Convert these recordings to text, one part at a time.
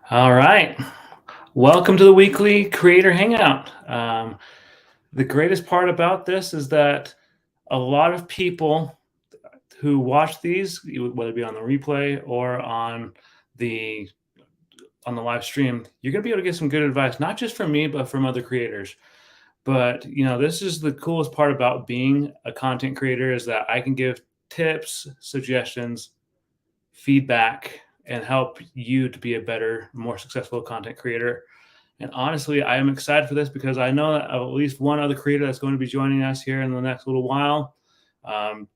All right. Welcome to the weekly creator hangout. The greatest part about this is that a lot of people who watch these, whether it be on the replay or the on the live stream, you're going to be able to get some good advice, not just from me, but from other creators. But this is the coolest part about being a content creator is that I can give tips, suggestions, feedback, and help you to be a better, more successful content creator. And honestly, I am excited for this because I know that at least one other creator that's going to be joining us here in the next little while. Um,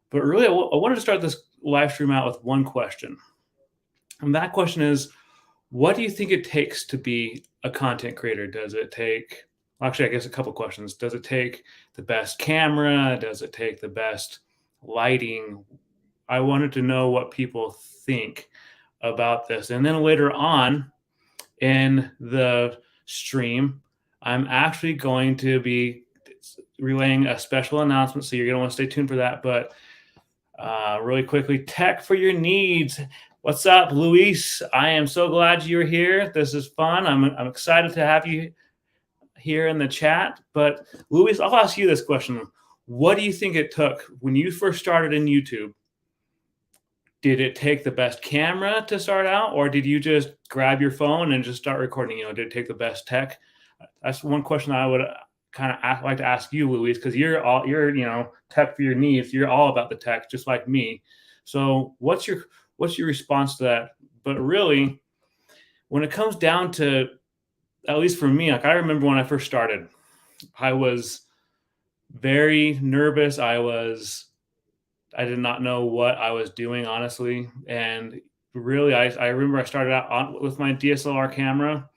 but really, I wanted to start this live stream out with one question. And that question is, what do you think it takes to be a content creator? Does it take, actually, I guess a couple questions. Does it take the best camera? Does it take the best lighting? I wanted to know what people think about this. And then later on, in the stream, I'm actually going to be relaying a special announcement. So you're going to want to stay tuned for that. But really quickly, tech for your needs. What's up, Luis? I am so glad you're here. This is fun. I'm excited to have you here in the chat. But Luis, I'll ask you this question. What do you think it took when you first started in YouTube? Did it take the best camera to start out, or did you just grab your phone and just start recording? Did it take the best tech? That's one question I would kind of like to ask you, Luis, because you're tech for your needs. You're all about the tech, just like me. So what's your response to that? But really, when it comes down to, at least for me, like I remember when I first started, I was very nervous. I did not know what I was doing, honestly. And really, I remember I started out with my DSLR camera.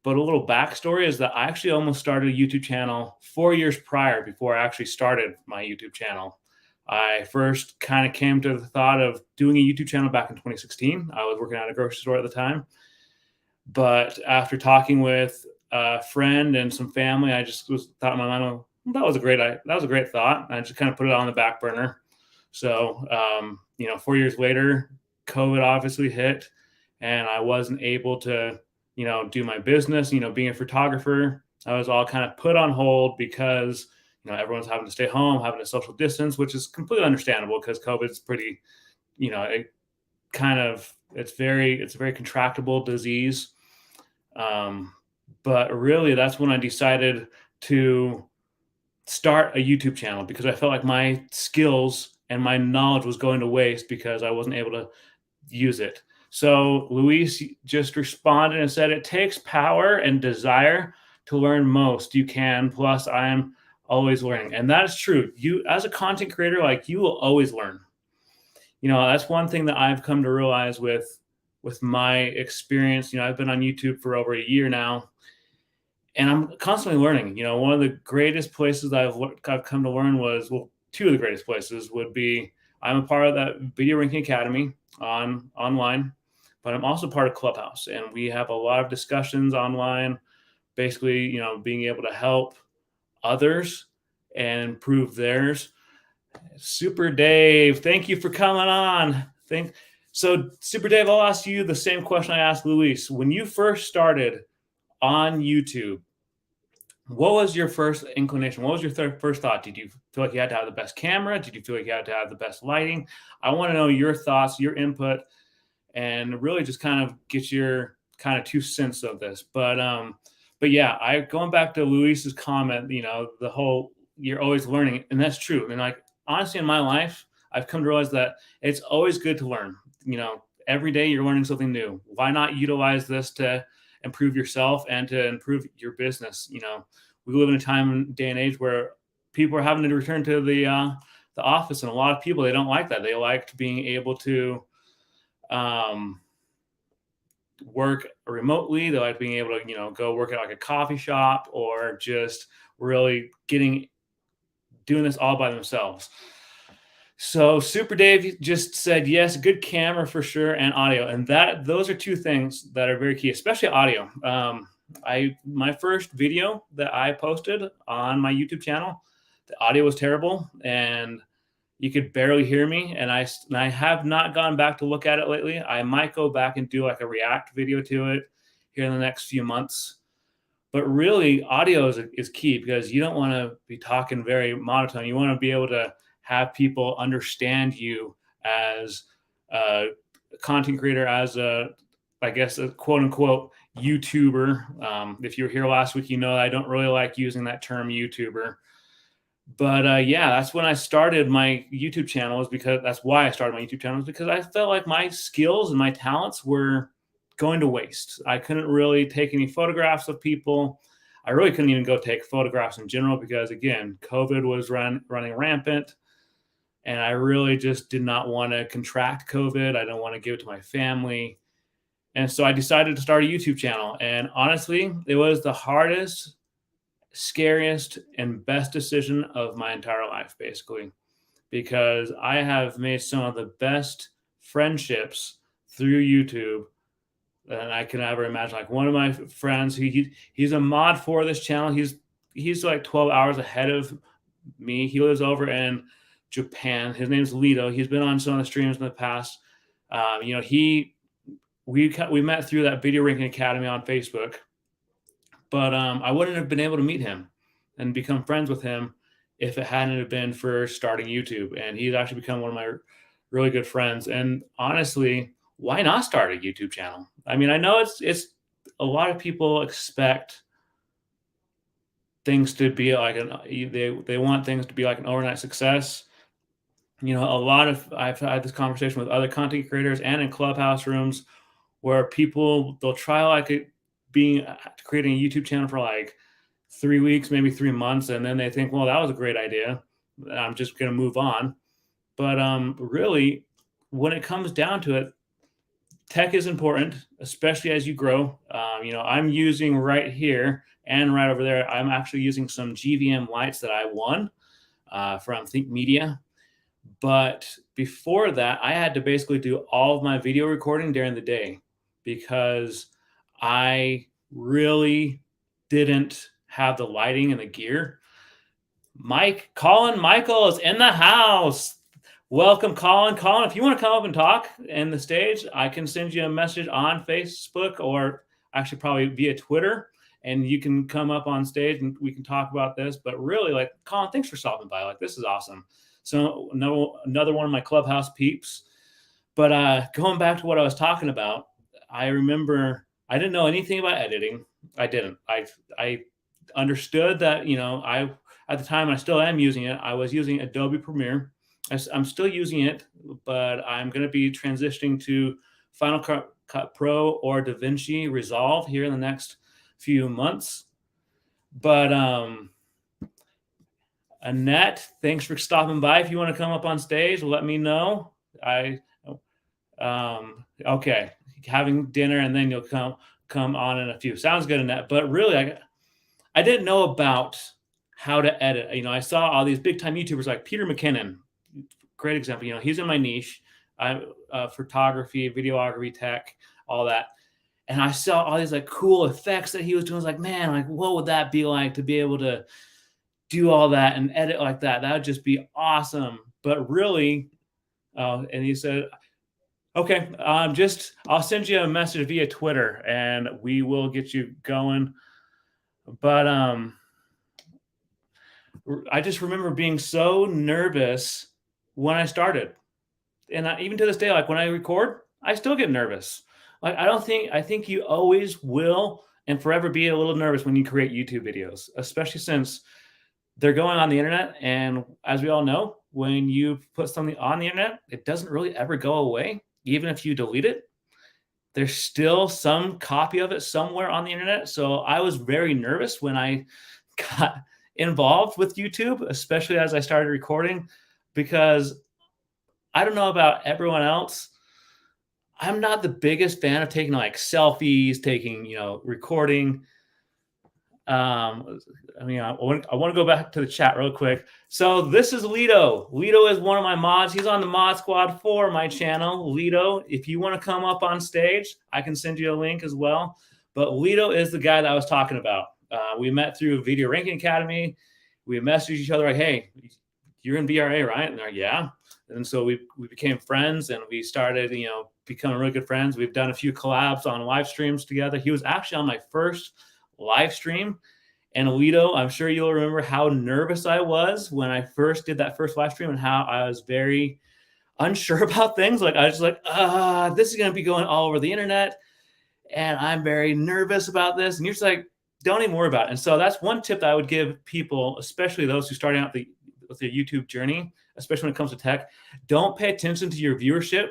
But a little backstory is that I actually almost started a YouTube channel 4 years prior before I actually started my YouTube channel. I first kind of came to the thought of doing a YouTube channel back in 2016. I was working at a grocery store at the time. But after talking with a friend and some family, I just thought in my mind, well, that was a great thought. I just kind of put it on the back burner. So, 4 years later, COVID obviously hit, and I wasn't able to, do my business. Being a photographer, I was all kind of put on hold because, everyone's having to stay home, having to social distance, which is completely understandable because COVID is pretty, it's a very contractible disease. But really, that's when I decided to start a YouTube channel because I felt like my skills and my knowledge was going to waste because I wasn't able to use it. So Luis just responded and said, it takes power and desire to learn most you can. Plus, I am always learning. And that is true. You, as a content creator, like you will always learn. That's one thing that I've come to realize with my experience. I've been on YouTube for over a year now, and I'm constantly learning. One of the greatest places I've come to learn was, well, two of the greatest places would be, I'm a part of that Video Ranking Academy online, but I'm also part of Clubhouse, and we have a lot of discussions online, basically, being able to help others and improve theirs. Super Dave, thank you for coming on. So Super Dave, I'll ask you the same question I asked Luis. When you first started on YouTube, what was your first inclination? What was your first thought? Did you feel like you had to have the best camera? Did you feel like you had to have the best lighting? I want to know your thoughts, your input, and really just kind of get your kind of 2 cents of this. But yeah, going back to Luis's comment, the whole, you're always learning, and that's true. And like, honestly, in my life, I've come to realize that it's always good to learn. Every day you're learning something new. Why not utilize this to improve yourself and to improve your business? We live in a time, day and age where people are having to return to the office, and a lot of people, they don't like that. They like being able to work remotely. They like being able to, go work at like a coffee shop or just really doing this all by themselves. So Super Dave just said, yes, good camera for sure, and audio. And those are two things that are very key, especially audio. My first video that I posted on my YouTube channel, the audio was terrible. And, you could barely hear me. And I have not gone back to look at it lately. I might go back and do like a react video to it here in the next few months. But really, audio is key, because you don't want to be talking very monotone. You want to be able to have people understand you as a content creator, as I guess, a quote unquote YouTuber. If you were here last week, you know I don't really like using that term YouTuber. But yeah, that's when I started my YouTube channel. That's why I started my YouTube channel, is because I felt like my skills and my talents were going to waste. I couldn't really take any photographs of people. I really couldn't even go take photographs in general, because again, COVID was running rampant, and I really just did not want to contract COVID. I don't want to give it to my family. And so I decided to start a YouTube channel. And honestly, it was the hardest, scariest, and best decision of my entire life, basically, because I have made some of the best friendships through YouTube than I can ever imagine. Like, one of my friends, he's a mod for this channel. He's like 12 hours ahead of me. He lives over in Japan. His name's Lito. He's been on some of the streams in the past. You know, we met through that Video Ranking Academy on Facebook, but I wouldn't have been able to meet him and become friends with him if it hadn't have been for starting YouTube. And he's actually become one of my really good friends. And honestly, why not start a YouTube channel? I mean, I know it's a lot of people expect things to be like they want things to be like an overnight success. You know, I've had this conversation with other content creators and in Clubhouse rooms, where they'll try like creating a YouTube channel for like 3 weeks, maybe 3 months, and then they think, well, that was a great idea, I'm just going to move on. But really, when it comes down to it, tech is important, especially as you grow. You know, I'm using right here and right over there, I'm actually using some GVM lights that I won from Think Media. But before that, I had to basically do all of my video recording during the day, because I really didn't have the lighting and the gear. Michael is in the house. Welcome, Colin. Colin, if you want to come up and talk in the stage, I can send you a message on Facebook, or actually probably via Twitter, and you can come up on stage and we can talk about this. But really, like, Colin, thanks for stopping by. Like, this is awesome. So another one of my Clubhouse peeps. But going back to what I was talking about, I remember I didn't know anything about editing. I didn't. I understood that, you know, at the time, I still am using it. I was using Adobe Premiere. I'm still using it, but I'm going to be transitioning to Final Cut Pro or DaVinci Resolve here in the next few months. But Annette, thanks for stopping by. If you want to come up on stage, let me know. Okay, having dinner and then you'll come on in a few. Sounds good, Annette. But really, I didn't know about how to edit. You know, I saw all these big time YouTubers like Peter McKinnon, great example. You know, he's in my niche. Photography, videography, tech, all that. And I saw all these like cool effects that he was doing. I was like, man, like, what would that be like to be able to do all that and edit like that? That would just be awesome. But really, and he said, okay, I'll send you a message via Twitter and we will get you going. But I just remember being so nervous when I started. And even to this day, like when I record, I still get nervous. Like, I think you always will and forever be a little nervous when you create YouTube videos, especially since they're going on the internet. And as we all know, when you put something on the internet, it doesn't really ever go away. Even if you delete it, there's still some copy of it somewhere on the internet. So I was very nervous when I got involved with YouTube, especially as I started recording, because I don't know about everyone else, I'm not the biggest fan of taking like selfies, recording. I want to go back to the chat real quick. So this is Lito. Lito is one of my mods. He's on the mod squad for my channel. Lito, if you want to come up on stage, I can send you a link as well. But Lito is the guy that I was talking about. We met through Video Ranking Academy. We messaged each other like, hey, you're in BRA, right? And they're like, yeah. And so we became friends, and we started, becoming really good friends. We've done a few collabs on live streams together. He was actually on my first live stream. And Alito, I'm sure you'll remember how nervous I was when I first did that first live stream, and how I was very unsure about things. Like, I was just like, this is going to be going all over the internet, and I'm very nervous about this. And you're just like, don't even worry about it. And so that's one tip that I would give people, especially those who starting out with their YouTube journey, especially when it comes to tech. Don't pay attention to your viewership,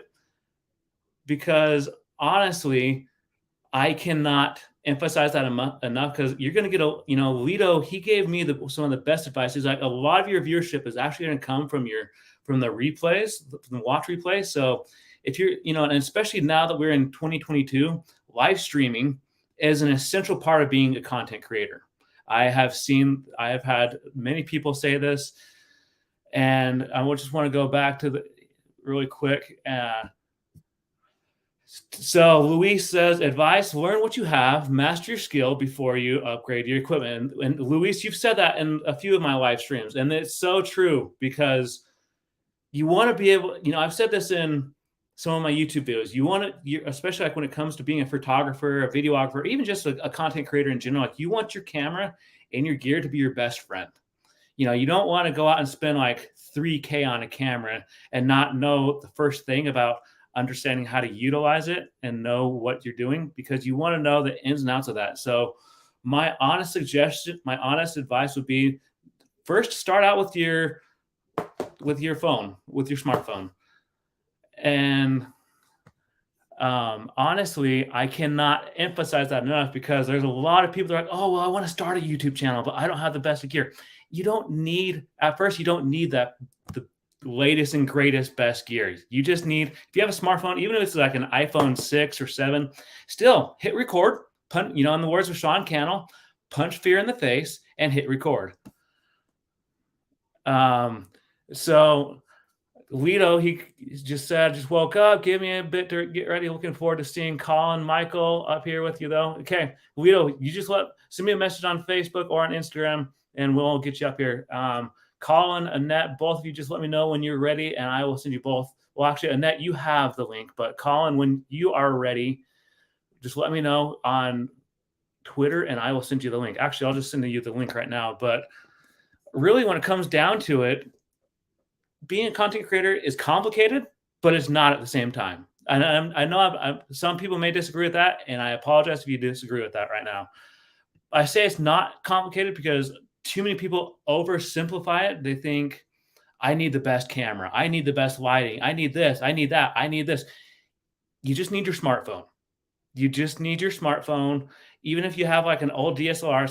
because honestly, I cannot emphasize that enough, because you're going to get Lito, he gave me some of the best advice. He's like, a lot of your viewership is actually going to come from the replays, from the watch replays. So if you're, and especially now that we're in 2022, live streaming is an essential part of being a content creator. I have had many people say this, and I just want to go back to really quick. So Luis says, advice: learn what you have, master your skill before you upgrade your equipment. And Luis, you've said that in a few of my live streams, and it's so true, because you want to be able, I've said this in some of my YouTube videos. You want to, especially like when it comes to being a photographer, a videographer, even just a content creator in general, like you want your camera and your gear to be your best friend. You don't want to go out and spend like $3,000 on a camera and not know the first thing about understanding how to utilize it and know what you're doing, because you want to know the ins and outs of that. So my honest advice would be, first start out with your smartphone. And honestly, I cannot emphasize that enough, because there's a lot of people that are like, oh, well, I want to start a YouTube channel, but I don't have the best gear. You don't need the latest and greatest best gear. You just need, if you have a smartphone, even if it's like an iPhone 6 or 7, still hit record, in the words of Sean Cannell, punch fear in the face and hit record. So Lito, he just said, just woke up, give me a bit to get ready. Looking forward to seeing Colin, Michael up here with you, though. Okay, Lito, you just send me a message on Facebook or on Instagram, and we'll get you up here. Colin, Annette, both of you, just let me know when you're ready, and I will send you both. Well, actually, Annette, you have the link, but Colin, when you are ready, just let me know on Twitter, and I will send you the link. Actually, I'll just send you the link right now. But really, when it comes down to it, being a content creator is complicated, but it's not at the same time. And I know some people may disagree with that, and I apologize if you disagree with that right now. I say it's not complicated because too many people oversimplify it. They think, I need the best camera, I need the best lighting, I need this, I need that, I need this. You just need your smartphone. You just need your smartphone, even if you have like an old DSLR.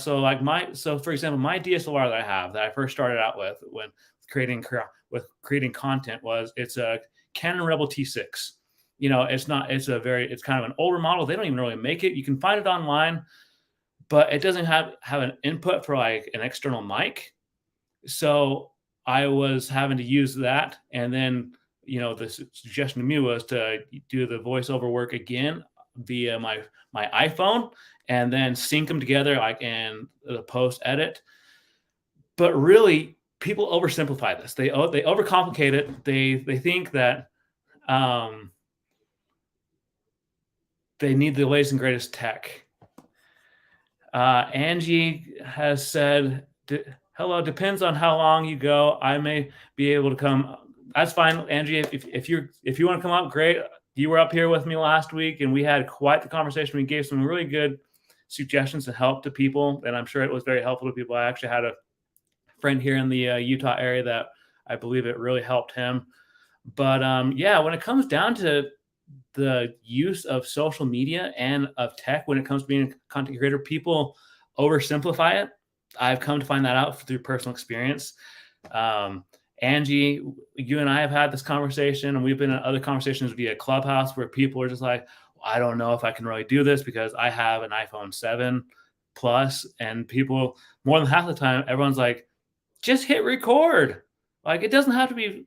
So for example, my DSLR that I first started out with when creating content it's a Canon Rebel T6. It's kind of an older model. They don't even really make it. You can find it online, but it doesn't have an input for like an external mic. So I was having to use that. And then, the suggestion to me was to do the voiceover work again via my iPhone, and then sync them together like in the post edit. But really, people oversimplify this. They overcomplicate it. They think that they need the latest and greatest tech. Angie has said, hello, depends on how long you go. I may be able to come. That's fine, Angie. If you want to come up, great. You were up here with me last week, and we had quite the conversation. We gave some really good suggestions and help to people, and I'm sure it was very helpful to people. I actually had a friend here in the Utah area that I believe it really helped him. But when it comes down to the use of social media and of tech, when it comes to being a content creator, people oversimplify it. I've come to find that out through personal experience. Angie, you and I have had this conversation, and we've been in other conversations via Clubhouse where people are just like, I don't know if I can really do this because I have an iPhone 7 Plus, and people, more than half the time, everyone's like, just hit record. Like, it doesn't have to be,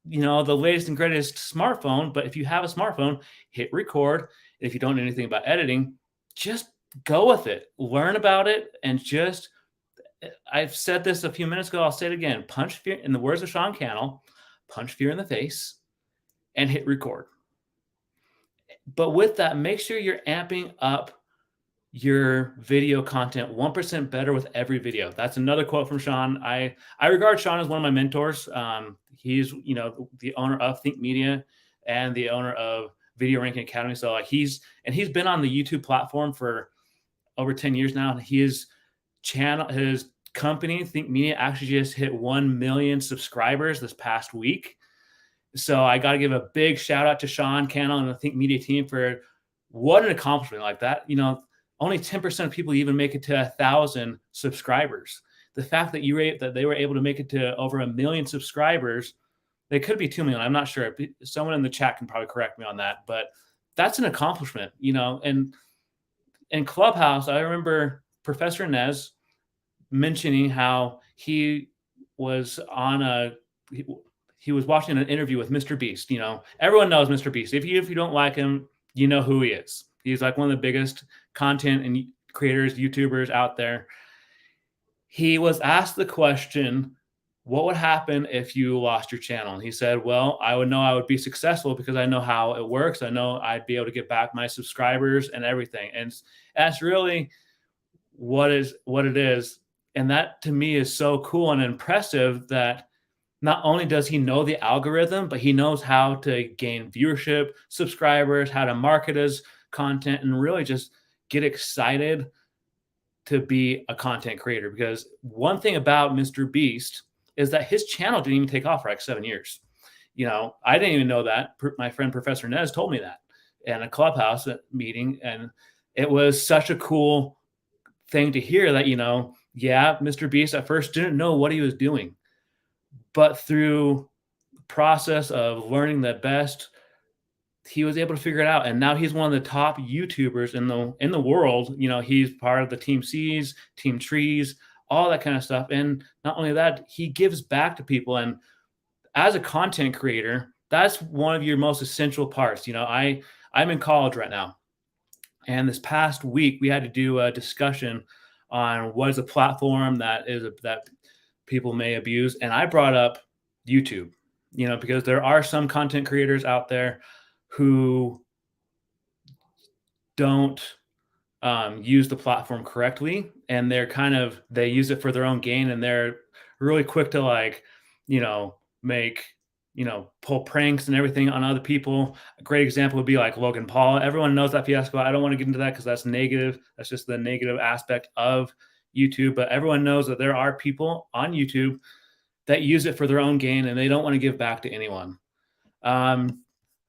the latest and greatest smartphone, but if you have a smartphone, hit record. If you don't know anything about editing, just go with it, learn about it, and just I've said this a few minutes ago. I'll say it again. Punch fear, in the words of Sean Cannell, punch fear in the face and hit record. But with that, make sure you're amping up your video content 1% better with every video. That's another quote from Sean. I regard Sean as one of my mentors. He's, the owner of Think Media and the owner of Video Ranking Academy. So like he's been on the YouTube platform for over 10 years now. His company, Think Media, actually just hit 1 million subscribers this past week. So I got to give a big shout out to Sean Cannell and the Think Media team for what an accomplishment like that. Only 10% of people even make it to 1,000 subscribers. The fact that they were able to make it to over 1 million subscribers, they could be 2 million. I'm not sure. Someone in the chat can probably correct me on that, but that's an accomplishment, And in Clubhouse, I remember Professor Nez mentioning how he was he was watching an interview with Mr. Beast. Everyone knows Mr. Beast. If you don't like him, you know who he is. He's like one of the biggest content and creators, YouTubers out there. He was asked the question, what would happen if you lost your channel? And he said, well, I would know I would be successful because I know how it works. I know I'd be able to get back my subscribers and everything. And that's really what it is. And that to me is so cool and impressive that not only does he know the algorithm, but he knows how to gain viewership, subscribers, how to market his content, and really just get excited to be a content creator. Because one thing about Mr. Beast is that his channel didn't even take off for like 7 years. I didn't even know that. My friend Professor Nez told me that in a Clubhouse meeting. And it was such a cool thing to hear that, Mr. Beast at first didn't know what he was doing. But through the process of learning the best, he was able to figure it out. And now he's one of the top YouTubers in the world. He's part of the Team C's, Team Trees, all that kind of stuff. And not only that, he gives back to people. And as a content creator, that's one of your most essential parts. I'm in college right now. And this past week, we had to do a discussion on what is a platform that people may abuse. And I brought up YouTube, because there are some content creators out there who don't use the platform correctly, and they use it for their own gain, and they're really quick to pull pranks and everything on other people. A great example would be like Logan Paul. Everyone knows that fiasco. I don't want to get into that because that's negative. That's just the negative aspect of YouTube. But everyone knows that there are people on YouTube that use it for their own gain, and they don't want to give back to anyone.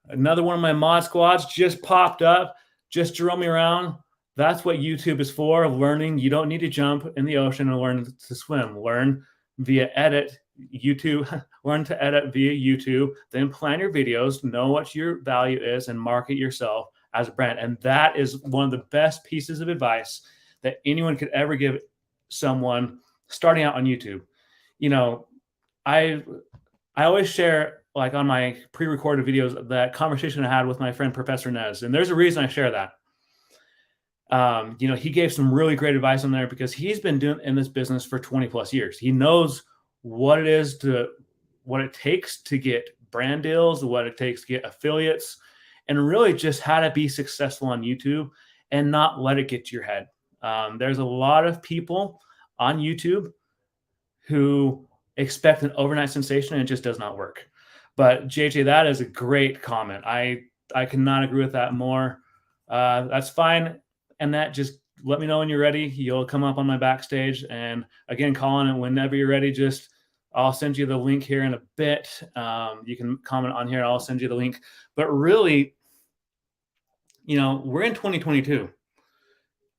Another one of my mod squads just popped up. Just to roam me around. That's what YouTube is for, learning. You don't need to jump in the ocean and learn to swim. Learn via edit. YouTube, learn to edit via YouTube, then plan your videos, know what your value is, and market yourself as a brand. And that is one of the best pieces of advice that anyone could ever give someone starting out on YouTube. I always share, like on my pre-recorded videos, that conversation I had with my friend Professor Nez. And there's a reason I share that. He gave some really great advice on there because he's been doing in this business for 20 plus years. He knows what it takes to get brand deals, what it takes to get affiliates, and really just how to be successful on YouTube and not let it get to your head. There's a lot of people on YouTube who expect an overnight sensation, and it just does not work. But JJ, that is a great comment. I cannot agree with that more. That's fine. And that, just let me know when you're ready. You'll come up on my backstage. And again, Colin, and whenever you're ready, I'll send you the link here in a bit. You can comment on here. I'll send you the link. But really, we're in 2022.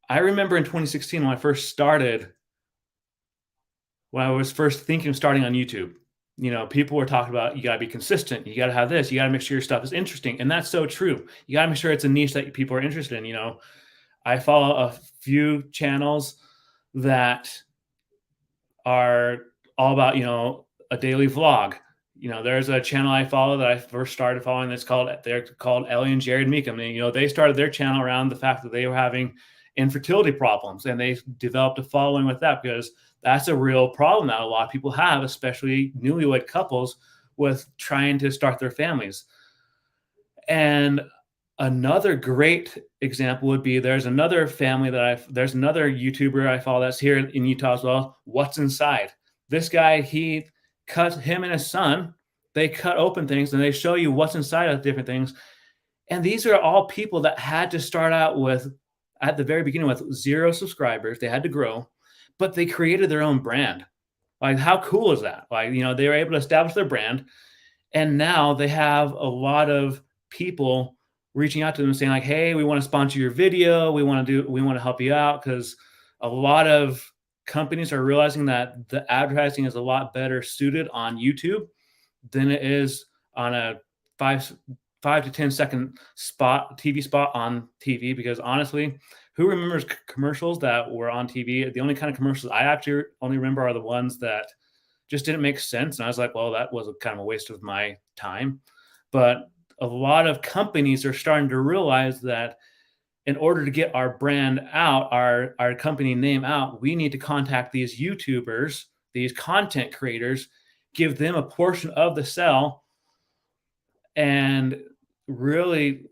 I remember in 2016 when I first started, when I was first thinking of starting on YouTube, people were talking about, you got to be consistent. You got to have this. You got to make sure your stuff is interesting. And that's so true. You got to make sure it's a niche that people are interested in. I follow a few channels that are all about, a daily vlog. There's a channel I follow that I first started following. They're called Ellie and Jared Meekum. And, they started their channel around the fact that they were having infertility problems, and they developed a following with that because that's a real problem that a lot of people have, especially newlywed couples with trying to start their families. And another great example would be there's another YouTuber I follow that's here in Utah as well. What's Inside? This guy, him and his son, they cut open things and they show you what's inside of different things. And these are all people that had to start out with, at the very beginning, with 0 subscribers. They had to grow, but they created their own brand. Like, how cool is that? Like, they were able to establish their brand, and now they have a lot of people reaching out to them saying like, hey, we want to sponsor your video. We want to help you out, because a lot of companies are realizing that the advertising is a lot better suited on YouTube than it is on a 5 to 10 second TV spot on TV. Because honestly, who remembers commercials that were on TV? The only kind of commercials I actually only remember are the ones that just didn't make sense. And I was like, well, that was kind of a waste of my time. But a lot of companies are starting to realize that in order to get our brand out, our company name out, we need to contact these YouTubers, these content creators, give them a portion of the sale, and really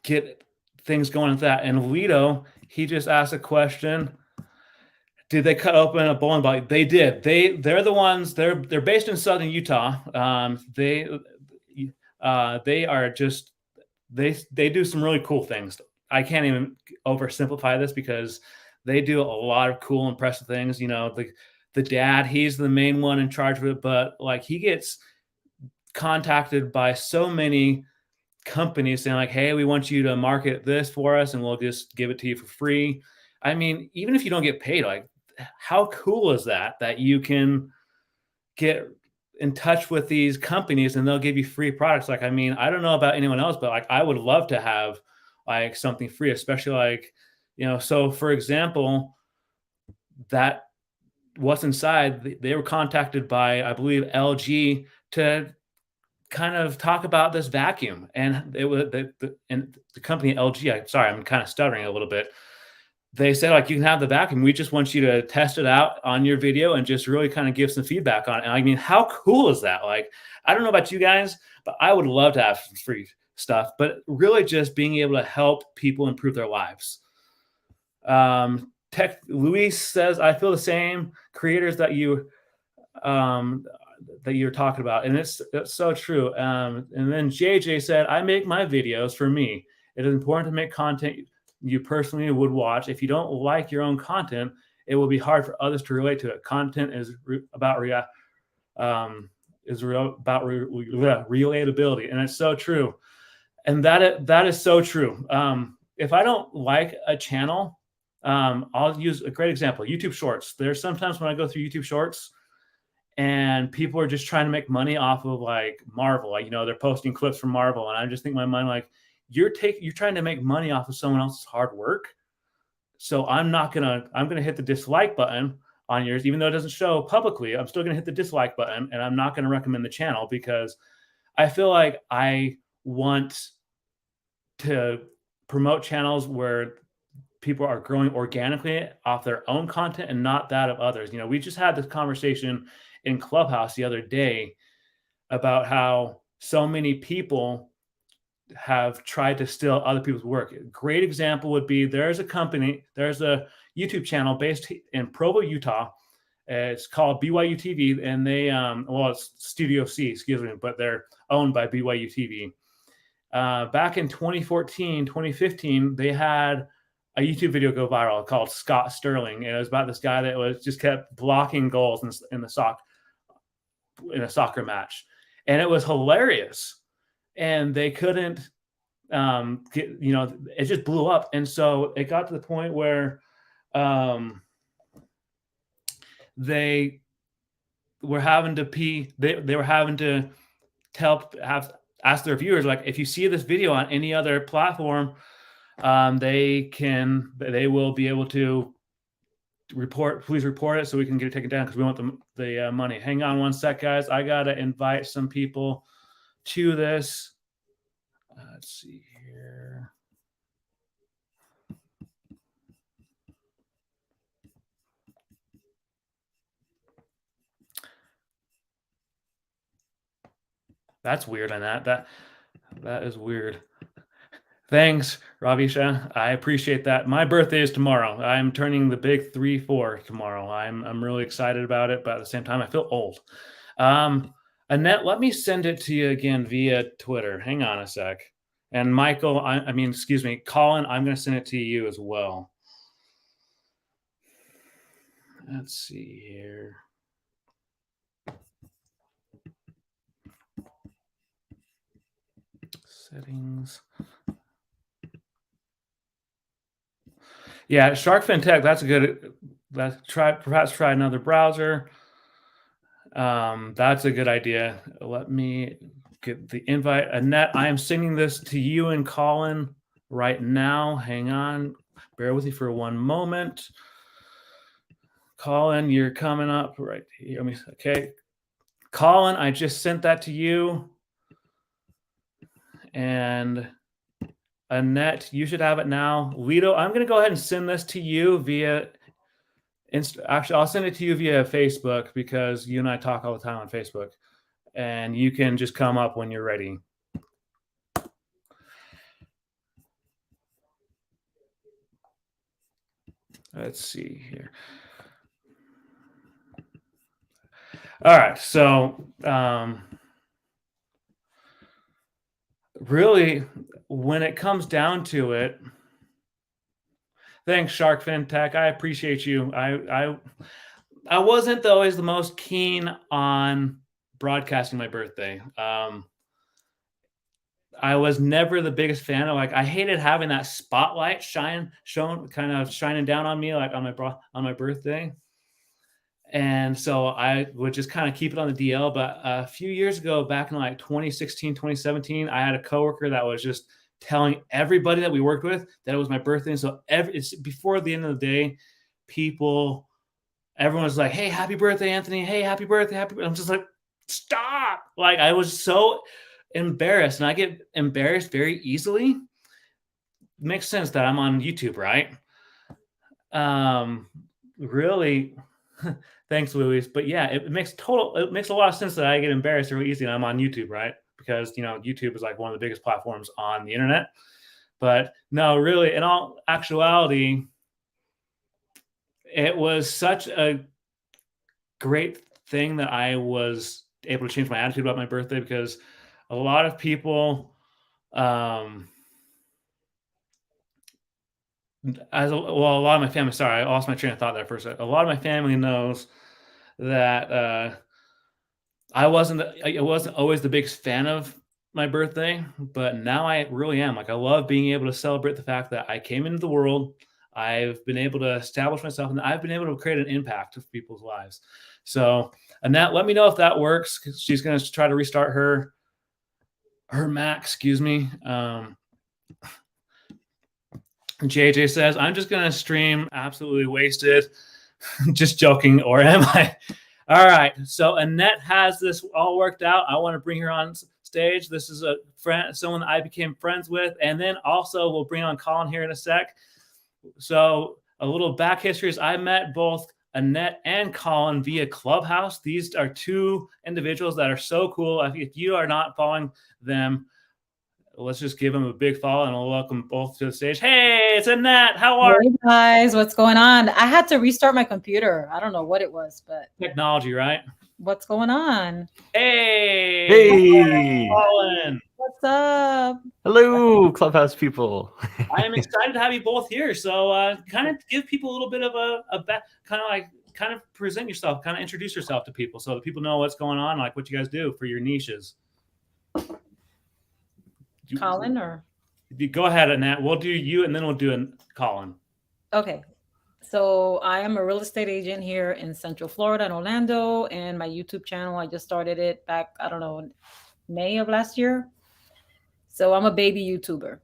get things going with that. And Lito, he just asked a question. Did they cut open a bowling ball? They did. They're the ones. They're based in Southern Utah. They are just they do some really cool things. I can't even oversimplify this because they do a lot of cool, impressive things. The dad, he's the main one in charge of it, but like, he gets contacted by so many companies saying like, hey, we want you to market this for us and we'll just give it to you for free. I mean, even if you don't get paid, like, how cool is that you can get in touch with these companies and they'll give you free products? Like, I mean, I don't know about anyone else, but like, I would love to have like something free, especially like, so for example, that What's Inside, they were contacted by, I believe, LG to kind of talk about this vacuum. And it was the company LG, sorry, I'm kind of stuttering a little bit. They said like, you can have the vacuum. We just want you to test it out on your video and just really kind of give some feedback on it. And I mean, how cool is that? Like, I don't know about you guys, but I would love to have some free stuff, but really just being able to help people improve their lives. Luis says, I feel the same. Creators that you're talking about, and it's so true. And then JJ said, I make my videos for me. It is important to make content you personally would watch. If you don't like your own content, it will be hard for others to relate to it. Content is about relatability, and it's so true. And that is so true. If I don't like a channel, I'll use a great example: YouTube Shorts. There's sometimes when I go through YouTube Shorts, and people are just trying to make money off of like Marvel. Like, they're posting clips from Marvel, and I just think in my mind like, you're trying to make money off of someone else's hard work. So I'm gonna hit the dislike button on yours, even though it doesn't show publicly. I'm still gonna hit the dislike button, and I'm not gonna recommend the channel because I feel like I want to promote channels where people are growing organically off their own content and not that of others. We just had this conversation in Clubhouse the other day about how so many people have tried to steal other people's work. A great example would be there's a YouTube channel based in Provo, Utah. It's called BYU TV, and they it's Studio C, excuse me, but they're owned by BYU TV. Back in 2014, 2015, they had a YouTube video go viral called Scott Sterling. And it was about this guy that just kept blocking goals in a soccer match. And it was hilarious. And they couldn't it just blew up. And so it got to the point where they were having to ask their viewers, like, if you see this video on any other platform, they will be able to please report it so we can get it taken down because we want the money. Hang on one sec, guys. I gotta invite some people to this. Let's see here. That's weird on that is weird. Thanks, Ravisha. I appreciate that. My birthday is tomorrow. I'm turning the big 3-4 tomorrow. I'm really excited about it, but at the same time, I feel old. Annette, let me send it to you again via Twitter. Hang on a sec. And Michael, I mean, excuse me, Colin, I'm going to send it to you as well. Let's see here. Settings. Yeah, Sharkfin Tech. That's a good. Perhaps try another browser. That's a good idea. Let me get the invite. Annette, I am sending this to you and Colin right now. Hang on. Bear with me for one moment. Colin, you're coming up right here. Okay. Colin, I just sent that to you. And Annette, you should have it now. Lido, I'm going to go ahead and send this to you via Actually, I'll send it to you via Facebook because you and I talk all the time on Facebook. And you can just come up when you're ready. Let's see here. All right. So really, when it comes down to it, thanks, Sharkfin Tech. I appreciate you. I wasn't always the most keen on broadcasting my birthday. I was never the biggest fan of I hated having that spotlight kind of shining down on me like on my birthday. And so I would just kind of keep it on the DL. But a few years ago, back in like 2016, 2017, I had a coworker that was just telling everybody that we worked with that it was my birthday. And so it's before the end of the day, everyone was like, "Hey, happy birthday, Anthony. Hey, happy birthday. Happy birthday." I'm just like, stop. Like I was so embarrassed, and I get embarrassed very easily. It makes sense that I'm on YouTube, right? Really, thanks, Louis. But yeah, it makes a lot of sense that I get embarrassed really easy and I'm on YouTube, right? Because YouTube is like one of the biggest platforms on the internet. But no, really, in all actuality, it was such a great thing that I was able to change my attitude about my birthday because a lot of people, a lot of my family, sorry, I lost my train of thought there for a second. A lot of my family knows that I wasn't always the biggest fan of my birthday, but now I really am. Like I love being able to celebrate the fact that I came into the world. I've been able to establish myself and I've been able to create an impact of people's lives. So Annette, let me know if that works. She's going to try to restart her Mac, excuse me. JJ says, I'm just going to stream absolutely wasted. Just joking, or am I? All right. So Annette has this all worked out. I want to bring her on stage. This is a friend, someone I became friends with. And then also we'll bring on Colin here in a sec. So a little back history is I met both Annette and Colin via Clubhouse. These are two individuals that are so cool. If you are not following them, let's just give them a big follow and we'll welcome both to the stage. Hey, it's Annette. How are you? Hey guys, what's going on? I had to restart my computer. I don't know what it was, but Technology, right? what's going on? Hey. Hey. Colin. What's up? Hello, Clubhouse people. I am excited to have you both here. So kind of give people a little bit of a kind of present yourself, kind of introduce yourself to people so that people know what's going on, like what you guys do for your niches. Colin or? Go ahead, Annette. We'll do you and then we'll do Colin. Okay. So I am a real estate agent here in Central Florida in Orlando, and my YouTube channel, I just started it back, I don't know, May of last year. So I'm a baby YouTuber.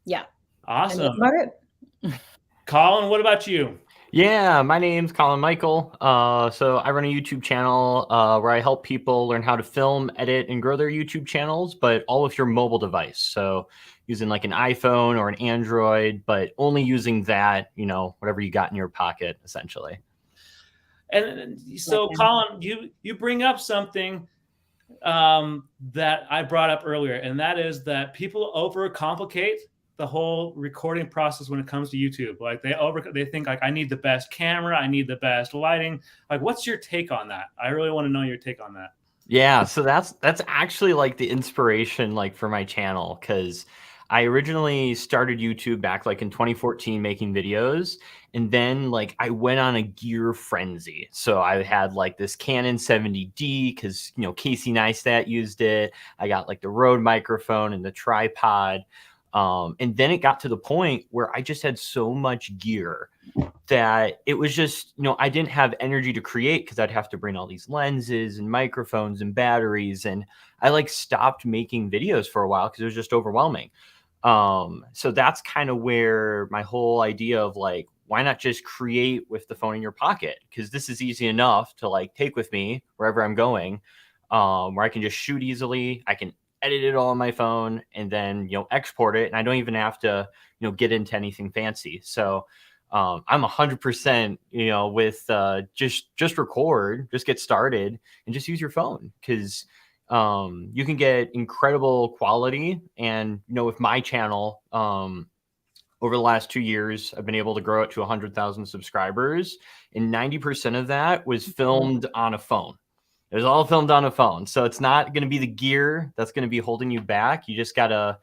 Yeah. Awesome. And that's about it. Colin, what about you? Yeah, my name's Colin Michael. So I run a YouTube channel where I help people learn how to film, edit, and grow their YouTube channels, but all with your mobile device. So using like an iPhone or an Android, but only using that, whatever you got in your pocket, essentially. And so, Colin, you bring up something that I brought up earlier, and that is that people overcomplicate the whole recording process when it comes to YouTube. Like they think like I need the best camera, I need the best lighting. Like, what's your take on that? I really want to know your take on that. Yeah, so that's actually like the inspiration like for my channel, because I originally started YouTube back like in 2014 making videos, and then like I went on a gear frenzy. So I had like this Canon 70D because Casey Neistat used it. I got like the Rode microphone and the tripod. And then it got to the point where I just had so much gear that it was just, I didn't have energy to create because I'd have to bring all these lenses and microphones and batteries. And I like stopped making videos for a while because it was just overwhelming. So that's kind of where my whole idea of like, why not just create with the phone in your pocket? Because this is easy enough to like take with me wherever I'm going, where I can just shoot easily. I can edit it all on my phone and then, export it. And I don't even have to, get into anything fancy. So I'm 100%, with just record, just get started and just use your phone, because you can get incredible quality. And, with my channel, over the last 2 years, I've been able to grow it to 100,000 subscribers, and 90% of that was filmed on a phone. It was all filmed on a phone. So it's not going to be the gear that's going to be holding you back. You just got to,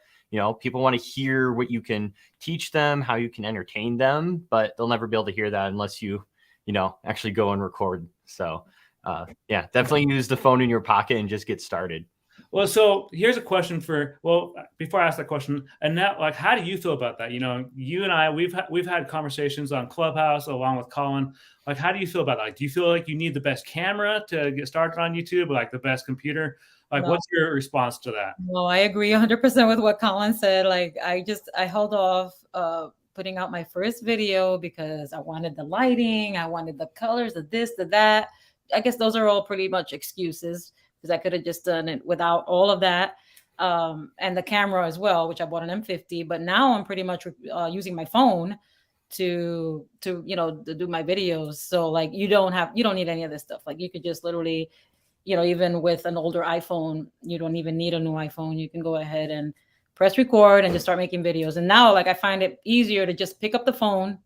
people want to hear what you can teach them, how you can entertain them, but they'll never be able to hear that unless you, actually go and record. So yeah, definitely use the phone in your pocket and just get started. Well, so here's a question before I ask that question, Annette, like, how do you feel about that? You and I, we've had conversations on Clubhouse along with Colin. Like, how do you feel about that? Like, do you feel like you need the best camera to get started on YouTube, or like the best computer? Like, No. what's your response to that? No, I agree 100% with what Colin said. Like, I held off putting out my first video because I wanted the lighting, I wanted the colors, the this, the that. I guess those are all pretty much excuses, because I could have just done it without all of that. And the camera as well, which I bought an M50, but now I'm pretty much using my phone to do my videos. So like you don't need any of this stuff. Like you could just literally, even with an older iPhone, you don't even need a new iPhone. You can go ahead and press record and just start making videos. And now like I find it easier to just pick up the phone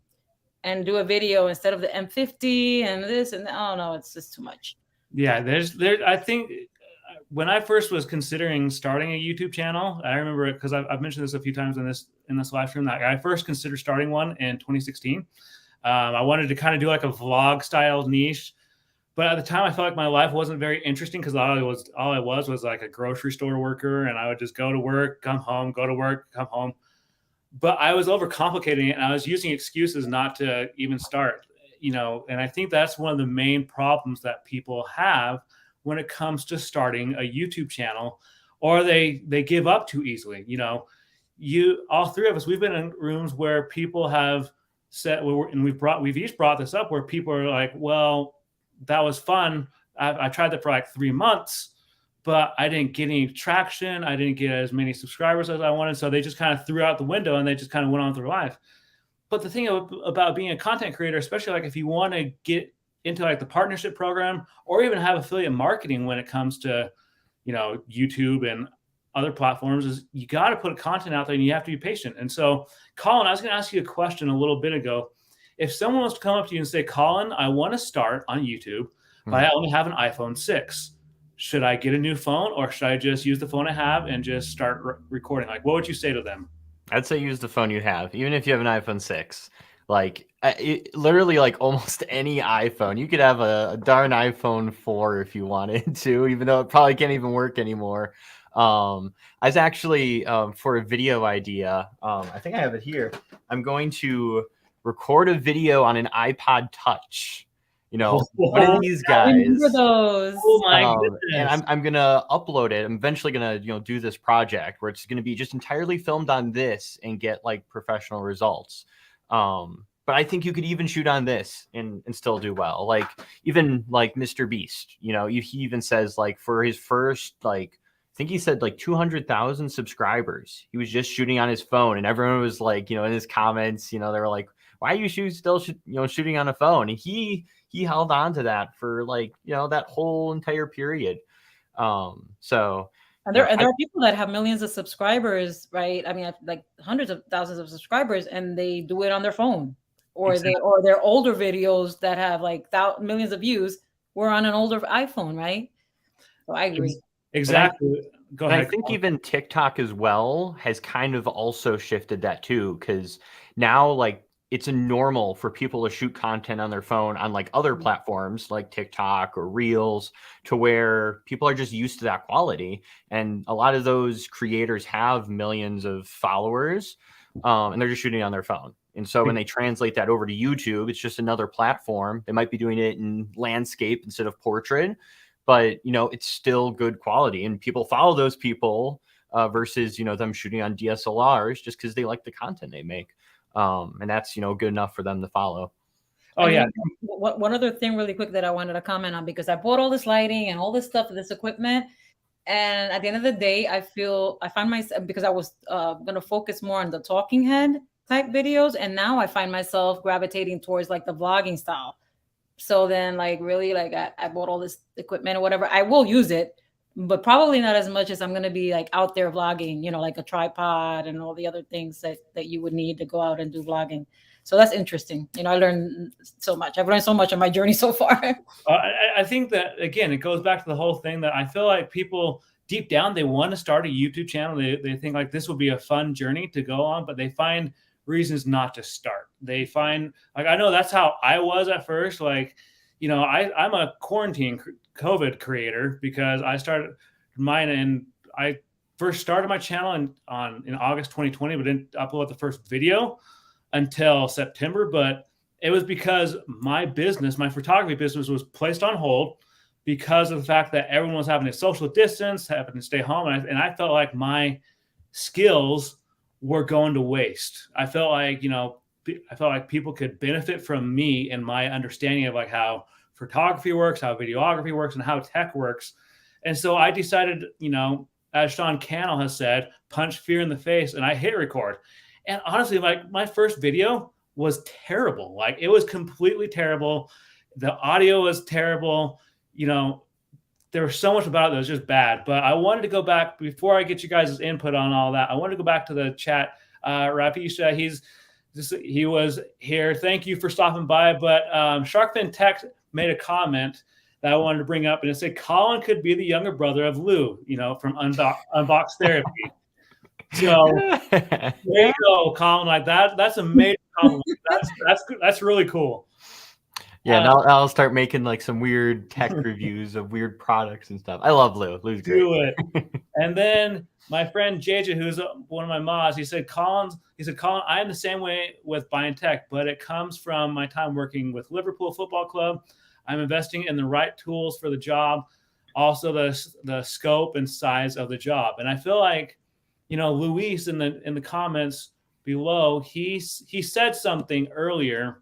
and do a video instead of the M50 and this and I don't know, it's just too much. Yeah, I think when I first was considering starting a YouTube channel, I remember it because I've mentioned this a few times in this live stream, that I first considered starting one in 2016. I wanted to kind of do like a vlog style niche, but at the time I felt like my life wasn't very interesting because all I was like a grocery store worker, and I would just go to work, come home, go to work, come home. But I was overcomplicating it, and I was using excuses not to even start. And I think that's one of the main problems that people have when it comes to starting a YouTube channel, or they give up too easily. All three of us, we've been in rooms where people have said, and we've each brought this up, where people are like, well, that was fun. I tried that for like 3 months, but I didn't get any traction. I didn't get as many subscribers as I wanted. So they just kind of threw out the window and they just kind of went on with their life. But the thing about being a content creator, especially like if you want to get into like the partnership program or even have affiliate marketing when it comes to, YouTube and other platforms, is you got to put content out there and you have to be patient. And so, Colin, I was going to ask you a question a little bit ago. If someone wants to come up to you and say, Colin, I want to start on YouTube, but I only have an iPhone 6. Should I get a new phone, or should I just use the phone I have and just start recording? Like, what would you say to them? I'd say use the phone you have, even if you have an iPhone 6. Like literally like almost any iPhone. You could have a darn iPhone 4 if you wanted to, even though it probably can't even work anymore. I was actually, for a video idea, I think I have it here. I'm going to record a video on an iPod Touch. One of these guys. I remember those. Oh my goodness. And I'm gonna upload it. I'm eventually gonna do this project where it's gonna be just entirely filmed on this and get like professional results. But I think you could even shoot on this and still do well. Like even like Mr. Beast, he even says like for his first like, I think he said like 200,000 subscribers, he was just shooting on his phone, and everyone was like, in his comments, they were like, why are you shooting on a phone? And he held on to that for like, that whole entire period. So And there are people that have millions of subscribers, right? I mean, like hundreds of thousands of subscribers, and they do it on their phone, or Exactly. their older videos that have like millions of views were on an older iPhone, right? So I agree. Exactly. Go And ahead. I think even TikTok as well has kind of also shifted that too, because now like it's a normal for people to shoot content on their phone on like other platforms like TikTok or Reels, to where people are just used to that quality. And a lot of those creators have millions of followers, and they're just shooting on their phone. And so when they translate that over to YouTube, it's just another platform. They might be doing it in landscape instead of portrait, but it's still good quality, and people follow those people versus them shooting on DSLRs just because they like the content they make, and that's good enough for them to follow. Oh, yeah. One other thing really quick that I wanted to comment on, because I bought all this lighting and all this stuff, this equipment, and at the end of the day, I find myself, because I was going to focus more on the talking head type videos, and now I find myself gravitating towards like the vlogging style. So then, like, really, like, I bought all this equipment or whatever. I will use it, but probably not as much as I'm going to be like out there vlogging, like a tripod and all the other things that you would need to go out and do vlogging. So that's interesting. I learned so much. I've learned so much on my journey so far. I think that, again, it goes back to the whole thing that I feel like people deep down, they want to start a YouTube channel. They think like this will be a fun journey to go on, but they find reasons not to start. They find, like, I know that's how I was at first. Like, I'm a quarantine COVID creator because I started mine, and I first started my channel in August 2020, but didn't upload the first video until September. But it was because my photography business was placed on hold because of the fact that everyone was having to social distance, having to stay home. And I felt like my skills were going to waste. I felt like, people could benefit from me and my understanding of like how photography works, how videography works, and how tech works. And so I decided, as Sean Cannell has said, punch fear in the face, and I hit record. And honestly, like, my first video was terrible. Like, it was completely terrible. The audio was terrible. There was so much about it that was just bad. But I wanted to go back, before I get you guys' input on all that, I wanted to go back to the chat. Rapisha, he was here. Thank you for stopping by. But Sharkfin Tech made a comment that I wanted to bring up, and it said Colin could be the younger brother of Lou, from Unbox Therapy. So there you go, Colin. Like that's a major compliment. That's really cool. Yeah, now I'll start making like some weird tech reviews of weird products and stuff. I love Lou. Lou's great. Do it. And then my friend JJ, who's one of my mods, he said, Colin, I am the same way with buying tech, but it comes from my time working with Liverpool Football Club. I'm investing in the right tools for the job, also the scope and size of the job. And I feel like, Luis in the comments below, he said something earlier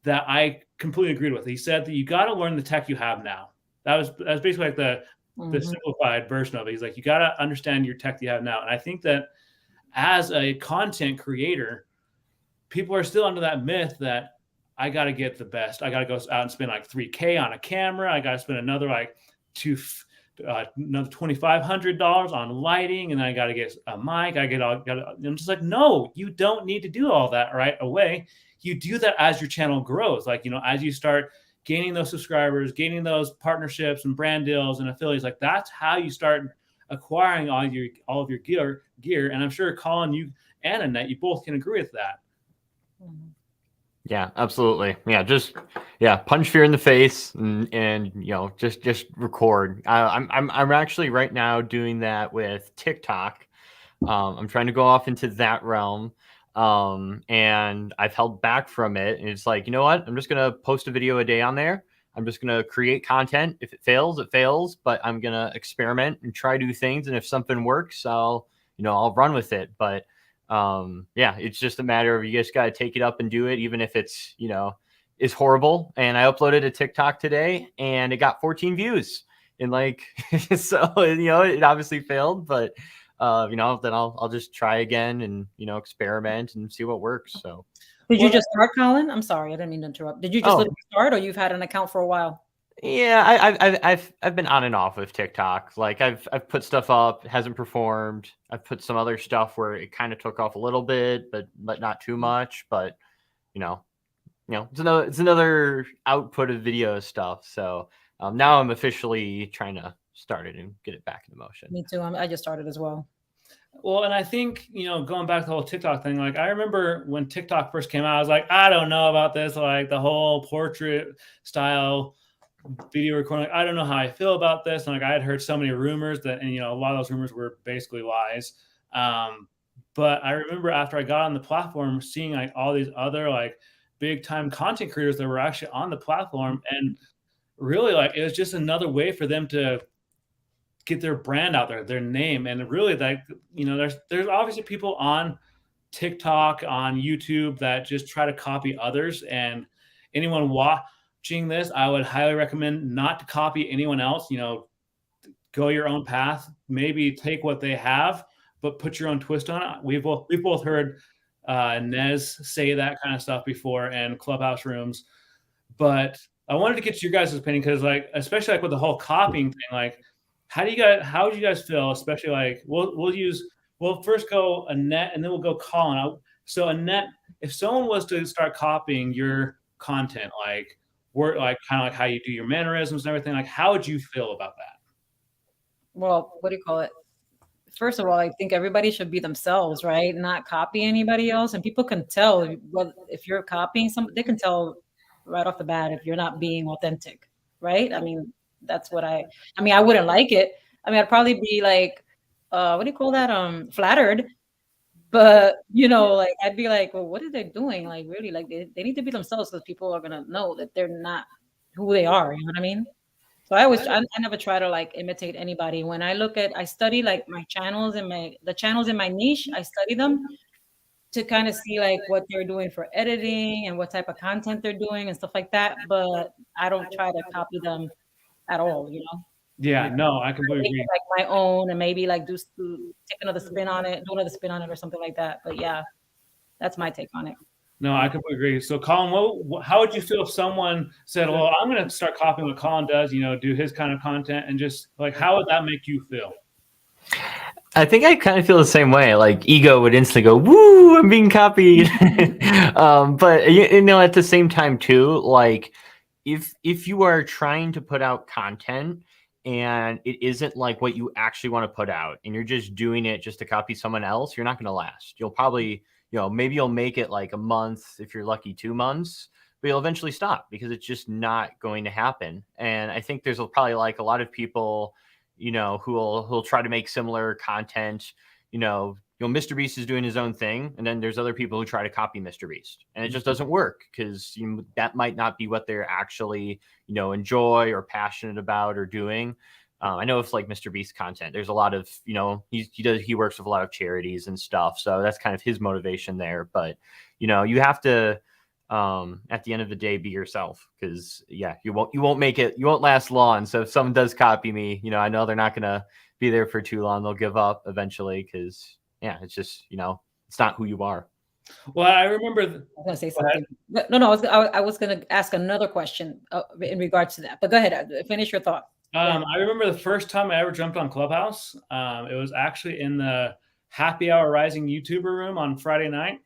that I completely agreed with. He said that you got to learn the tech you have now. That's basically like the simplified version of it. He's like, you got to understand your tech you have now. And I think that as a content creator, people are still under that myth that I got to get the best. I got to go out and spend like $3,000 on a camera. I got to spend another like another $2,500 on lighting, and then I got to get a mic. I'm just like, no, you don't need to do all that right away. You do that as your channel grows. Like, as you start gaining those subscribers, gaining those partnerships and brand deals and affiliates, like that's how you start acquiring all of your gear. And I'm sure Colin, you and Annette, you both can agree with that. Yeah, absolutely. Yeah, punch fear in the face and just record. I'm actually right now doing that with TikTok. I'm trying to go off into that realm. And I've held back from it. And it's like, you know what? I'm just going to post a video a day on there. I'm just going to create content. If it fails, it fails, but I'm going to experiment and try new things. And if something works, I'll run with it. But it's just a matter of, you just got to take it up and do it. Even if it's, is horrible. And I uploaded a TikTok today and it got 14 views and so, it obviously failed, but then I'll just try again and, experiment and see what works. So did you just start, Colin? I'm sorry, I didn't mean to interrupt. Did you just start, or you've had an account for a while? Yeah, I've been on and off with TikTok. Like I've put stuff up, it hasn't performed. I've put some other stuff where it kind of took off a little bit, but not too much. But you know, it's another output of video stuff. So now I'm officially trying to start it and get it back into motion. Me too. I just started as well. Well, and I think, going back to the whole TikTok thing, like I remember when TikTok first came out, I was like, I don't know about this, like the whole portrait style video recording. Like, I don't know how I feel about this. And like I had heard so many rumors that, and a lot of those rumors were basically lies. But I remember after I got on the platform, seeing like all these other like big time content creators that were actually on the platform, and really like it was just another way for them to get their brand out there, their name. And really like, there's obviously people on TikTok, on YouTube that just try to copy others. And anyone watching this, I would highly recommend not to copy anyone else. Go your own path, maybe take what they have, but put your own twist on it. We've both heard Nez say that kind of stuff before in Clubhouse rooms. But I wanted to get your guys' opinion because, like, especially like with the whole copying thing, like, how would you guys feel? Especially like we'll first go Annette and then we'll go Colin. So Annette, if someone was to start copying your content, like kind of like how you do your mannerisms and everything, like how would you feel about that? Well, what do you call it? First of all, I think everybody should be themselves, right? Not copy anybody else. And people can tell if you're copying they can tell right off the bat if you're not being authentic, right? I mean, that's what I wouldn't like it. I mean, I'd probably be like, what do you call that? Flattered. But, like, I'd be like, well, what are they doing? Like, really, like, they need to be themselves because people are going to know that they're not who they are. You know what I mean? So I never try to like imitate anybody. When I study like my channels and the channels in my niche, I study them to kind of see like what they're doing for editing and what type of content they're doing and stuff like that. But I don't try to copy them at all, Yeah, no, I completely Make agree. it like my own and maybe like take another spin on it, do another spin on it or something like that. But yeah, that's my take on it. No, I completely agree. So, Colin, how would you feel if someone said, "Well, I'm going to start copying what Colin does, do his kind of content," and just like, how would that make you feel? I think I kind of feel the same way. Like ego would instantly go, "Woo! I'm being copied." But at the same time too, like if you are trying to put out content and it isn't like what you actually want to put out, and you're just doing it just to copy someone else, you're not going to last. You'll probably, maybe you'll make it like a month if you're lucky, 2 months, but you'll eventually stop because it's just not going to happen. And I think there's probably like a lot of people who'll try to make similar content. Mr. Beast is doing his own thing, and then there's other people who try to copy Mr. Beast, and it just doesn't work because that might not be what they're actually enjoy or passionate about or doing. I know it's like Mr. Beast content. There's a lot of he works with a lot of charities and stuff, so that's kind of his motivation there. But you have to at the end of the day be yourself, because you won't make it, you won't last long. So if someone does copy me, I know they're not gonna be there for too long. They'll give up eventually because it's just it's not who you are. Well, I remember I was gonna say something. No, I was gonna ask another question in regards to that, but go ahead, finish your thought. I remember the first time I ever jumped on Clubhouse. It was actually in the Happy Hour Rising YouTuber room on Friday night.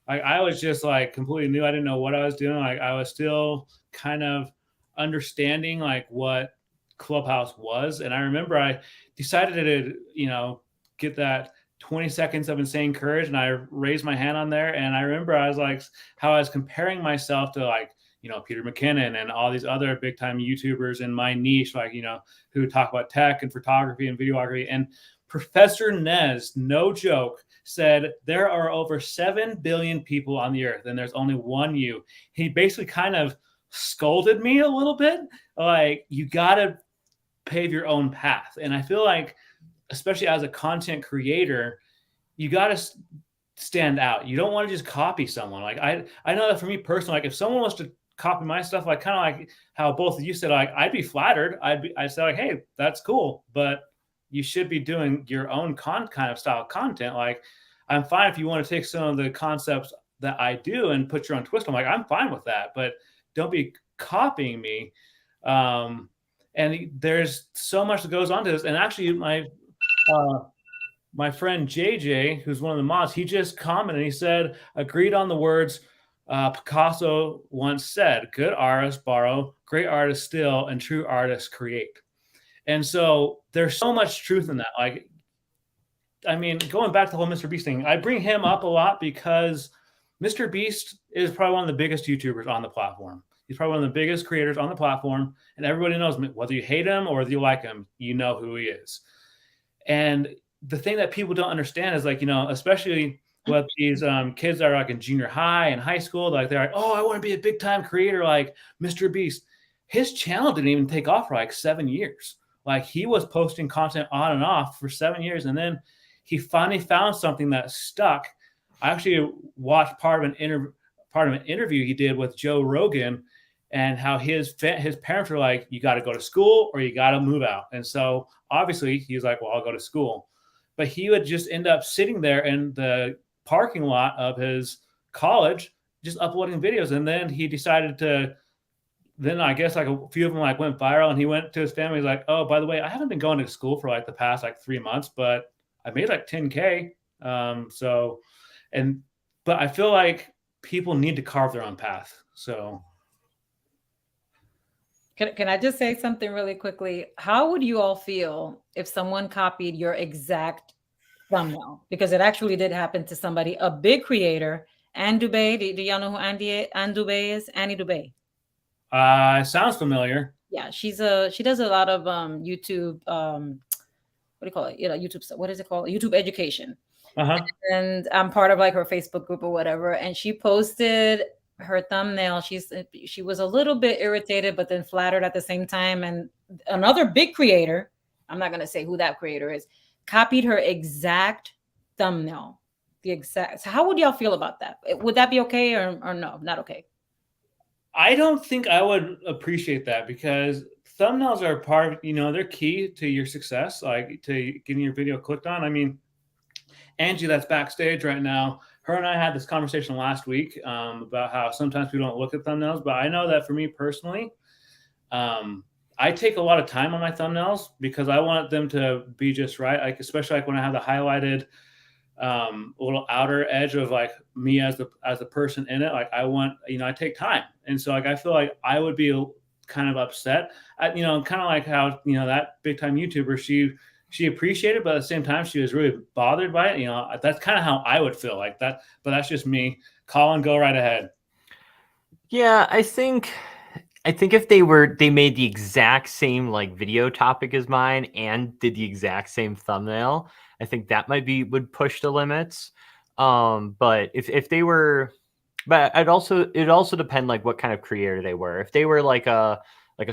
I was just like completely new. I didn't know what I was doing. Like I was still kind of understanding like what Clubhouse was. And I remember I decided to, get that 20 seconds of insane courage. And I raised my hand on there. And I remember I was like, how I was comparing myself to like, Peter McKinnon and all these other big time YouTubers in my niche, like, who talk about tech and photography and videography. And Professor Nez, no joke, said there are over 7 billion people on the earth and there's only one you. He basically kind of scolded me a little bit. Like, you got to pave your own path. And I feel like, especially as a content creator, you got to stand out. You don't want to just copy someone. Like I know that for me personally, like if someone was to copy my stuff, like kind of like how both of you said, like I'd be flattered. I'd say like, hey, that's cool, but you should be doing your own kind of style content. Like I'm fine if you want to take some of the concepts that I do and put your own twist. I'm like, I'm fine with that, but don't be copying me. And there's so much that goes on to this. And actually, my friend JJ, who's one of the mods, he just commented. He said, agreed on the words Picasso once said: "Good artists borrow, great artists steal, and true artists create." And so there's so much truth in that. Like, I mean, going back to the whole Mr. Beast thing, I bring him up a lot because Mr. Beast is probably one of the biggest YouTubers on the platform. He's probably one of the biggest creators on the platform, and everybody knows him. Whether you hate him or whether you like him, you know who he is. And the thing that people don't understand is, like, you know, especially with these kids that are like in junior high and high school, like they're like, oh, I want to be a big time creator like Mr. Beast. His channel didn't even take off for like 7 years. Like, he was posting content on and off for 7 years, and then he finally found something that stuck. I actually watched part of an interview he did with Joe Rogan, and how his parents were like, you got to go to school or you got to move out. And so obviously he was like, well, I'll go to school. But he would just end up sitting there in the parking lot of his college, just uploading videos. And then he decided to, then I guess like a few of them like went viral, and he went to his family. He's like, oh, by the way, I haven't been going to school for like the past like 3 months, but I made like 10K. But I feel like people need to carve their own path. So Can I just say something really quickly? How would you all feel if someone copied your exact thumbnail? Because it actually did happen to somebody, a big creator, Anne Dubé. Do y'all know who Anne Dubé is? Annie Dubé. Sounds familiar. Yeah, she does a lot of YouTube, what do you call it? You know, YouTube, what is it called? YouTube education. Uh-huh. And I'm part of like her Facebook group or whatever. And she posted her thumbnail. She was a little bit irritated, but then flattered at the same time. And another big creator, I'm not going to say who that creator is, copied her exact thumbnail. So how would y'all feel about that? Would that be okay or no? Not okay. I don't think I would appreciate that, because thumbnails are part of, you know, they're key to your success, like to getting your video clicked on. I mean, Angie, that's backstage right now, her and I had this conversation last week about how sometimes we don't look at thumbnails. But I know that for me personally, I take a lot of time on my thumbnails because I want them to be just right. Like, especially like when I have the highlighted little outer edge of like me as the person in it. Like, I want, you know, I take time. And so like, I feel like I would be kind of upset, you know, kind of like how, you know, that big time YouTuber, she appreciated, but at the same time, she was really bothered by it. You know, that's kind of how I would feel like that, but that's just me. Colin, go right ahead. Yeah, I think if they made the exact same like video topic as mine and did the exact same thumbnail, I think that would push the limits. But if they were, but it'd also depend like what kind of creator they were. If they were like a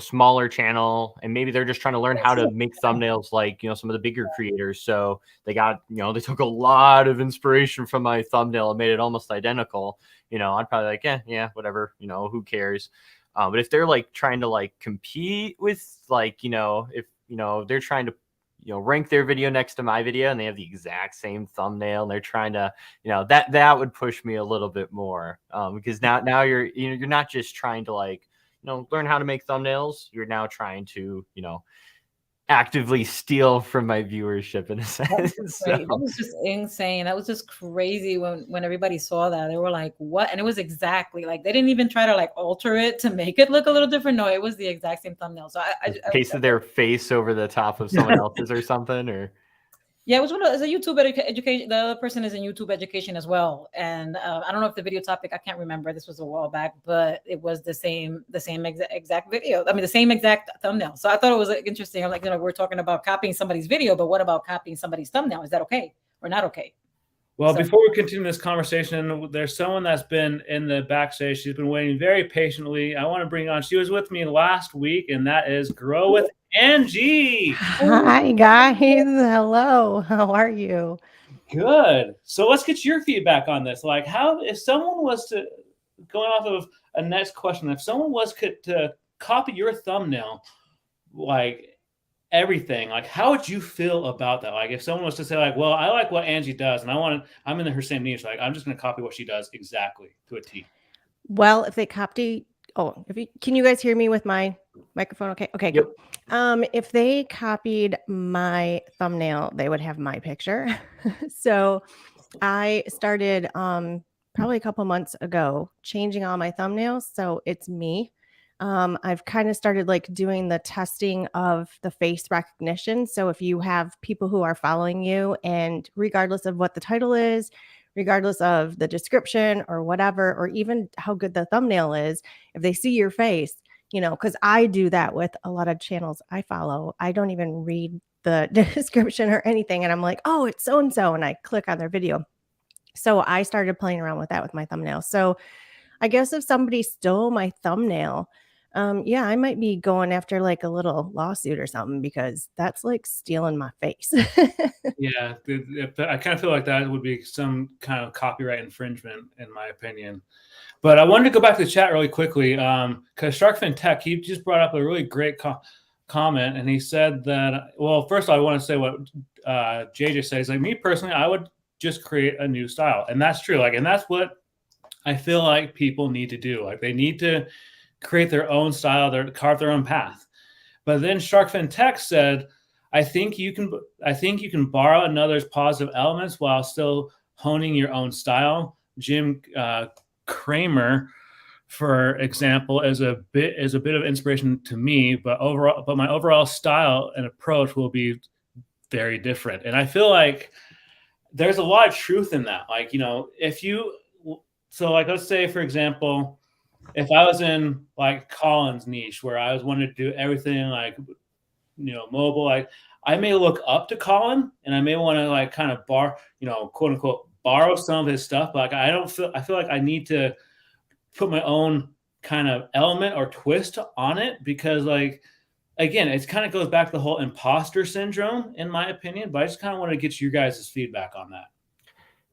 smaller channel, and maybe they're just trying to learn how to make thumbnails like, you know, some of the bigger creators. So they took a lot of inspiration from my thumbnail and made it almost identical. You know, I'd probably like, yeah, whatever, you know, who cares? But if they're like trying to like compete with, like, you know, if, you know, they're trying to, you know, rank their video next to my video and they have the exact same thumbnail and they're trying to, you know, that would push me a little bit more, because now you're not just trying to like, you know, learn how to make thumbnails. You're now trying to, you know, actively steal from my viewership in a sense. That was just insane. That was just crazy when everybody saw that. They were like, what? And it was exactly like, they didn't even try to like alter it to make it look a little different. No, it was the exact same thumbnail. So I pasted their face over the top of someone else's or something, or yeah, it's a YouTube education. The other person is in YouTube education as well. And I don't know if the video topic, I can't remember. This was a while back, but it was the same exact video. I mean, the same exact thumbnail. So I thought it was interesting. I'm like, you know, we're talking about copying somebody's video, but what about copying somebody's thumbnail? Is that okay or not okay? Well, before we continue this conversation, there's someone that's been in the backstage. She's been waiting very patiently. I want to bring on, she was with me last week, and that is Grow with Angie. Hi, guys. Hello. How are you? Good. So let's get your feedback on this. Like, how, if someone was to, going off of a next question, if someone was to copy your thumbnail, like everything, like how would you feel about that? Like if someone was to say like, well, I like what Angie does and I'm in her same niche, like I'm just going to copy what she does exactly to a T. Well, if they can you guys hear me with my Microphone okay? Okay, Yep. good. If they copied my thumbnail, they would have my picture. So I started probably a couple months ago changing all my thumbnails so it's me. I've kind of started like doing the testing of the face recognition. So if you have people who are following you, and regardless of what the title is, regardless of the description or whatever, or even how good the thumbnail is, if they see your face, because I do that with a lot of channels I follow. I don't even read the description or anything. And I'm like, oh, it's so and so. And I click on their video. So I started playing around with that with my thumbnail. So I guess if somebody stole my thumbnail, yeah, I might be going after like a little lawsuit or something because that's like stealing my face. Yeah, I kind of feel like that would be some kind of copyright infringement, in my opinion. But I wanted to go back to the chat really quickly because Sharkfin Tech, he just brought up a really great comment, and he said that, well, first of all, I want to say what JJ says. Like, me personally, I would just create a new style, and that's true. Like, and that's what I feel like people need to do. Like, they need to create their own style, carve their own path. But then Sharkfin Tech said, I think you can borrow another's positive elements while still honing your own style. Jim Kramer, for example, is a bit of inspiration to me, but my overall style and approach will be very different. And I feel like there's a lot of truth in that. Like, let's say, for example, if I was in like Colin's niche where I was wanting to do everything like, mobile, like I may look up to Colin and I may want to like kind of quote unquote, borrow some of his stuff. But like, I feel like I need to put my own kind of element or twist on it because, like, again, it kind of goes back to the whole imposter syndrome, in my opinion. But I just kind of want to get your guys' feedback on that.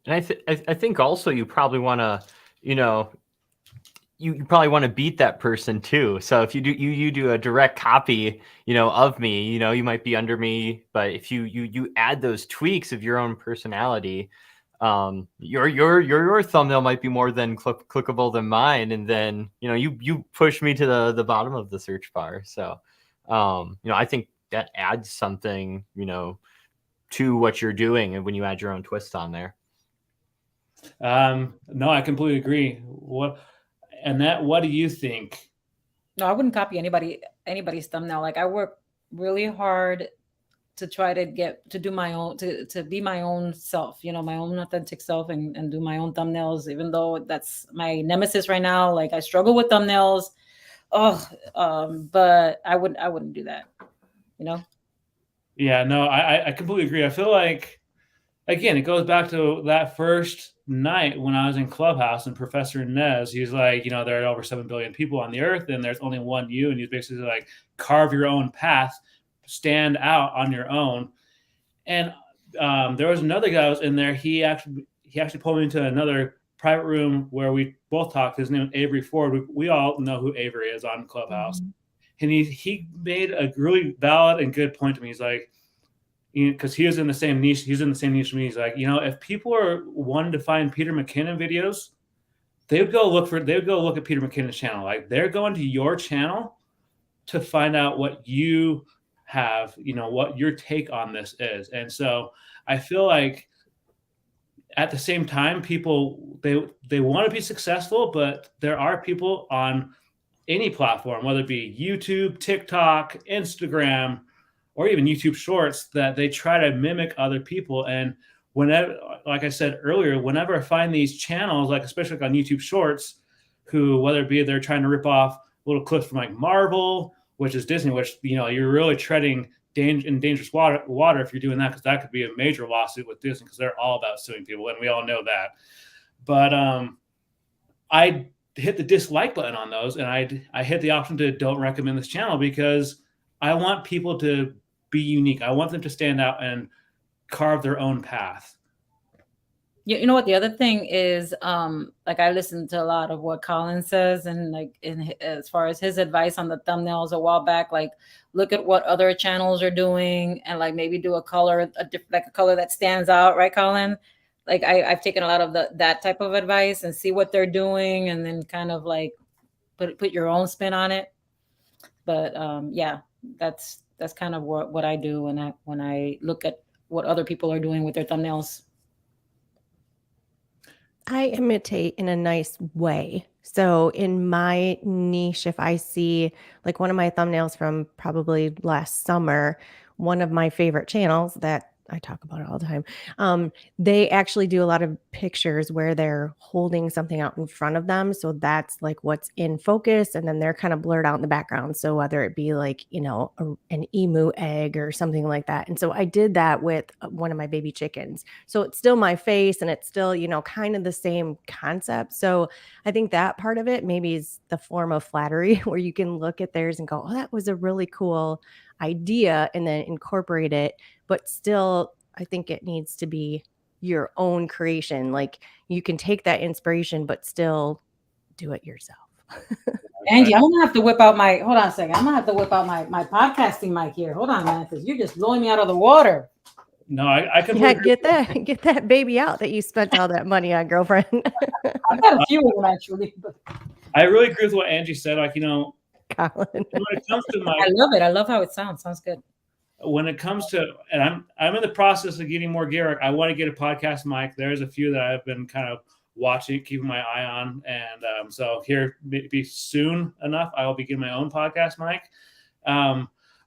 And I think also you probably want to, you probably want to beat that person too. So if you do a direct copy, of me, you might be under me, but if you add those tweaks of your own personality, your thumbnail might be more than clickable than mine, and then you push me to the bottom of the search bar. So I think that adds something to what you're doing, and when you add your own twist on there. No, I completely agree. What do you think? No, I wouldn't copy anybody's thumbnail. Like, I work really hard to try to do my own, to be my own self, my own authentic self, and do my own thumbnails, even though that's my nemesis right now. Like, I struggle with thumbnails. But I wouldn't do that, Yeah, no, I completely agree. I feel like, again, it goes back to that first night when I was in Clubhouse and Professor Nez, he's like, there are over 7 billion people on the earth and there's only one you. And he's basically like, carve your own path, stand out on your own. And there was another guy that was in there. He actually pulled me into another private room where we both talked. His name is Avery Ford. We all know who Avery is on Clubhouse. Mm-hmm. And he made a really valid and good point to me. He's like, because he was in the same niche. He's in the same niche to me. He's like, if people are wanting to find Peter McKinnon videos, they would go look at Peter McKinnon's channel. Like, they're going to your channel to find out what you have, what your take on this is. And so I feel like at the same time, people, they want to be successful, but there are people on any platform, whether it be YouTube, TikTok, Instagram, or even YouTube Shorts, that they try to mimic other people. And whenever, like I said earlier, whenever I find these channels, like especially like on YouTube Shorts, who, whether it be they're trying to rip off little clips from like Marvel, which is Disney, which, you're really treading in dangerous water if you're doing that, because that could be a major lawsuit with Disney, because they're all about suing people, and we all know that. But I hit the dislike button on those, and I hit the option to don't recommend this channel, because I want people to be unique. I want them to stand out and carve their own path. Yeah, you know what? The other thing is, like, I listened to a lot of what Colin says, and like as far as his advice on the thumbnails a while back, like, look at what other channels are doing, and like maybe do a color that stands out, right, Colin? Like, I've taken a lot of that type of advice, and see what they're doing, and then kind of like put your own spin on it. But yeah, that's kind of what I do when I look at what other people are doing with their thumbnails. I imitate in a nice way. So in my niche, if I see like one of my thumbnails from probably last summer, one of my favorite channels that I talk about it all the time, they actually do a lot of pictures where they're holding something out in front of them. So that's like what's in focus, and then they're kind of blurred out in the background. So whether it be like, an emu egg or something like that. And so I did that with one of my baby chickens. So it's still my face and it's still, kind of the same concept. So I think that part of it maybe is the form of flattery where you can look at theirs and go, oh, that was a really cool idea, and then incorporate it. But still, I think it needs to be your own creation. Like you can take that inspiration, but still do it yourself. Angie, I'm gonna have to whip out my. Hold on a second. I'm gonna have to whip out my podcasting mic here. Hold on, man, because you're just blowing me out of the water. No, I can get that baby out that you spent all that money on, girlfriend. I've got a few of them actually. But I really agree with what Angie said. Like, Colin. when it comes to my, I love it. I love how it sounds. Sounds good. when it comes to, and I'm in the process of getting more gear. I want to get a podcast mic. There's a few that I've been kind of watching, keeping my eye on, and so here maybe soon enough, I will be getting my own podcast mic.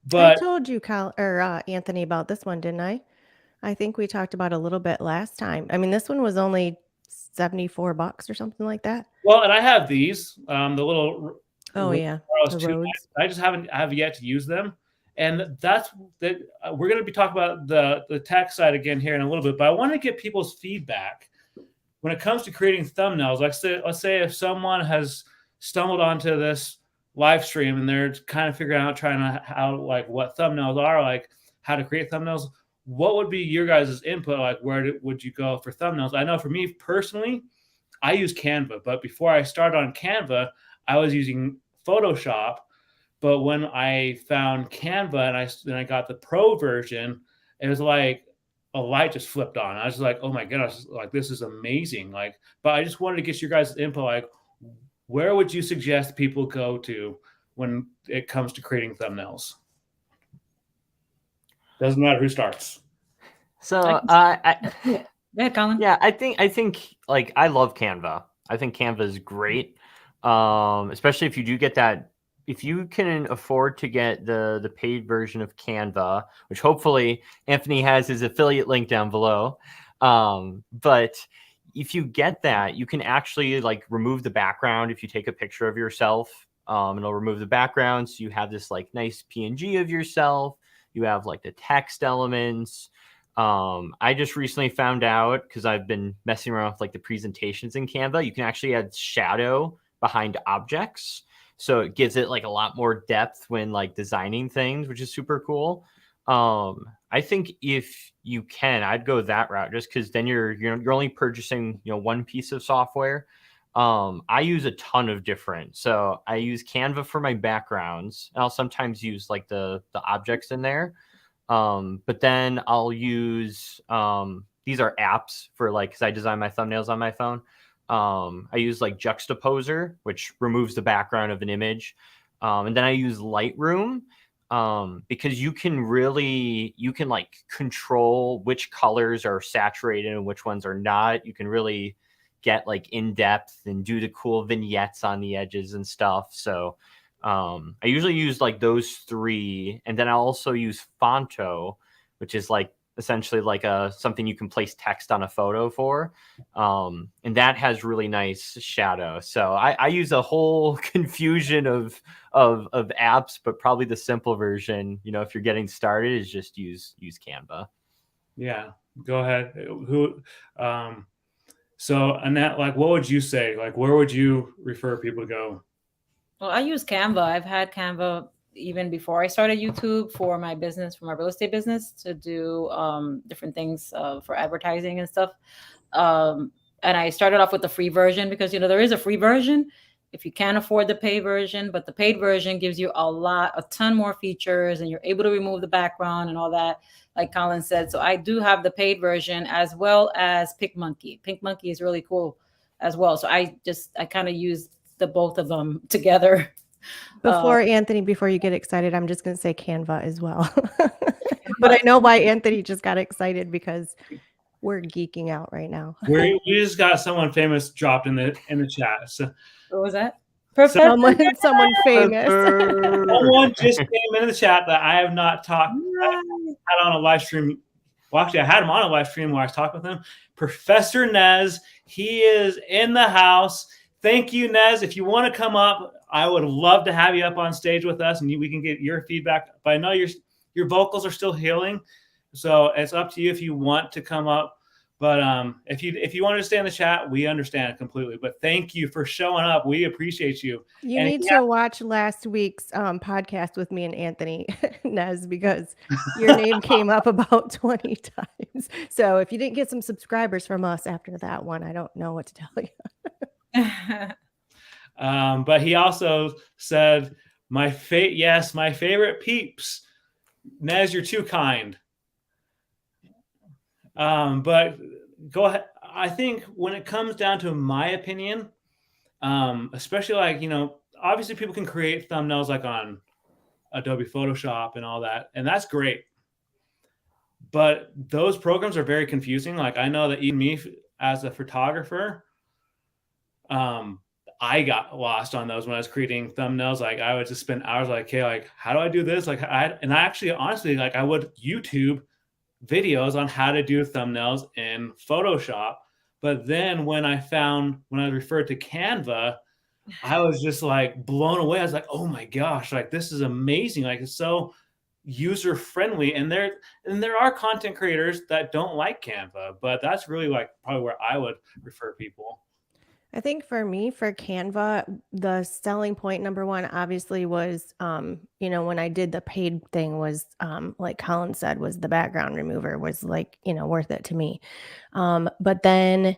But I told you, Anthony, about this one, didn't I? I think we talked about it a little bit last time. I mean, this one was only $74 or something like that. Well, and I have these, the little. Oh yeah, the Roads. I just have yet to use them, and that's that. We're going to be talking about the tech side again here in a little bit, but I want to get people's feedback when it comes to creating thumbnails. Let's say if someone has stumbled onto this live stream and they're kind of figuring out what thumbnails are, like how to create thumbnails. What would be your guys' input? Like, where would you go for thumbnails? I know for me personally, I use Canva, but before I started on Canva, I was using Photoshop. But when I found Canva and I got the pro version, it was like a light just flipped on. I was like, oh my goodness, like this is amazing. Like, but I just wanted to get your guys' input. Like, where would you suggest people go to when it comes to creating thumbnails? Doesn't matter who starts. So Yeah, Colin. Yeah, I think like I love Canva. I think Canva is great. Especially if you do get that, if you can afford to get the paid version of Canva, which hopefully Anthony has his affiliate link down below. But if you get that, you can actually like remove the background. If you take a picture of yourself, it'll remove the background. So you have this like nice PNG of yourself. You have like the text elements. I just recently found out, because I've been messing around with like the presentations in Canva, you can actually add shadow behind objects. So it gives it like a lot more depth when like designing things, which is super cool. I think if you can, I'd go that route, just because then you're only purchasing, one piece of software. I use a ton of different. So I use Canva for my backgrounds, and I'll sometimes use like the objects in there. But then I'll use these are apps for like, because I design my thumbnails on my phone. I use like Juxtaposer, which removes the background of an image. And then I use Lightroom, because you can like control which colors are saturated and which ones are not. You can really get like in depth and do the cool vignettes on the edges and stuff. So I usually use like those three, and then I also use Fonto, which is like essentially like something you can place text on a photo for, and that has really nice shadow. So I use a whole confusion of apps, but probably the simple version, if you're getting started, is just use Canva. Yeah, go ahead. So Annette, like, what would you say? Like, where would you refer people to go? Well, I use Canva. I've had Canva even before I started YouTube for my business, for my real estate business, to do different things for advertising and stuff. And I started off with the free version because, there is a free version if you can't afford the paid version, but the paid version gives you a ton more features, and you're able to remove the background and all that, like Colin said. So I do have the paid version as well as PicMonkey. PicMonkey is really cool as well. So I kind of use the both of them together Before Anthony, before you get excited, I'm just going to say Canva as well. But I know why Anthony just got excited because we're geeking out right now. We just got someone famous dropped in the chat. So What was that? Someone famous. someone just came into the chat that I have not talked. I had on a live stream. Well, actually, I had him on a live stream where I was talking with him. Professor Nez, he is in the house. Thank you, Nez. If you want to come up, I would love to have you up on stage with us, and we can get your feedback. But I know your vocals are still healing, so it's up to you if you want to come up. But if you want to stay in the chat, we understand it completely. But thank you for showing up. We appreciate you. You need to watch last week's podcast with me and Anthony, Nez, because your name came up about 20 times. So if you didn't get some subscribers from us after that one, I don't know what to tell you. But he also said, my favorite peeps. Nez, you're too kind. But go ahead. I think when it comes down to my opinion, especially like, obviously people can create thumbnails like on Adobe Photoshop and all that, and that's great. But those programs are very confusing. Like I know that even me as a photographer, I got lost on those when I was creating thumbnails. Like I would just spend hours like, okay, like how do I do this? Like I actually honestly, like I would YouTube videos on how to do thumbnails in Photoshop. But then when I referred to Canva, I was just like blown away. I was like, oh my gosh, like this is amazing. Like it's so user friendly. And there are content creators that don't like Canva, but that's really like probably where I would refer people. I think for me, for Canva, the selling point number one obviously was, when I did the paid thing was, like Colin said, was the background remover was like, worth it to me. But then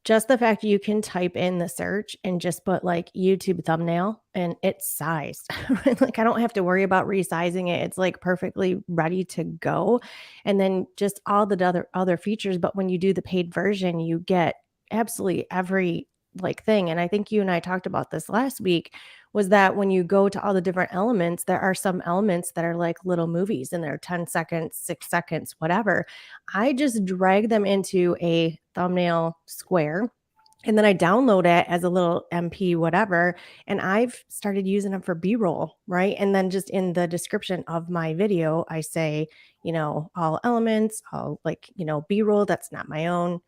just the fact you can type in the search and just put like YouTube thumbnail and it's sized. Like I don't have to worry about resizing it. It's like perfectly ready to go. And then just all the other features. But when you do the paid version, you get absolutely every like thing. And I think you and I talked about this last week, was that when you go to all the different elements, there are some elements that are like little movies and they're 10 seconds, 6 seconds, whatever. I just drag them into a thumbnail square and then I download it as a little MP, whatever. And I've started using them for B-roll, right? And then just in the description of my video, I say, all elements, all like, B-roll that's not my own,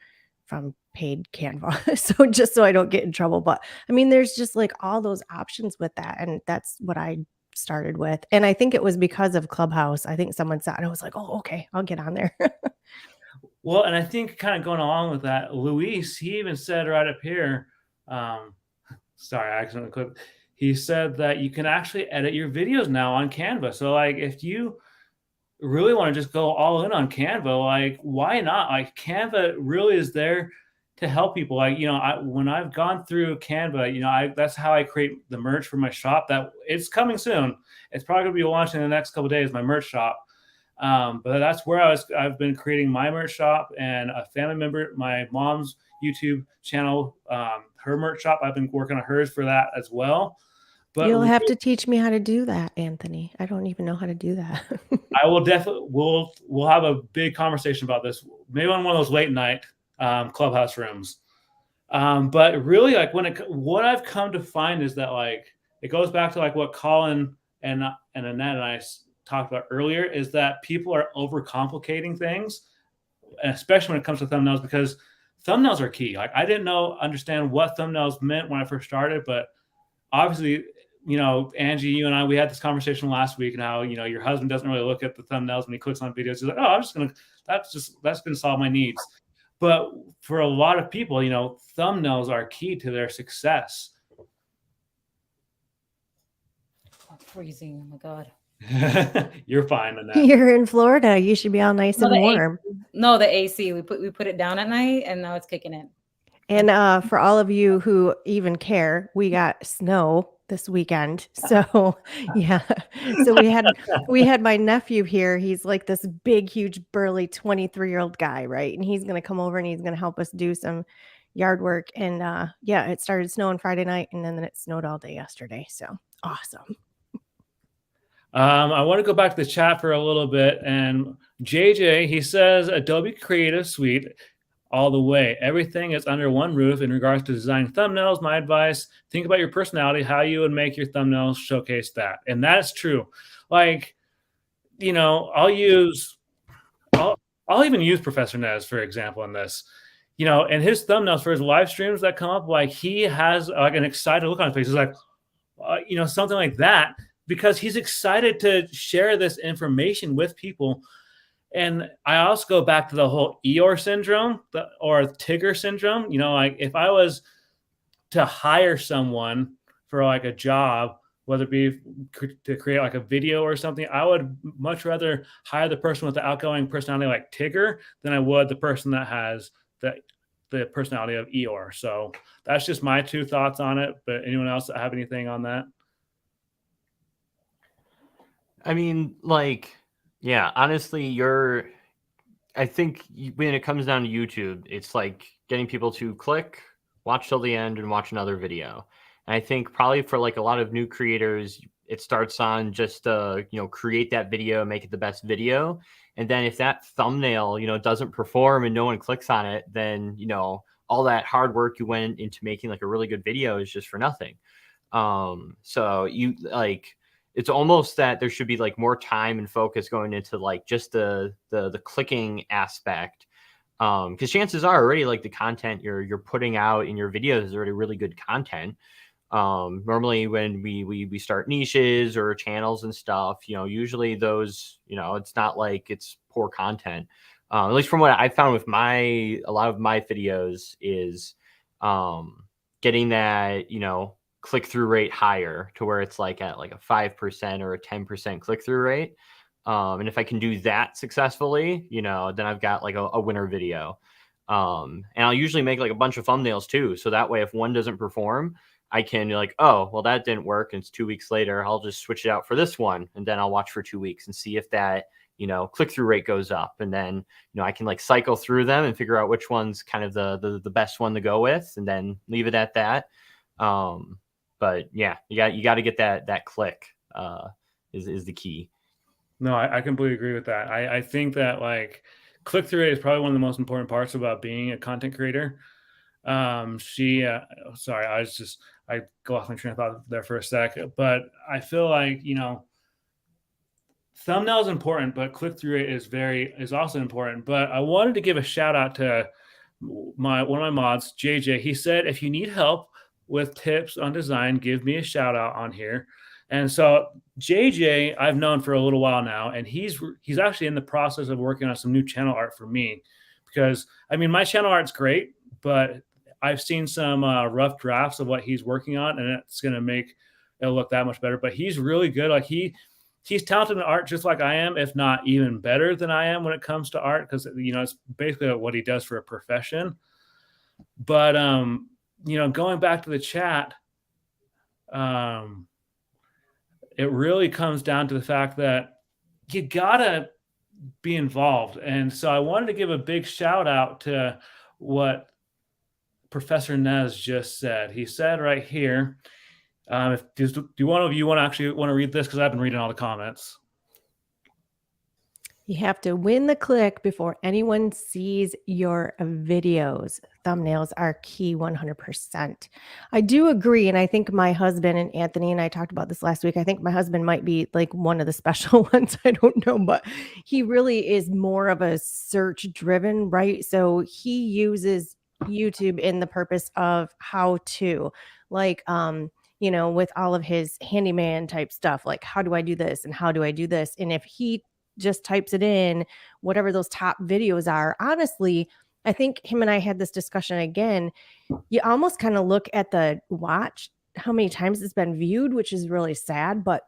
from paid Canva. So just so I don't get in trouble. But I mean, there's just like all those options with that. And that's what I started with. And I think it was because of Clubhouse. I think someone said, and I was like, oh, okay, I'll get on there. Well, and I think kind of going along with that, Luis, he even said right up here, sorry, I accidentally clicked. He said that you can actually edit your videos now on Canva. So like if you really want to just go all in on Canva, like why not? Like Canva really is there to help people. Like, when I've gone through Canva, that's how I create the merch for my shop. That it's coming soon. It's probably gonna be launching in the next couple of days, my merch shop. But that's where I've been creating my merch shop, and a family member, my mom's YouTube channel, her merch shop, I've been working on hers for that as well. But you'll have to teach me how to do that, Anthony. I don't even know how to do that. I will definitely, we'll have a big conversation about this, maybe on one of those late night Clubhouse rooms. But really, like what I've come to find is that like it goes back to like what Colin and Annette and I talked about earlier, is that people are overcomplicating things, and especially when it comes to thumbnails, because thumbnails are key. Like I didn't understand what thumbnails meant when I first started, but obviously, Angie, you and I, we had this conversation last week, and how, your husband doesn't really look at the thumbnails when he clicks on videos. He's like, oh, that's going to solve my needs. But for a lot of people, thumbnails are key to their success. I'm freezing. Oh my God. You're fine on that. You're in Florida. You should be all nice and warm. The AC. We put it down at night, and now it's kicking in. And for all of you who even care, we got snow this weekend. So yeah. So we had my nephew here. He's like this big, huge, burly 23-year-old guy, right? And he's gonna come over and he's gonna help us do some yard work. And it started snowing Friday night, and then it snowed all day yesterday. So awesome. I want to go back to the chat for a little bit. And JJ, he says Adobe Creative Suite all the way. Everything is under one roof in regards to designing thumbnails. My advice, think about your personality, how you would make your thumbnails showcase that. And that's true. Like, you know, I'll even use Professor Nez, for example, in this. You know, and his thumbnails for his live streams that come up, like he has like an excited look on his face. He's like, you know, something like that, because he's excited to share this information with people. And I also go back to the whole Eeyore syndrome or Tigger syndrome. You know, like if I was to hire someone for like a job, whether it be to create like a video or something, I would much rather hire the person with the outgoing personality like Tigger than I would the person that has the personality of Eeyore. So that's just my 2 thoughts on it. But anyone else have anything on that? I mean, like, yeah, honestly, I think when it comes down to YouTube, it's like getting people to click, watch till the end, and watch another video. And I think probably for like a lot of new creators, it starts on just you know, create that video, make it the best video. And then if that thumbnail, you know, doesn't perform and no one clicks on it, then, you know, all that hard work you went into making like a really good video is just for nothing. So you like, it's almost that there should be like more time and focus going into like just the clicking aspect. Because chances are already like the content you're putting out in your videos is already really good content. Normally when we start niches or channels and stuff, you know, usually those, you know, it's not like it's poor content. At least from what I found with a lot of my videos is getting that, you know, click-through rate higher to where it's like at like a 5% or a 10% click-through rate. And if I can do that successfully, you know, then I've got like a winner video. And I'll usually make like a bunch of thumbnails too. So that way, if one doesn't perform, I can be like, oh, well, that didn't work. And it's 2 weeks later, I'll just switch it out for this one. And then I'll watch for 2 weeks and see if that, you know, click-through rate goes up. And then, you know, I can like cycle through them and figure out which one's kind of the best one to go with, and then leave it at that. But yeah, you got to get that click is the key. No, I completely agree with that. I think that like click-through rate is probably one of the most important parts about being a content creator. Sorry, I go off my train of thought there for a sec, but I feel like, you know, thumbnail is important, but click-through rate is also important. But I wanted to give a shout out to one of my mods, JJ. He said, if you need help with tips on design, give me a shout out on here. And so JJ, I've known for a little while now, and he's actually in the process of working on some new channel art for me, because I mean, my channel art's great, but I've seen some rough drafts of what he's working on, and it's going to make it look that much better. But he's really good. Like he's talented in art just like I am, if not even better than I am when it comes to art, because, you know, it's basically what he does for a profession. But you know, going back to the chat, it really comes down to the fact that you gotta be involved. And so I wanted to give a big shout out to what Professor Nez just said. He said right here, do one of you want to read this? Because I've been reading all the comments. You have to win the click before anyone sees your videos. Thumbnails are key 100%. I do agree. And I think my husband and Anthony and I talked about this last week. I think my husband might be like one of the special ones. I don't know, but he really is more of a search driven, right? So he uses YouTube in the purpose of how to, like, you know, with all of his handyman type stuff, like how do I do this and how do I do this? And if he just types it in, whatever those top videos are, honestly, I think him and I had this discussion again. You almost kind of look at the watch, how many times it's been viewed, which is really sad, but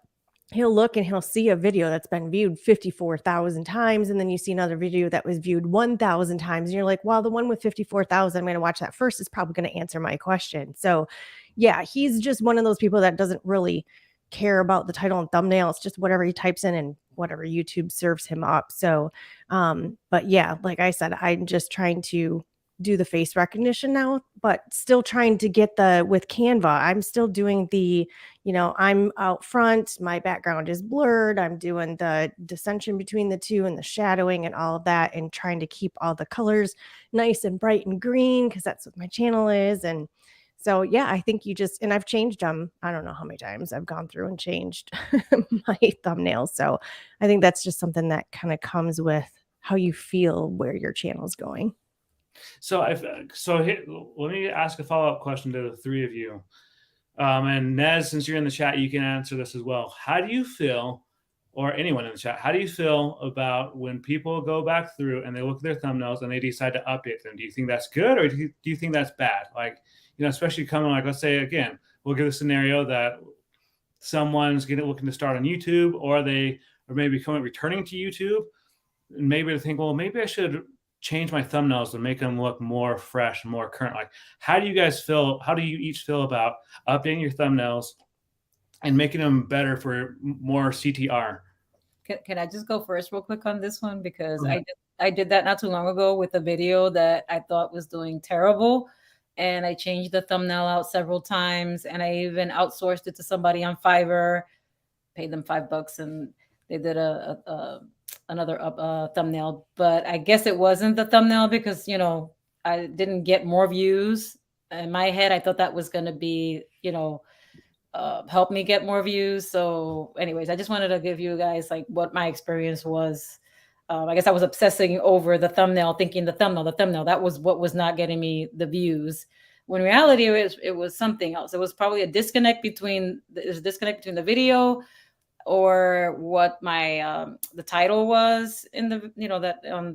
he'll look and he'll see a video that's been viewed 54,000 times. And then you see another video that was viewed 1,000 times. And you're like, well, the one with 54,000, I'm going to watch that first. Is probably going to answer my question. So yeah, he's just one of those people that doesn't really care about the title and thumbnail. It's just whatever he types in and whatever YouTube serves him up. So, but yeah, like I said, I'm just trying to do the face recognition now, but still trying to get with Canva, I'm still doing I'm out front, my background is blurred, I'm doing the dissension between the two and the shadowing and all of that, and trying to keep all the colors nice and bright and green because that's what my channel is. And so, yeah, I think and I've changed them. I don't know how many times I've gone through and changed my thumbnails. So I think that's just something that kind of comes with how you feel where your channel's going. So let me ask a follow-up question to the three of you. And Nez, since you're in the chat, you can answer this as well. How do you feel, or anyone in the chat, how do you feel about when people go back through and they look at their thumbnails and they decide to update them? Do you think that's good, or do you think that's bad? Like, especially coming, like, let's say, again, we'll give a scenario that someone's looking to start on YouTube, or they are maybe returning to YouTube, and maybe they think, well, maybe I should change my thumbnails and make them look more fresh, more current. Like, how do you guys feel? How do you each feel about updating your thumbnails and making them better for more CTR? Can I just go first real quick on this one? Because I did that not too long ago with a video that I thought was doing terrible. And I changed the thumbnail out several times. And I even outsourced it to somebody on Fiverr, paid them $5, and they did another thumbnail. But I guess it wasn't the thumbnail because, I didn't get more views. In my head, I thought that was going to be, help me get more views. So anyways, I just wanted to give you guys like what my experience was. I guess I was obsessing over the thumbnail, thinking the thumbnail, that was what was not getting me the views. When in reality, it was something else. It was probably a disconnect between the video or what my the title was in the that on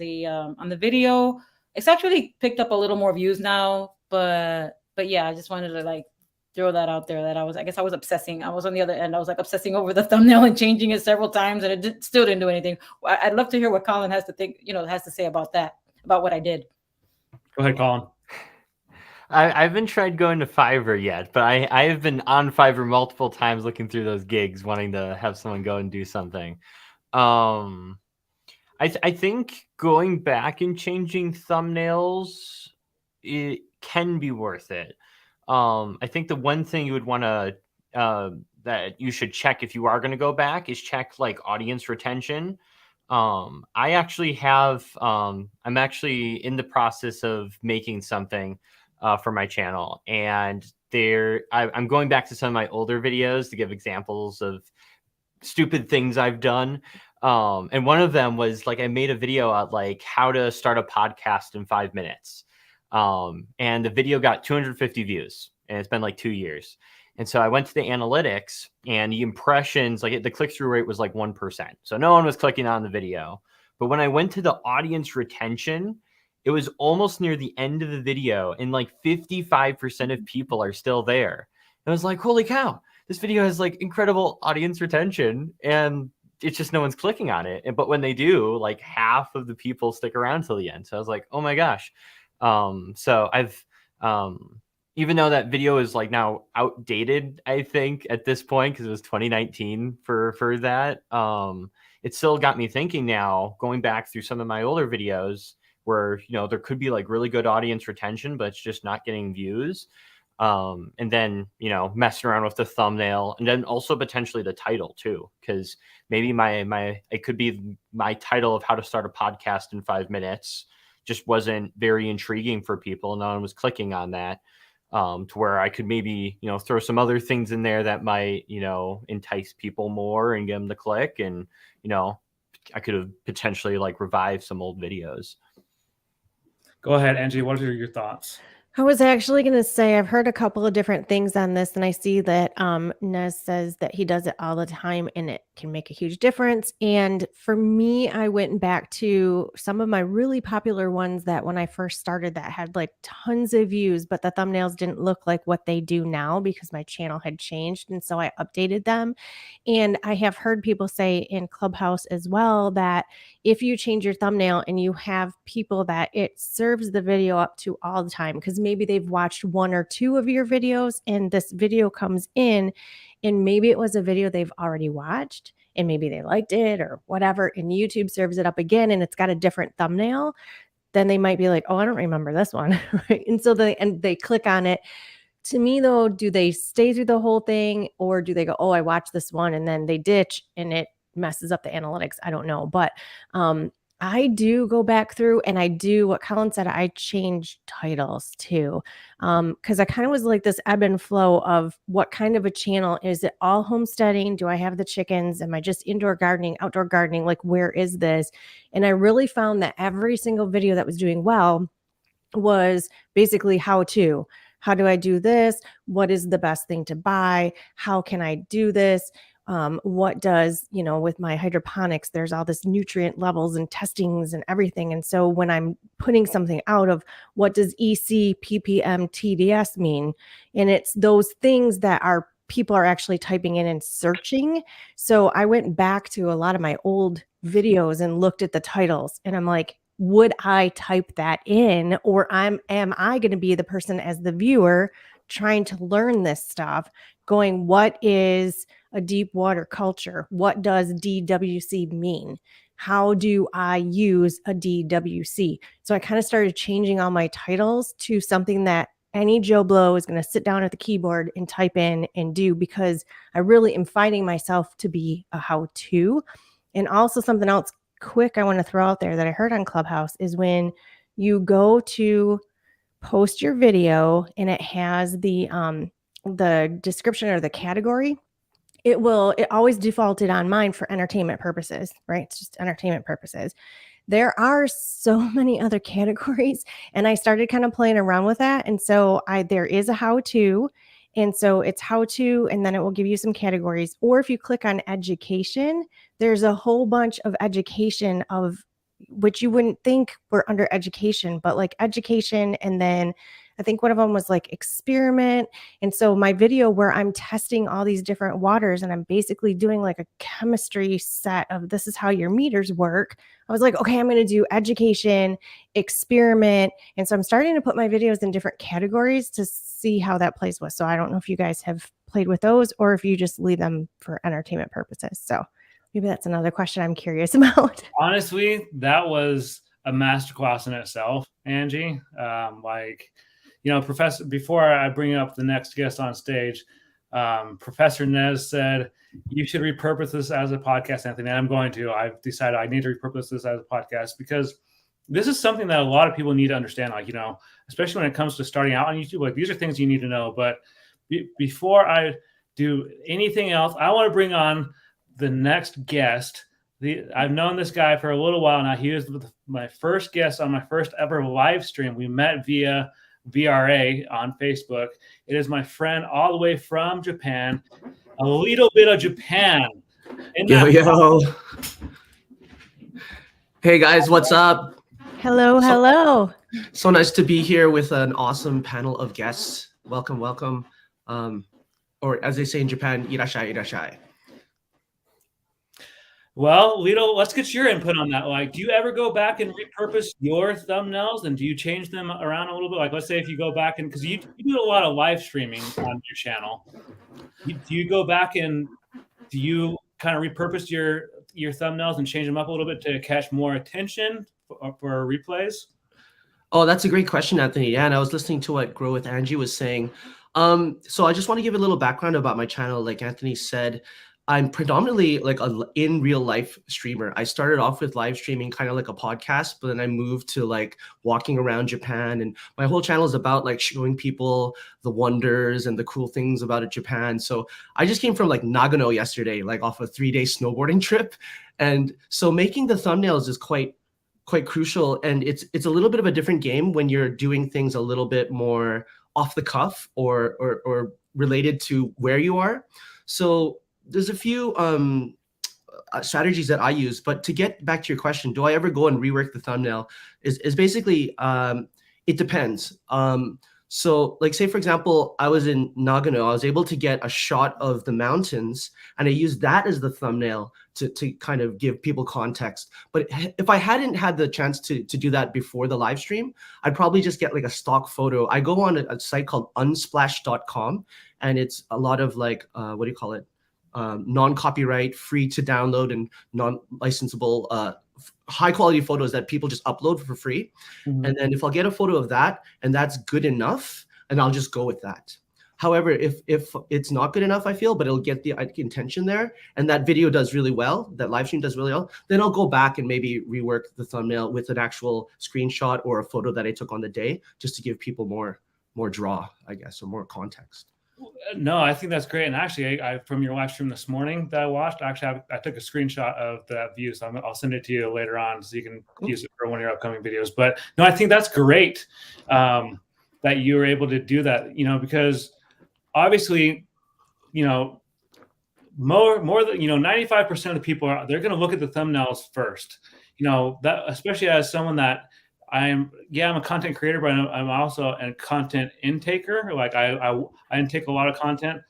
the video. It's actually picked up a little more views now, but yeah, I just wanted to like throw that out there that I guess I was obsessing. I was on the other end. I was like obsessing over the thumbnail and changing it several times, and it still didn't do anything. I'd love to hear what Colin has to say about that, about what I did. Go ahead, Colin. I haven't tried going to Fiverr yet, but I have been on Fiverr multiple times looking through those gigs, wanting to have someone go and do something. I think going back and changing thumbnails, it can be worth it. I think the one thing you would want to that you should check if you are going to go back is check like audience retention. I actually have I'm actually in the process of making something for my channel, and I'm going back to some of my older videos to give examples of stupid things I've done. And one of them was like, I made a video on like how to start a podcast in 5 minutes. And the video got 250 views, and it's been like 2 years. And so I went to the analytics, and the impressions, like the click-through rate was like 1%. So no one was clicking on the video. But when I went to the audience retention, it was almost near the end of the video, and like 55% of people are still there. And I was like, holy cow, this video has like incredible audience retention, and it's just no one's clicking on it. But when they do, like half of the people stick around till the end. So I was like, oh my gosh. So I've, even though that video is like now outdated, I think at this point, because it was 2019 for that, it still got me thinking now, going back through some of my older videos where, there could be like really good audience retention, but it's just not getting views. And then, messing around with the thumbnail, and then also potentially the title too, because maybe it could be my title of how to start a podcast in 5 minutes just wasn't very intriguing for people. No one was clicking on that, to where I could maybe, throw some other things in there that might, entice people more and get them to click. And, I could have potentially like revived some old videos. Go ahead, Angie. What are your thoughts? I was actually going to say, I've heard a couple of different things on this, and I see that Nez says that he does it all the time and it can make a huge difference. And for me, I went back to some of my really popular ones that when I first started that had like tons of views, but the thumbnails didn't look like what they do now because my channel had changed. And so I updated them. And I have heard people say in Clubhouse as well that if you change your thumbnail and you have people that it serves the video up to all the time, because maybe they've watched 1 or 2 of your videos and this video comes in and maybe it was a video they've already watched and maybe they liked it or whatever, and YouTube serves it up again and it's got a different thumbnail, then they might be like, oh, I don't remember this one. Right. And so they click on it. To me, though, do they stay through the whole thing, or do they go, oh, I watched this one, and then they ditch and it messes up the analytics? I don't know. But I do go back through, and I do what Colin said. I change titles too, because I kind of was like this ebb and flow of what kind of a channel is it? All homesteading? Do I have the chickens? Am I just indoor gardening, outdoor gardening? Like, where is this? And I really found that every single video that was doing well was basically how to. How do I do this? What is the best thing to buy? How can I do this? What does, with my hydroponics, there's all this nutrient levels and testings and everything. And so when I'm putting something out of what does EC, ppm, TDS mean? And it's those things that people are actually typing in and searching. So I went back to a lot of my old videos and looked at the titles, and I'm like, would I type that in, or am I going to be the person as the viewer trying to learn this stuff, going, what is a deep water culture? What does DWC mean? How do I use a DWC? So I kind of started changing all my titles to something that any Joe Blow is going to sit down at the keyboard and type in and do, because I really am finding myself to be a how-to. And also something else quick I want to throw out there that I heard on Clubhouse is when you go to post your video and it has the description or the category, it always defaulted on mine for entertainment purposes, right? It's just entertainment purposes. There are so many other categories, and I started kind of playing around with that. And so there is a how-to, and so it's how-to, and then it will give you some categories. Or if you click on education, there's a whole bunch of education of which you wouldn't think were under education, but like education. And then I think one of them was like experiment. And so my video where I'm testing all these different waters and I'm basically doing like a chemistry set of this is how your meters work. I was like, okay, I'm going to do education, experiment. And so I'm starting to put my videos in different categories to see how that plays with. So I don't know if you guys have played with those or if you just leave them for entertainment purposes. So maybe that's another question I'm curious about. Honestly, that was a masterclass in itself, Angie. Professor, before I bring up the next guest on stage, Professor Nez said, you should repurpose this as a podcast, Anthony. And I'm going to. I've decided I need to repurpose this as a podcast because this is something that a lot of people need to understand, especially when it comes to starting out on YouTube. Like, these are things you need to know. But before I do anything else, I want to bring on the next guest. I've known this guy for a little while now. He was my first guest on my first ever live stream. We met via VRA on Facebook. It is my friend all the way from Japan, a little bit of Japan. Yo. Hey guys, what's up? Hello. So nice to be here with an awesome panel of guests. Welcome. Or as they say in Japan, irashai. Well, Lito, let's get your input on that. Like, do you ever go back and repurpose your thumbnails, and do you change them around a little bit? Like, let's say if you go back and, because you do a lot of live streaming on your channel, do you go back and do you kind of repurpose your thumbnails and change them up a little bit to catch more attention for replays? Oh, that's a great question, Anthony. Yeah, and I was listening to what Grow with Angie was saying. So I just want to give a little background about my channel. Like Anthony said, I'm predominantly like a in real life streamer. I started off with live streaming kind of like a podcast, but then I moved to like walking around Japan, and my whole channel is about like showing people the wonders and the cool things about Japan. So I just came from like Nagano yesterday, like off a 3-day snowboarding trip. And so making the thumbnails is quite crucial. And it's a little bit of a different game when you're doing things a little bit more off the cuff or related to where you are. So there's a few strategies that I use, but to get back to your question, do I ever go and rework the thumbnail? Is basically it depends. So like say for example, I was in Nagano, I was able to get a shot of the mountains, and I used that as the thumbnail to kind of give people context. But if I hadn't had the chance to do that before the live stream, I'd probably just get like a stock photo. I go on a site called unsplash.com, and it's a lot of like non-copyright, free to download and non-licensable high quality photos that people just upload for free. Mhm. And then if I'll get a photo of that and that's good enough, and I'll just go with that. However, if it's not good enough, I feel, but it'll get the intention there, and that video does really well, that live stream does really well, then I'll go back and maybe rework the thumbnail with an actual screenshot or a photo that I took on the day, just to give people more draw, I guess, or more context. No, I think that's great. And actually, I from your live stream this morning that I watched, actually, I took a screenshot of that view, so I'll send it to you later on so you can use it for one of your upcoming videos. But no, I think that's great that you were able to do that, because obviously, more than 95% of the people they're going to look at the thumbnails first. That, especially as someone that I'm a content creator, but I'm also a content intaker. Like I intake a lot of content.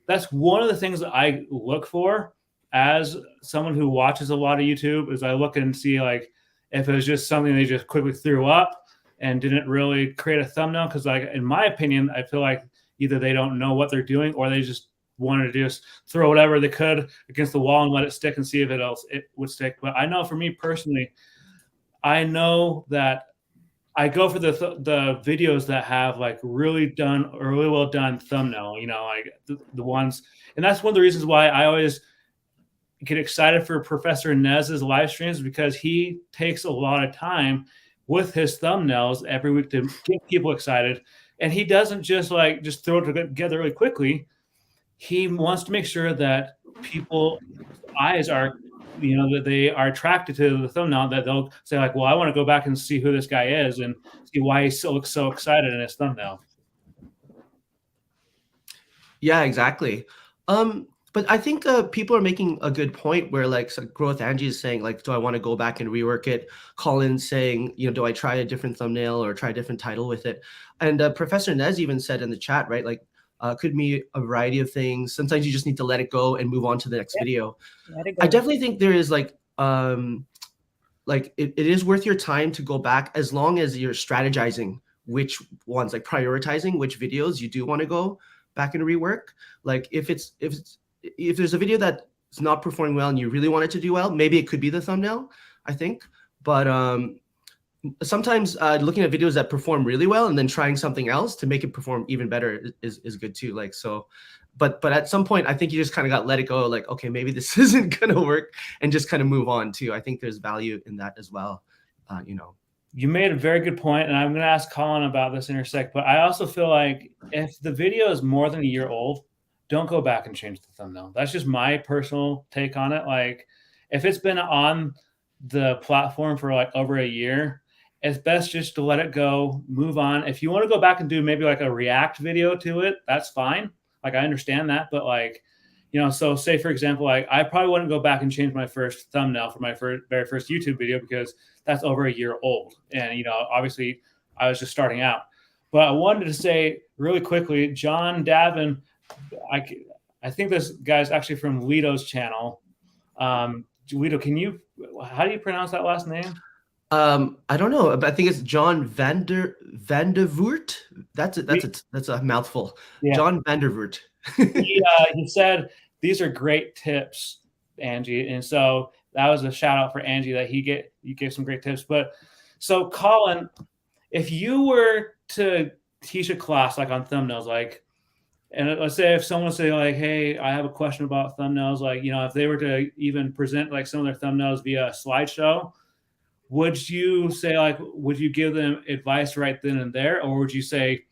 That's one of the things that I look for as someone who watches a lot of YouTube, is I look and see like if it was just something they just quickly threw up and didn't really create a thumbnail. Because like in my opinion, I feel like either they don't know what they're doing or they just wanted to just throw whatever they could against the wall and let it stick and see if it would stick. But I know for me personally, I know that I go for the videos that have like really well done thumbnail, like the ones, and that's one of the reasons why I always get excited for Professor Nez's live streams, because he takes a lot of time with his thumbnails every week to get people excited. And he doesn't just throw it together really quickly. He wants to make sure that people's eyes are, that they are attracted to the thumbnail, that they'll say like, well, I want to go back and see who this guy is and see why he looks so excited in his thumbnail. Yeah, exactly. But I think people are making a good point where like Growth Angie is saying like, do I want to go back and rework it? Colin saying, do I try a different thumbnail or try a different title with it? And Professor Nez even said in the chat, right, like could be a variety of things. Sometimes you just need to let it go and move on to the next video. I definitely think there is like it is worth your time to go back, as long as you're strategizing which ones, like prioritizing which videos you do want to go back and rework. Like if there's a video that's not performing well and you really want it to do well, maybe it could be the thumbnail, I think. But sometimes looking at videos that perform really well and then trying something else to make it perform even better is good too. Like, so, but at some point, I think you just kind of got to let it go. Like, okay, maybe this isn't going to work, and just kind of move on too. I think there's value in that as well. You made a very good point, and I'm going to ask Colin about this in a sec, but I also feel like if the video is more than a year old, don't go back and change the thumbnail. That's just my personal take on it. Like if it's been on the platform for like over a year, it's best just to let it go, move on. If you want to go back and do maybe like a react video to it, that's fine. Like I understand that, but like, so say for example, like I probably wouldn't go back and change my first thumbnail for my very first YouTube video, because that's over a year old. And, obviously I was just starting out. But I wanted to say really quickly, John Davin, I think this guy's actually from Lito's channel. Lito, how do you pronounce that last name? I don't know, but I think it's John Vandervoort. That's a mouthful. Yeah. John Vandervoort. He said these are great tips, Angie, and so that was a shout out for Angie that you gave some great tips. But so Colin, if you were to teach a class like on thumbnails, like, and let's say if someone say like, hey, I have a question about thumbnails, like, if they were to even present like some of their thumbnails via a slideshow, would you say like, would you give them advice right then and there, or would you say,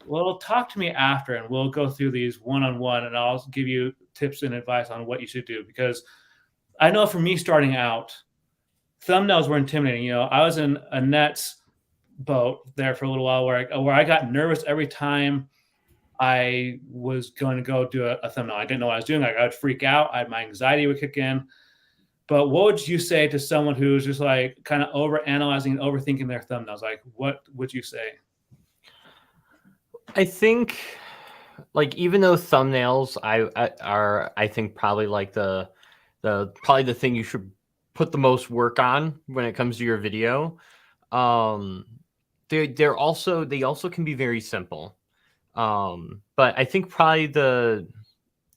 well, talk to me after and we'll go through these one-on-one and I'll give you tips and advice on what you should do? Because I know for me starting out, thumbnails were intimidating. I was in Annette's boat there for a little while where I got nervous every time I was going to go do a thumbnail. I didn't know what I was doing. Like I would freak out. My anxiety would kick in. But what would you say to someone who's just like kind of overanalyzing and overthinking their thumbnails? Like, what would you say? I think, like, even though thumbnails are I think probably like the thing you should put the most work on when it comes to your video. They also can be very simple. But I think probably the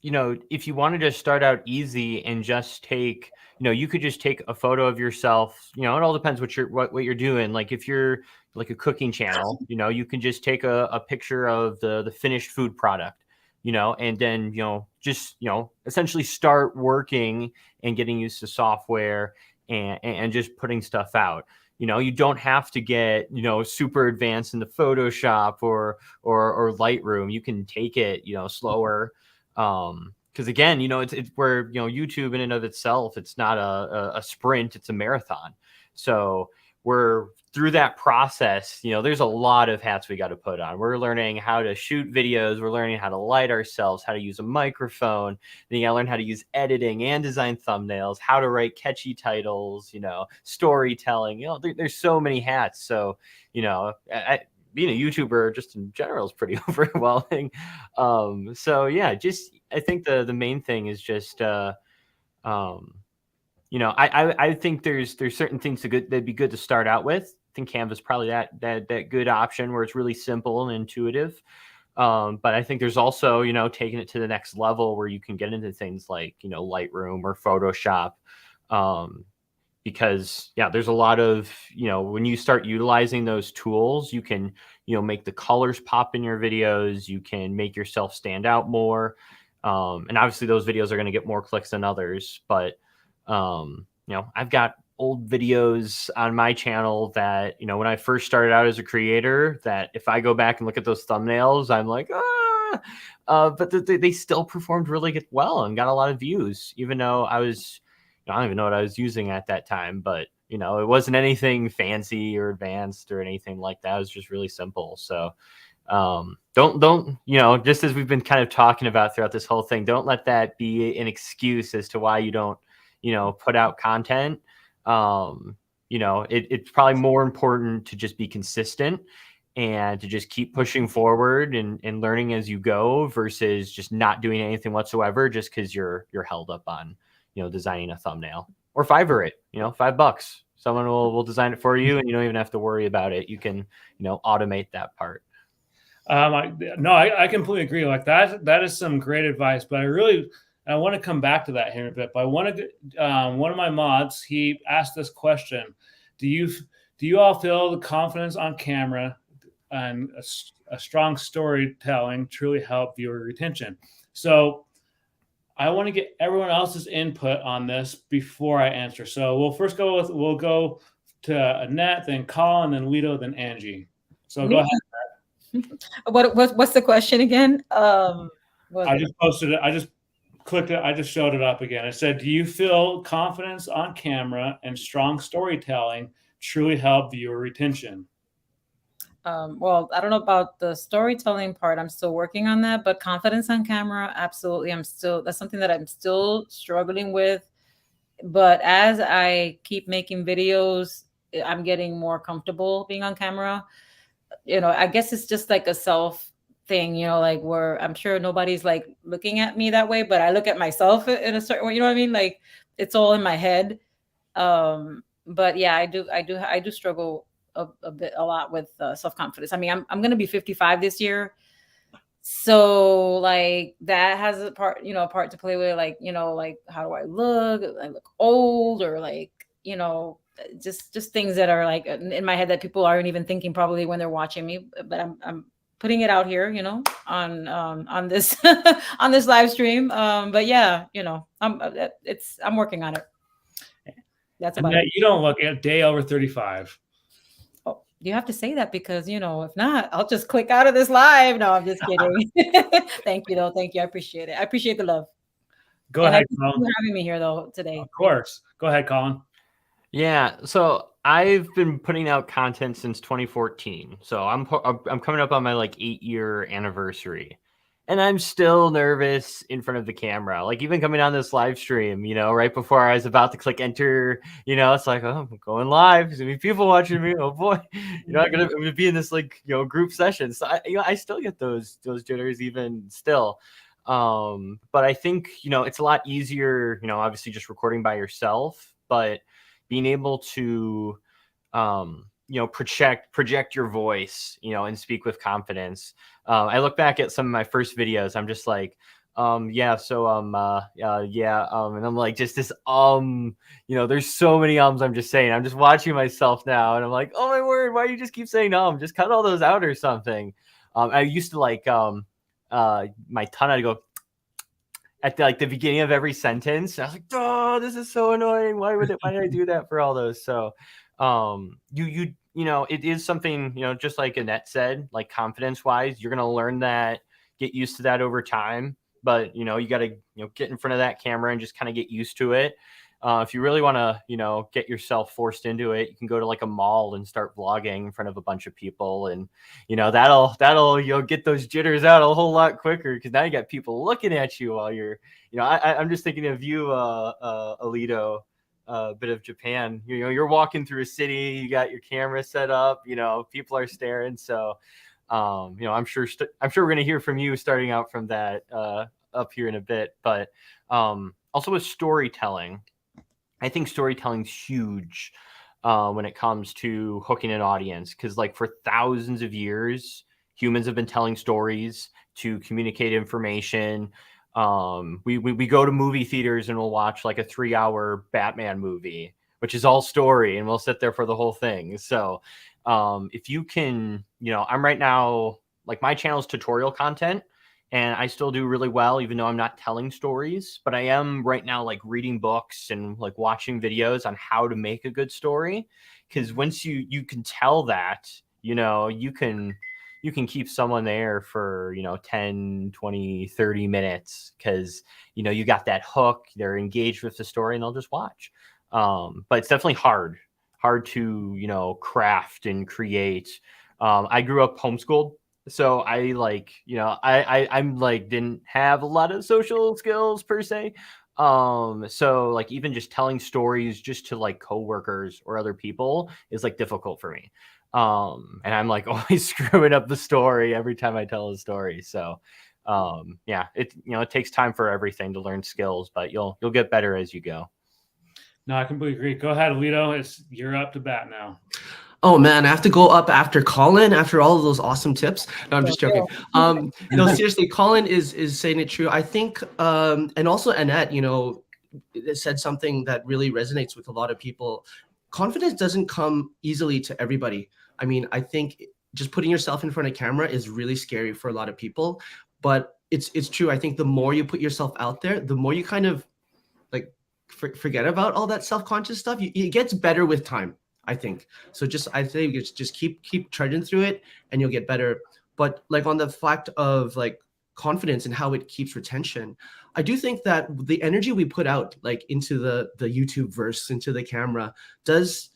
you know, if you wanted to start out easy and just take, you know, you could just take a photo of yourself. You know, it all depends what you're doing. Like if you're like a cooking channel, you know, you can just take a picture of the finished food product, you know, and then, you know, just, you know, essentially start working and getting used to software and just putting stuff out. You know, you don't have to get, you know, super advanced into Photoshop or Lightroom. You can take it, you know, slower. Because again, you know, it's where, you know, YouTube in and of itself, it's not a sprint, it's a marathon. So we're through that process, you know, there's a lot of hats we got to put on. We're learning how to shoot videos, we're learning how to light ourselves, how to use a microphone, then you gotta learn how to use editing and design thumbnails, how to write catchy titles, you know, storytelling, you know, there's so many hats. So, you know, being a YouTuber just in general is pretty overwhelming. So yeah, just I think the main thing is just you know, I think there's certain things that'd be good to start out with. I think Canva's probably that good option where it's really simple and intuitive. But I think there's also, you know, taking it to the next level where you can get into things like, you know, Lightroom or Photoshop. Because yeah, there's a lot of, you know, when you start utilizing those tools, you can, you know, make the colors pop in your videos, you can make yourself stand out more. And obviously those videos are going to get more clicks than others, but you know, I've got old videos on my channel that, you know, when I first started out as a creator, that if I go back and look at those thumbnails, I'm like, but they still performed really well and got a lot of views, even though I don't even know what I was using at that time, but you know, it wasn't anything fancy or advanced or anything like that. It was just really simple. So don't, you know, just as we've been kind of talking about throughout this whole thing, don't let that be an excuse as to why you don't, you know, put out content. You know, it's probably more important to just be consistent and to just keep pushing forward and learning as you go versus just not doing anything whatsoever just because you're held up on, you know, designing a thumbnail or Fiverr it, you know, $5. Someone will design it for you and you don't even have to worry about it. You can, you know, automate that part. I completely agree. Like that is some great advice, but I want to come back to that here in a bit. But I want to, one of my mods, he asked this question: Do you all feel the confidence on camera and a strong storytelling truly help viewer retention? So I want to get everyone else's input on this before I answer. So we'll go to Annette, then Colin, then Lito, then Angie. So go ahead. What's the question again? I just posted it. I just clicked it. I just showed it up again. It said, do you feel confidence on camera and strong storytelling truly help viewer retention? Well, I don't know about the storytelling part. I'm still working on that, but confidence on camera, absolutely. That's something that I'm still struggling with. But as I keep making videos, I'm getting more comfortable being on camera. You know, I guess it's just like a self thing, you know, like where I'm sure nobody's like looking at me that way, but I look at myself in a certain way, you know what I mean? Like it's all in my head. But yeah, I do struggle a lot with self-confidence. I mean, I'm going to be 55 this year. So like that has a part to play with, like, you know, like how do I look? I look old, or like, you know, just things that are like in my head that people aren't even thinking probably when they're watching me, but I'm putting it out here, you know, on this on this live stream. But yeah, you know, I'm working on it. That's about it. You don't look a day over 35. Oh, you have to say that because, you know, if not, I'll just click out of this live. No, I'm just kidding. Thank you, though. Thank you. I appreciate it. I appreciate the love. Go ahead, Colin. Thank you for having me here, though, today. Of course. Go ahead, Colin. Yeah, so I've been putting out content since 2014. So I'm coming up on my like 8-year anniversary. And I'm still nervous in front of the camera. Like even coming on this live stream, you know, right before I was about to click enter, you know, it's like, oh, I'm going live. There's gonna be people watching me. Oh boy, you know, I'm gonna be in this like, you know, group session. So I still get those jitters even still. But I think, you know, it's a lot easier, you know, obviously just recording by yourself, but being able to you know, project your voice, you know, and speak with confidence. I look back at some of my first videos. I'm just like, Yeah, so and I'm like just this there's so many ums I'm just saying. I'm just watching myself now and I'm like, oh my word, why do you just keep saying just cut all those out or something. I used to like my tongue, I'd go at the beginning of every sentence. I was like, oh, this is so annoying. Why did I do that for all those? So it is something, just like Annette said, like confidence wise, you're gonna learn that, get used to that over time. But you got to get in front of that camera and just kind of get used to it. If you really want to get yourself forced into it, you can go to like a mall and start vlogging in front of a bunch of people, and that'll get those jitters out a whole lot quicker, because now you got people looking at you while you're I'm just thinking of you, Alito, a bit of Japan. You're walking through a city, you got your camera set up, people are staring. So I'm sure we're going to hear from you starting out from that up here in a bit. But also with storytelling, I think storytelling's huge when it comes to hooking an audience, because like for thousands of years, humans have been telling stories to communicate information. We go to movie theaters and we'll watch like a 3-hour Batman movie, which is all story, and we'll sit there for the whole thing. So if you can, I'm right now, like my channel is tutorial content, and I still do really well, even though I'm not telling stories. But I am right now like reading books and like watching videos on how to make a good story. Because once you can tell that, you can keep someone there for 10, 20, 30 minutes, because you got that hook, they're engaged with the story, and they'll just watch. But it's definitely hard to craft and create. I grew up homeschooled, so I like I'm like didn't have a lot of social skills per se. So like even just telling stories just to like coworkers or other people is like difficult for me. And I'm like always screwing up the story every time I tell a story. So it takes time for everything to learn skills, but you'll get better as you go. No, I completely agree. Go ahead, Alito. You're up to bat now. Oh man, I have to go up after Colin after all of those awesome tips. No, I'm just joking. No, seriously, Colin is saying it true. I think, and also Annette, said something that really resonates with a lot of people. Confidence doesn't come easily to everybody. I mean, I think just putting yourself in front of camera is really scary for a lot of people, but it's true. I think the more you put yourself out there, the more you kind of like forget about all that self-conscious stuff. It gets better with time, I think. So I think just keep trudging through it and you'll get better. But like on the fact of like confidence and how it keeps retention, I do think that the energy we put out like into the YouTube verse, into the camera, does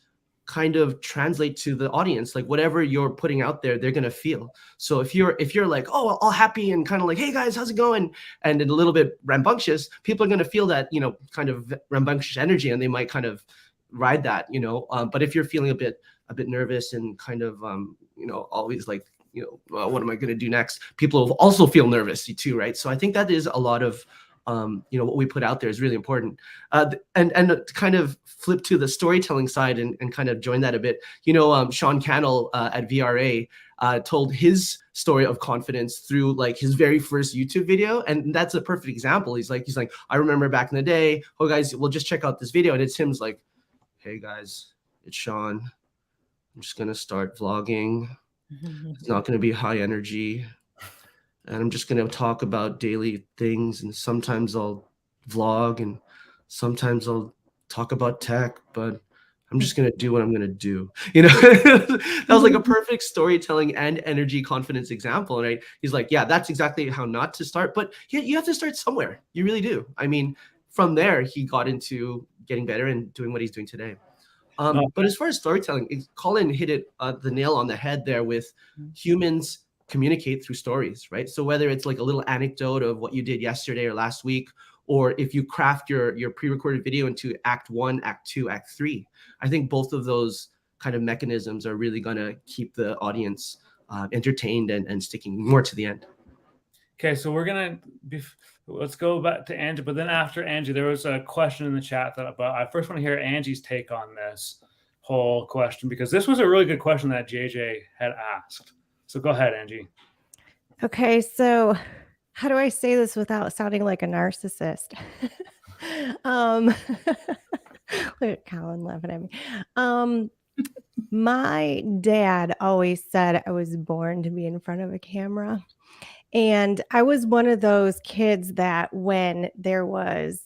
kind of translate to the audience. Like whatever you're putting out there, they're gonna feel. So if you're like, oh, all happy and kind of like, hey guys, how's it going, and a little bit rambunctious, people are gonna feel that kind of rambunctious energy, and they might kind of ride that. But if you're feeling a bit nervous and kind of always like well, what am I gonna do next, people will also feel nervous too, right? So I think that is a lot of what we put out there is really important. And to kind of flip to the storytelling side and kind of join that a bit, Sean Cannell at VRA told his story of confidence through like his very first YouTube video. And that's a perfect example. He's like, I remember back in the day, oh guys, well, just check out this video. And it's him like, hey guys, it's Sean. I'm just going to start vlogging. It's not going to be high energy. And I'm just going to talk about daily things. And sometimes I'll vlog and sometimes I'll talk about tech, but I'm just going to do what I'm going to do. That was like a perfect storytelling and energy confidence example, right? He's like, yeah, that's exactly how not to start. But you have to start somewhere. You really do. I mean, from there, he got into getting better and doing what he's doing today. But as far as storytelling, Colin hit the nail on the head there with humans communicate through stories, right? So whether it's like a little anecdote of what you did yesterday or last week, or if you craft your pre-recorded video into act 1, act 2, act 3, I think both of those kind of mechanisms are really going to keep the audience entertained and sticking more to the end. Okay, so let's go back to Angie, but then after Angie, there was a question in the chat but I first want to hear Angie's take on this whole question, because this was a really good question that JJ had asked. So go ahead, Angie. Okay, so how do I say this without sounding like a narcissist? um, Look at Colin laughing at me. My dad always said I was born to be in front of a camera. And I was one of those kids that when there was,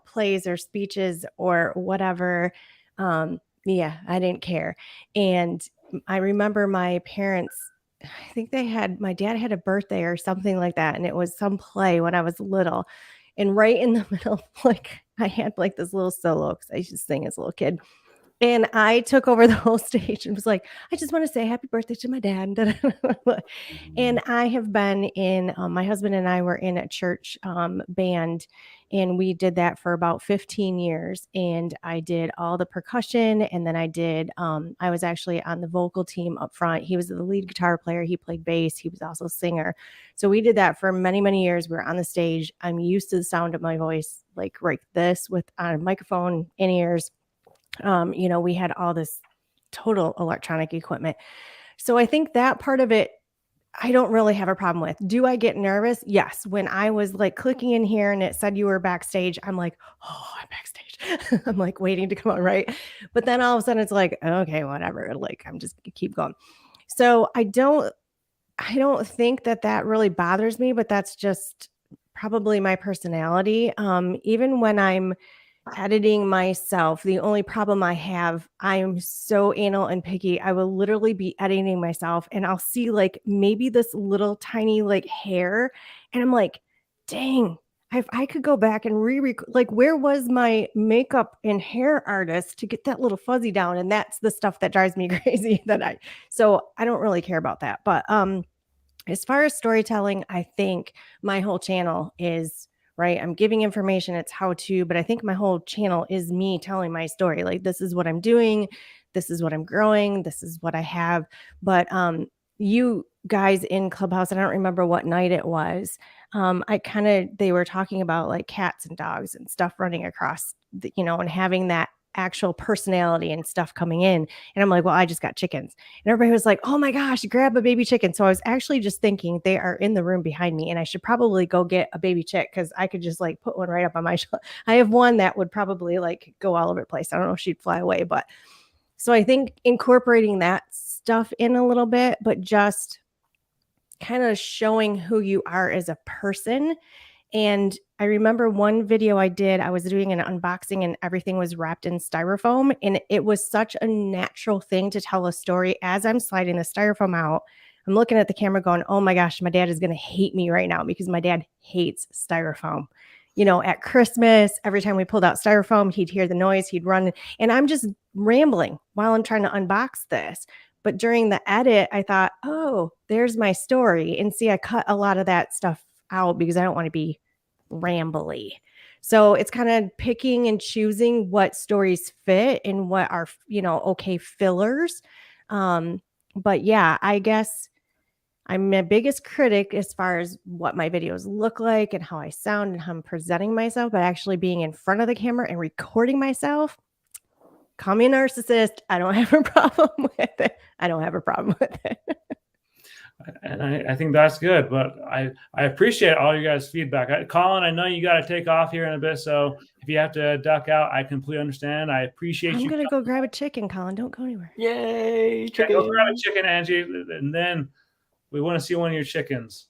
plays or speeches or whatever, yeah, I didn't care. And I remember my parents, I think my dad had a birthday or something like that. And it was some play when I was little. And right in the middle, like I had like this little solo because I used to sing as a little kid. And I took over the whole stage and was like, I just want to say happy birthday to my dad. And I have been in, my husband and I were in a church band, and we did that for about 15 years. And I did all the percussion. And then I was actually on the vocal team up front. He was the lead guitar player. He played bass. He was also a singer. So we did that for many, many years. We were on the stage. I'm used to the sound of my voice, like this with on a microphone, in ears. We had all this total electronic equipment. So I think that part of it, I don't really have a problem with. Do I get nervous? Yes. When I was like clicking in here and it said you were backstage, I'm like, oh, I'm backstage. I'm like waiting to come on, right? But then all of a sudden it's like, okay, whatever. Like I'm just gonna keep going. So I don't think that really bothers me, but that's just probably my personality. Even when I'm editing myself, the only problem I have, I'm so anal and picky. I will literally be editing myself and I'll see like maybe this little tiny like hair. And I'm like, dang, if I could go back and like, where was my makeup and hair artist to get that little fuzzy down? And that's the stuff that drives me crazy so I don't really care about that. But as far as storytelling, I think my whole channel is right. I'm giving information. It's how to, but I think my whole channel is me telling my story. Like, this is what I'm doing. This is what I'm growing. This is what I have. But you guys in Clubhouse, I don't remember what night it was. They were talking about like cats and dogs and stuff running across, and having that actual personality and stuff coming in. And I'm like, well, I just got chickens. And everybody was like, oh my gosh, grab a baby chicken. So I was actually just thinking they are in the room behind me and I should probably go get a baby chick because I could just like put one right up on my shoulder. I have one that would probably like go all over the place. I don't know if she'd fly away, but so I think incorporating that stuff in a little bit, but just kind of showing who you are as a person. And I remember one video I did, I was doing an unboxing and everything was wrapped in styrofoam. And it was such a natural thing to tell a story. As I'm sliding the styrofoam out, I'm looking at the camera going, oh my gosh, my dad is going to hate me right now because my dad hates styrofoam. At Christmas, every time we pulled out styrofoam, he'd hear the noise, he'd run. And I'm just rambling while I'm trying to unbox this. But during the edit, I thought, oh, there's my story. And see, I cut a lot of that stuff out because I don't want to be rambly. So it's kind of picking and choosing what stories fit and what are, okay fillers. But yeah, I guess I'm my biggest critic as far as what my videos look like and how I sound and how I'm presenting myself, but actually being in front of the camera and recording myself, call me a narcissist. I don't have a problem with it. And I think that's good, but I appreciate all you guys' feedback. Colin, I know you got to take off here in a bit, so if you have to duck out, I completely understand. I appreciate you. I'm going to go grab a chicken, Colin. Don't go anywhere. Yay! Chicken. Go grab a chicken, Angie, and then we want to see one of your chickens.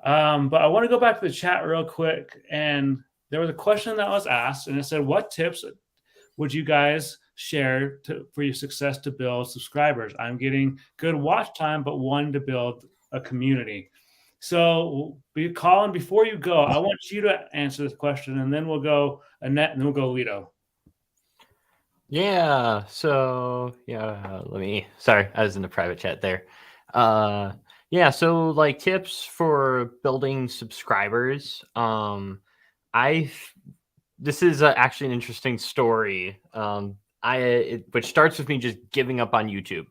But I want to go back to the chat real quick, and there was a question that was asked, and it said, what tips would you guys share for your success to build subscribers? I'm getting good watch time, but one to build a community. So, Colin, before you go, I want you to answer this question, and then we'll go Annette, and then we'll go Lito. Yeah. So sorry, I was in the private chat there. Yeah. So like tips for building subscribers. This is actually an interesting story. Which starts with me just giving up on YouTube.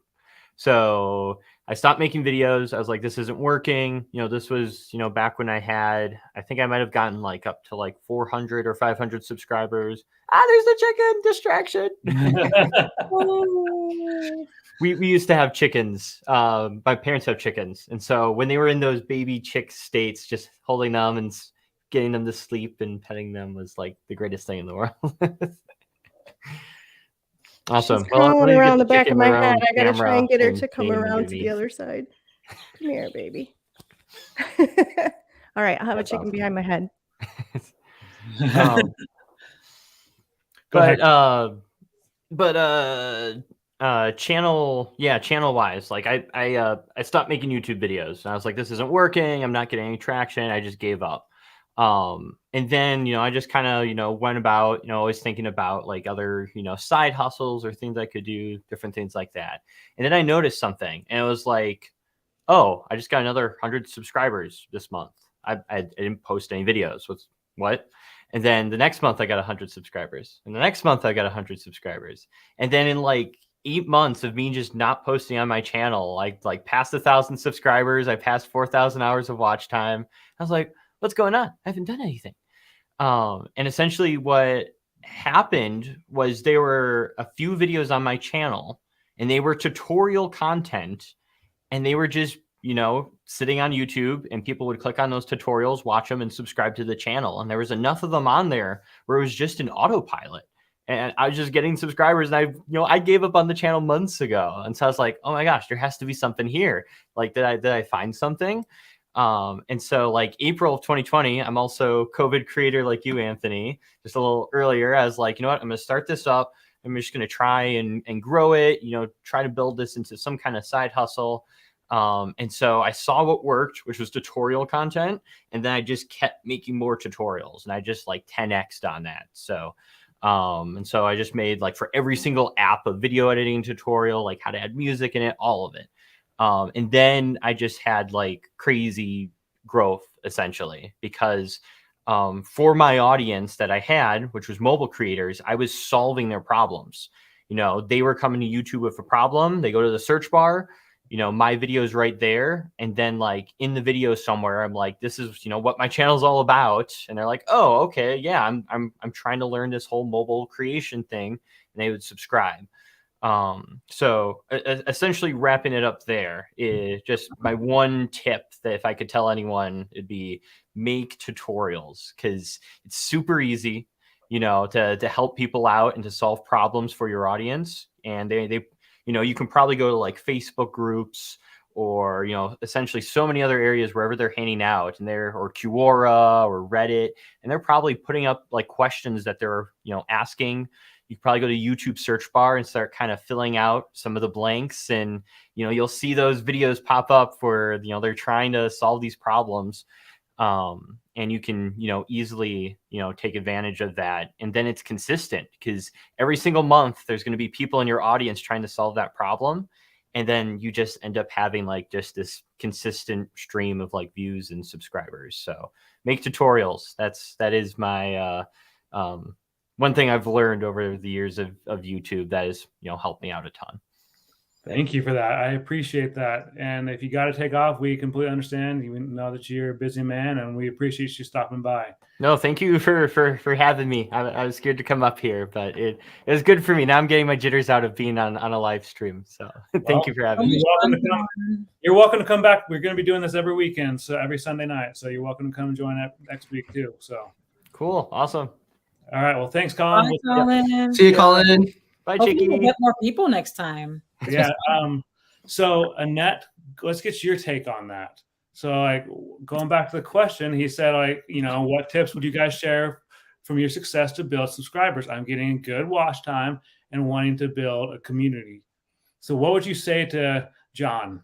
So I stopped making videos. I was like, this isn't working. This was, back when I think I might have gotten like up to like 400 or 500 subscribers. There's the chicken distraction. We used to have chickens. My parents have chickens. And so when they were in those baby chick states, just holding them and getting them to sleep and petting them was like the greatest thing in the world. Awesome. She's crawling around the back of my head. I gotta try and get her to come name around to me. the other side. Come here, baby. All right, I'll have a chicken behind my head. Channel wise, like I stopped making YouTube videos. I was like, this isn't working. I'm not getting any traction. I just gave up. And then, I just kind of, went about, always thinking about like other, side hustles or things I could do, different things like that. And then I noticed something, and it was like, oh, I just got another 100 subscribers this month. I didn't post any videos. What? And then the next month I got 100 subscribers, and the next month I got 100 subscribers. And then in like 8 months of me just not posting on my channel, like past 1,000 subscribers, I passed 4,000 hours of watch time. I was like, what's going on? I haven't done anything. And essentially what happened was there were a few videos on my channel, and they were tutorial content, and they were just, sitting on YouTube, and people would click on those tutorials, watch them, and subscribe to the channel. And there was enough of them on there where it was just an autopilot. And I was just getting subscribers, and I gave up on the channel months ago. And so I was like, oh my gosh, there has to be something here. Like, did I find something? And so like April of 2020, I'm also COVID creator like you, Anthony, just a little earlier. I was like, you know what, I'm going to start this up. I'm just going to try and grow it, try to build this into some kind of side hustle. And so I saw what worked, which was tutorial content. And then I just kept making more tutorials, and I just like 10x'd on that. So, and so I just made like for every single app a video editing tutorial, like how to add music in it, all of it. And then I just had like crazy growth essentially because for my audience that I had, which was mobile creators, I was solving their problems. They were coming to YouTube with a problem. They go to the search bar, my video is right there. And then like in the video somewhere, I'm like, this is, what my channel is all about. And they're like, oh, okay. Yeah, I'm trying to learn this whole mobile creation thing. And they would subscribe. So essentially wrapping it up there is just my one tip that if I could tell anyone, it'd be make tutorials, because it's super easy, to help people out and to solve problems for your audience. And they you can probably go to like Facebook groups or, essentially so many other areas wherever they're hanging out, and or Quora or Reddit, and they're probably putting up like questions that they're, asking. You probably go to YouTube search bar and start kind of filling out some of the blanks, and, you'll see those videos pop up where, they're trying to solve these problems. And you can, easily, take advantage of that. And then it's consistent, because every single month there's going to be people in your audience trying to solve that problem. And then you just end up having like just this consistent stream of like views and subscribers. So make tutorials. That is my, one thing I've learned over the years of YouTube that has, helped me out a ton. Thank you for that. I appreciate that. And if you got to take off, we completely understand. You know that you're a busy man, and we appreciate you stopping by. No, thank you for having me. I was scared to come up here, but it was good for me. Now I'm getting my jitters out of being on a live stream. So thank you for having me. You're welcome to come back. We're going to be doing this every weekend, so every Sunday night. So you're welcome to come and join next week too. So cool. Awesome. All right. Well, thanks, Colin. Bye, Colin. See you, Colin. Bye, Hopefully Chicky. we'll get more people next time. Yeah. So Annette, let's get your take on that. So like going back to the question, he said like, what tips would you guys share from your success to build subscribers? I'm getting good watch time and wanting to build a community. So what would you say to John?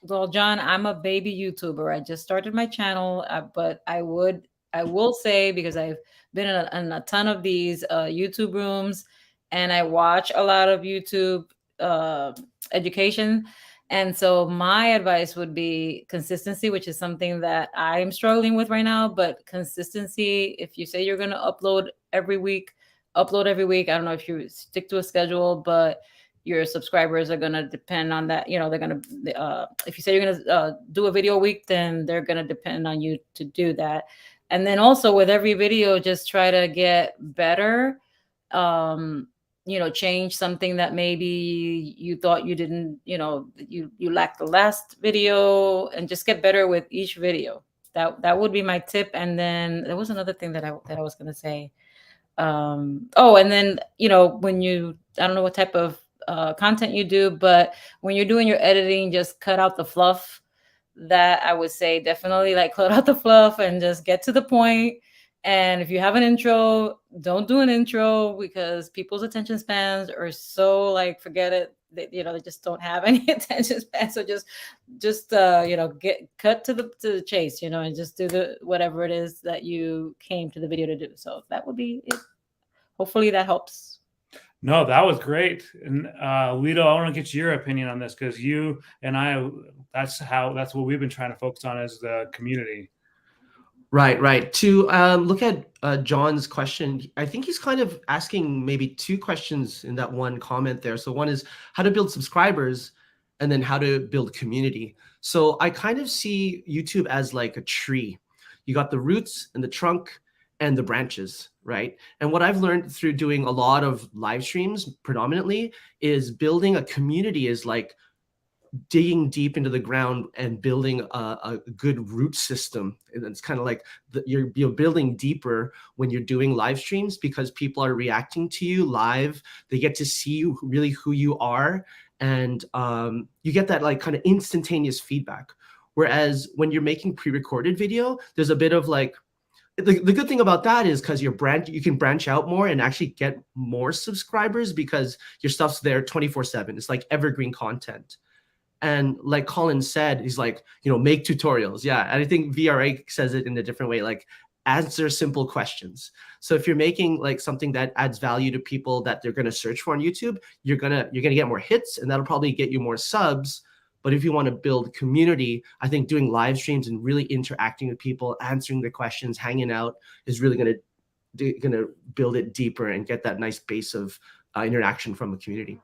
Well, John, I'm a baby YouTuber. I just started my channel, but I will say, because I've been in a ton of these YouTube rooms, and I watch a lot of YouTube education. And so my advice would be consistency, which is something that I'm struggling with right now. But consistency, if you say you're going to upload every week. I don't know if you stick to a schedule, but your subscribers are going to depend on that. You know, they're going to, if you say you're going to do a video a week, then they're going to depend on you to do that. And then also with every video, just try to get better. You know, change something that maybe you thought you didn't, you know, you lacked the last video, and just get better with each video. That would be my tip. And then there was another thing that I was going to say. Oh, and then, you know, when you, I don't know what type of content you do, but when you're doing your editing, just cut out the fluff. That I would say definitely, like, cut out the fluff and just get to the point. And if you have an intro, don't do an intro, because people's attention spans are so, like, forget it. They, you know, they just don't have any attention span. So just you know, get cut to the chase, you know, and just do the whatever it is that you came to the video to do. So that would be it. Hopefully that helps. No, that was great. And Lito, I want to get your opinion on this, because you and I, that's what we've been trying to focus on, is the community. Right. To look at John's question, I think he's kind of asking maybe two questions in that one comment there. So one is how to build subscribers, and then how to build community. So I kind of see YouTube as like a tree. You got the roots and the trunk and the branches, right? And what I've learned through doing a lot of live streams predominantly is building a community is like digging deep into the ground and building a good root system. And it's kind of like you're building deeper when you're doing live streams, because people are reacting to you live. They get to see you, really who you are. And you get that like kind of instantaneous feedback. Whereas when you're making pre-recorded video, there's a bit of like, the good thing about that is because you can branch out more and actually get more subscribers, because your stuff's there 24/7. It's like evergreen content. And like Colin said, he's like, you know, make tutorials. Yeah. And I think VRA says it in a different way, like answer simple questions. So if you're making like something that adds value to people that they're going to search for on YouTube, you're going to get more hits, and that'll probably get you more subs. But if you want to build community, I think doing live streams and really interacting with people, answering the questions, hanging out is really going to build it deeper and get that nice base of interaction from a community.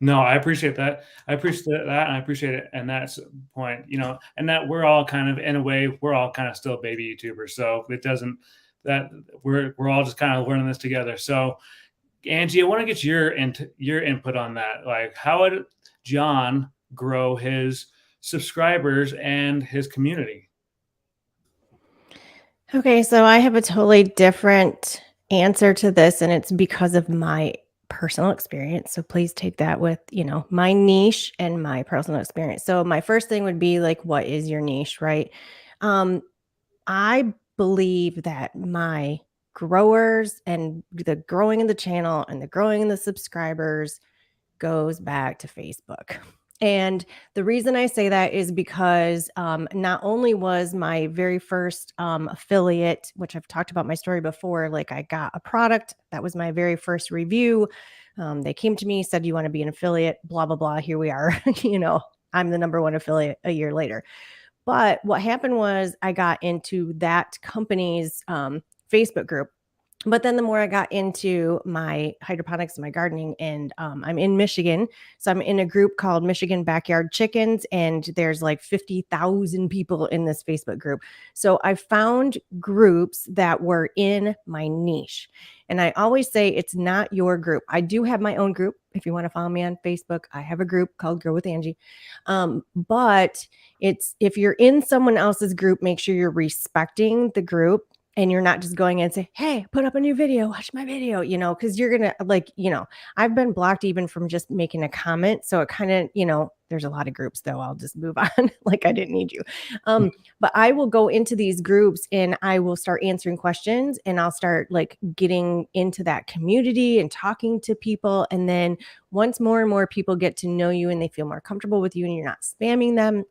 No, I appreciate that. I appreciate that, and I appreciate it. And that's the point, you know, and that we're all kind of, in a way, we're all kind of still baby YouTubers. So it doesn't, that we're all just kind of learning this together. So Angie, I want to get your input on that. Like, how would John grow his subscribers and his community? Okay, so I have a totally different answer to this, and it's because of my personal experience. So please take that with, you know, my niche and my personal experience. So my first thing would be like, what is your niche, right? I believe that my growers and the growing in the channel and the growing in the subscribers goes back to Facebook. And the reason I say that is because not only was my very first affiliate, which I've talked about my story before, like I got a product, that was my very first review. They came to me, said, you want to be an affiliate, blah, blah, blah. Here we are. You know, I'm the #1 affiliate a year later. But what happened was I got into that company's Facebook group. But then the more I got into my hydroponics and my gardening, and I'm in Michigan. So I'm in a group called Michigan Backyard Chickens, and there's like 50,000 people in this Facebook group. So I found groups that were in my niche. And I always say it's not your group. I do have my own group. If you want to follow me on Facebook, I have a group called Grow with Angie. But it's, if you're in someone else's group, make sure you're respecting the group. And you're not just going in and say, hey, put up a new video, watch my video, you know, because you're going to like, you know, I've been blocked even from just making a comment. So it kind of, you know, there's a lot of groups though. I'll just move on. Like I didn't need you. But I will go into these groups and I will start answering questions, and I'll start like getting into that community and talking to people. And then once more and more people get to know you and they feel more comfortable with you and you're not spamming them.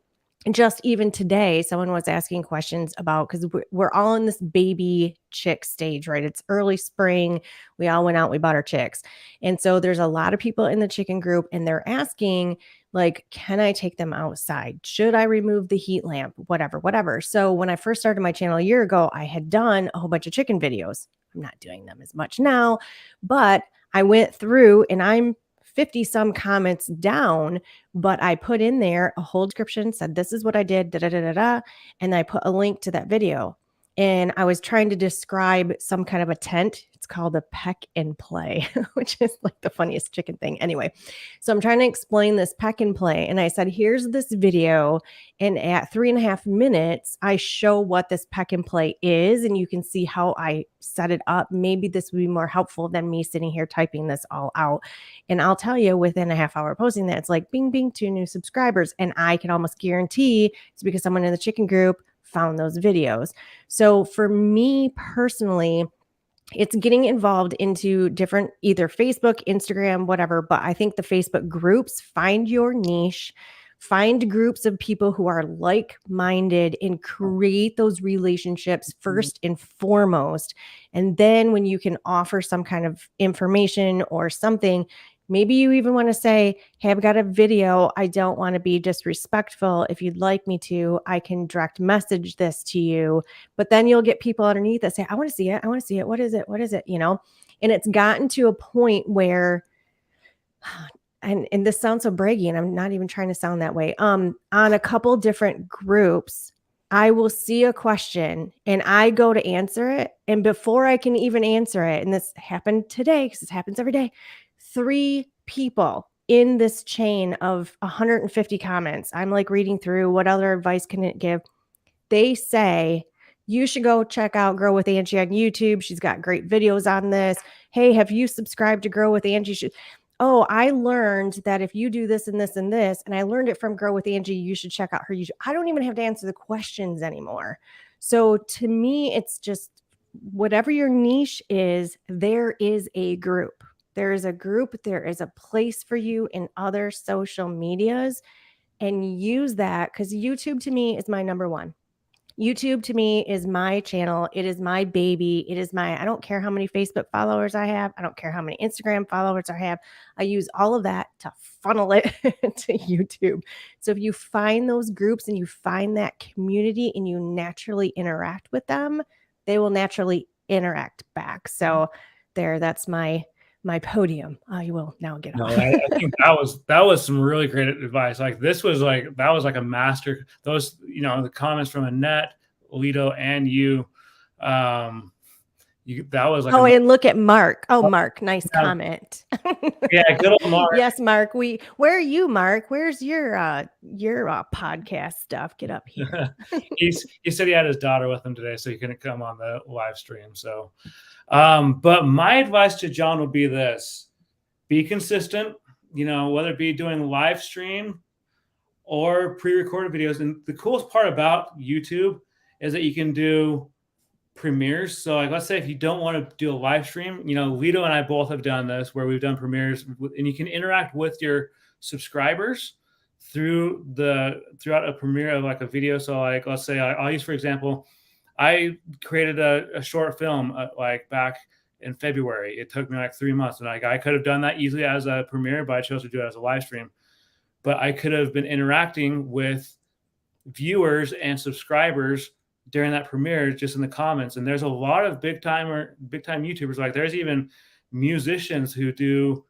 And just even today, someone was asking questions about, because we're all in this baby chick stage, right? It's early spring. We all went out, we bought our chicks. And so there's a lot of people in the chicken group, and they're asking, like, can I take them outside? Should I remove the heat lamp? Whatever. So when I first started my channel a year ago, I had done a whole bunch of chicken videos. I'm not doing them as much now, but I went through, and I'm 50 some comments down, but I put in there a whole description, said, this is what I did, da, da, da, da, da, and I put a link to that video. And I was trying to describe some kind of a tent. It's called a peck and play, which is like the funniest chicken thing. Anyway, so I'm trying to explain this peck and play. And I said, here's this video. And at 3.5 minutes, I show what this peck and play is. And you can see how I set it up. Maybe this would be more helpful than me sitting here typing this all out. And I'll tell you, within a half hour posting that, it's like bing, bing, 2 new subscribers. And I can almost guarantee it's because someone in the chicken group found those videos. So for me personally, it's getting involved into different, either Facebook, Instagram, whatever. But I think the Facebook groups, find your niche, find groups of people who are like-minded, and create those relationships first and foremost. And then when you can offer some kind of information or something, maybe you even want to say, hey, I've got a video. I don't want to be disrespectful. If you'd like me to, I can direct message this to you. But then you'll get people underneath that say, I want to see it. I want to see it. What is it? What is it? You know, and it's gotten to a point where, and this sounds so braggy, and I'm not even trying to sound that way. On a couple different groups, I will see a question and I go to answer it. And before I can even answer it, and this happened today, because this happens every day, 3 people in this chain of 150 comments. I'm like reading through, what other advice can it give? They say, you should go check out Grow with Angie on YouTube. She's got great videos on this. Hey, have you subscribed to Grow with Angie? Oh, I learned that if you do this and this and this, and I learned it from Grow with Angie, you should check out her YouTube. I don't even have to answer the questions anymore. So to me, it's just whatever your niche is, there is a group. There is a group, there is a place for you in other social medias, and use that, because YouTube to me is my number one. YouTube to me is my channel. It is my baby. It is I don't care how many Facebook followers I have. I don't care how many Instagram followers I have. I use all of that to funnel it to YouTube. So if you find those groups and you find that community and you naturally interact with them, they will naturally interact back. So that's my podium. You will now get off. I think that was some really great advice. Like that was like a master. Those, the comments from Annette, Lito, and you, that was like. And look at Mark. Oh, Mark, nice comment. Yeah, good old Mark. Yes, Mark. Where are you, Mark? Where's your podcast stuff? Get up here. He said he had his daughter with him today, so he couldn't come on the live stream. So. But my advice to John would be this: be consistent, whether it be doing live stream or pre-recorded videos. And the coolest part about YouTube is that you can do premieres. So like, let's say if you don't want to do a live stream, Lito and I both have done this where we've done premieres, and you can interact with your subscribers throughout a premiere of like a video. So like, let's say I'll use, for example, I created a short film like back in February. It took me like 3 months, and I could have done that easily as a premiere, but I chose to do it as a live stream. But I could have been interacting with viewers and subscribers during that premiere, just in the comments. And there's a lot of big time YouTubers. Like there's even musicians who do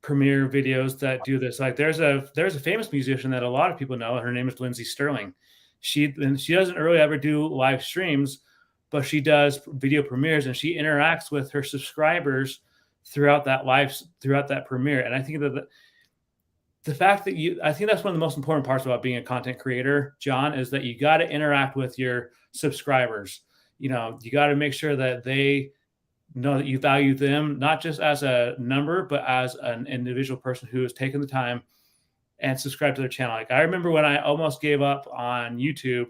premiere videos that do this. Like there's a famous musician that a lot of people know. Her name is Lindsay Sterling. She doesn't really ever do live streams, but she does video premieres, and she interacts with her subscribers throughout that premiere. And I think that the fact that I think that's one of the most important parts about being a content creator, John, is that you got to interact with your subscribers. You got to make sure that they know that you value them, not just as a number, but as an individual person who has taken the time and subscribe to their channel. Like I remember when I almost gave up on YouTube,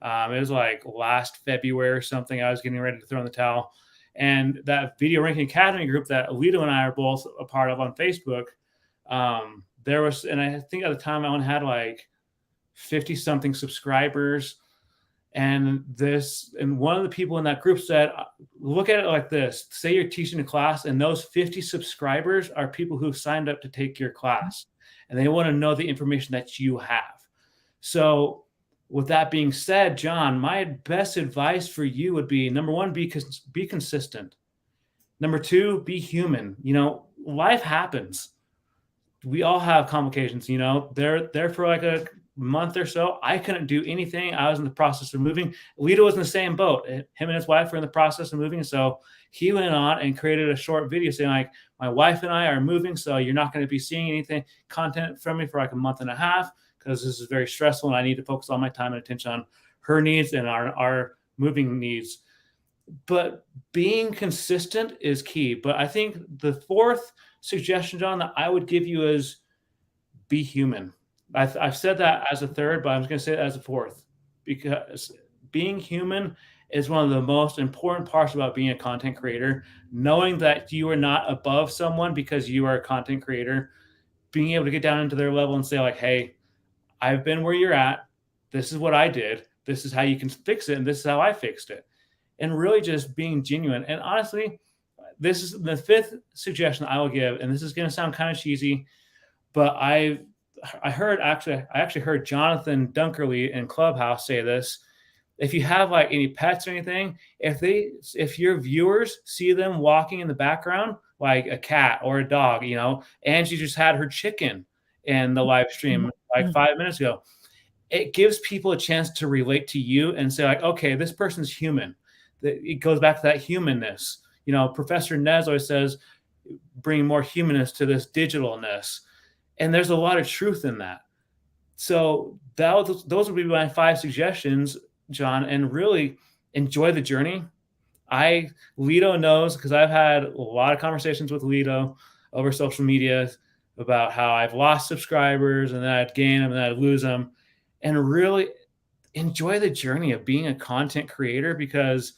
it was like last February or something. I was getting ready to throw in the towel, and that Video Ranking Academy group that Lito and I are both a part of on Facebook, there was, and I think at the time I only had like 50 something subscribers. And one of the people in that group said, look at it like this: say you're teaching a class, and those 50 subscribers are people who signed up to take your class, and they want to know the information that you have. So with that being said, John, my best advice for you would be, number one, be consistent. Number two, be human. You know, life happens. We all have complications. You know, they're there for like a month or so. I couldn't do anything. I was in the process of moving. Lito was in the same boat. Him and his wife were in the process of moving. So he went on and created a short video saying like, my wife and I are moving, so you're not going to be seeing anything content from me for like a month and a half because this is very stressful and I need to focus all my time and attention on her needs and our moving needs. But being consistent is key. But I think the fourth suggestion, John, that I would give you is be human. I've said that as a third, but I'm just going to say it as a fourth, because being human is one of the most important parts about being a content creator. Knowing that you are not above someone because you are a content creator, being able to get down into their level and say like, hey, I've been where you're at. This is what I did. This is how you can fix it. And this is how I fixed it. And really just being genuine. And honestly, this is the fifth suggestion I will give. And this is going to sound kind of cheesy, but I actually heard Jonathan Dunkerley in Clubhouse say this. If you have like any pets or anything, if your viewers see them walking in the background, like a cat or a dog, you know, Angie just had her chicken in the live stream like 5 minutes ago. It gives people a chance to relate to you and say like, okay, this person's human. It goes back to that humanness. You know, Professor Nez always says, bring more humanness to this digitalness. And there's a lot of truth in that. So those would be my 5 suggestions, John, and really enjoy the journey. Lito knows, because I've had a lot of conversations with Lito over social media about how I've lost subscribers and then I'd gain them and then I'd lose them, and really enjoy the journey of being a content creator, because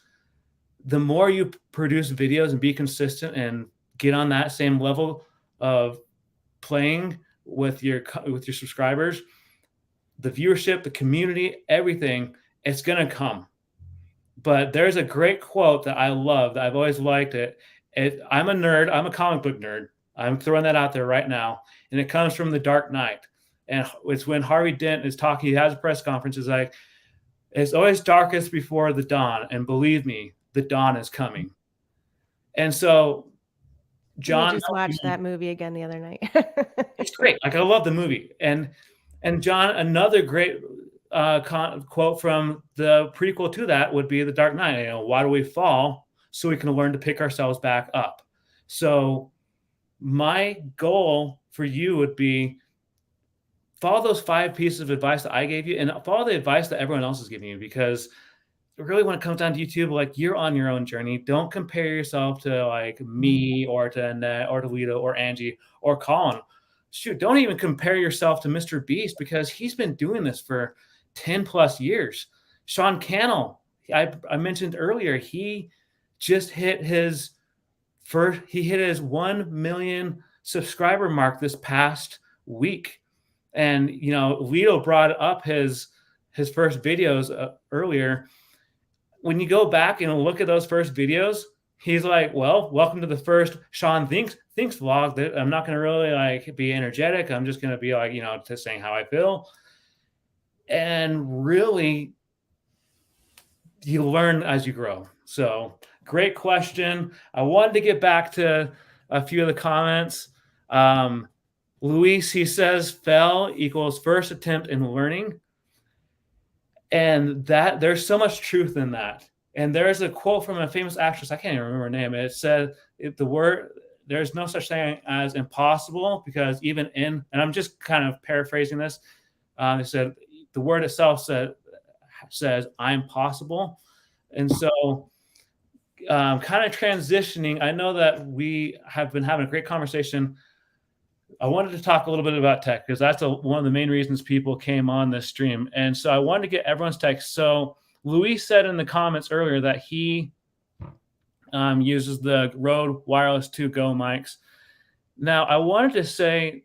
the more you produce videos and be consistent and get on that same level of playing with your subscribers, the viewership, the community, everything, it's going to come. But there's a great quote that I love, that I've always liked it. I'm a nerd. I'm a comic book nerd. I'm throwing that out there right now. And it comes from The Dark Knight. And it's when Harvey Dent is talking, he has a press conference, is like, it's always darkest before the dawn. And believe me, the dawn is coming. And so, John, I just watched that movie again the other night. It's great. Like, I love the movie. And John, another great quote from the prequel to that would be The Dark Knight. You know, why do we fall? So we can learn to pick ourselves back up. So my goal for you would be follow those 5 pieces of advice that I gave you, and follow the advice that everyone else is giving you, because really when it comes down to YouTube, like, you're on your own journey. Don't compare yourself to like me or to Annette or to Lito or Angie or Colin. Shoot, don't even compare yourself to Mr. Beast, because he's been doing this for 10 plus years. Sean Cannell, I mentioned earlier, he just hit his 1 million subscriber mark this past week. And, you know, Lito brought up his first videos earlier. When you go back and look at those first videos, he's like, well, welcome to the first Sean Thinks vlog. That I'm not going to really like be energetic. I'm just going to be like, you know, just saying how I feel. And really, you learn as you grow. So great question. I wanted to get back to a few of the comments. Luis, he says, fell equals first attempt in learning. And that there's so much truth in that. And there's a quote from a famous actress, I can't even remember her name. It said, there's no such thing as impossible, because even and I'm just kind of paraphrasing this. It said, the word itself says I'm possible. And so kind of transitioning, I know that we have been having a great conversation. I wanted to talk a little bit about tech, because that's one of the main reasons people came on this stream. And so I wanted to get everyone's tech. So Luis said in the comments earlier that he uses the Rode Wireless 2 Go mics. Now, I wanted to say,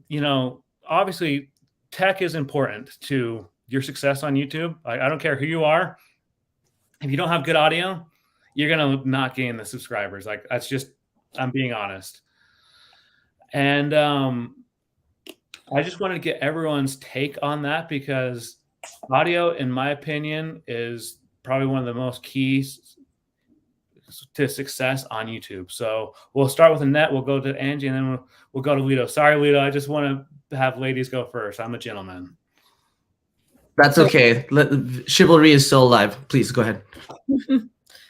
you know, obviously tech is important to your success on YouTube. I don't care who you are. If you don't have good audio, you're going to not gain the subscribers. Like, that's just, I'm being honest. And I just wanted to get everyone's take on that, because audio, in my opinion, is probably one of the most key to success on YouTube. So we'll start with Annette, we'll go to Angie, and then we'll go to Lito. Sorry, Lito, I just want to have ladies go first. I'm a gentleman. That's okay. Chivalry is still alive. Please go ahead.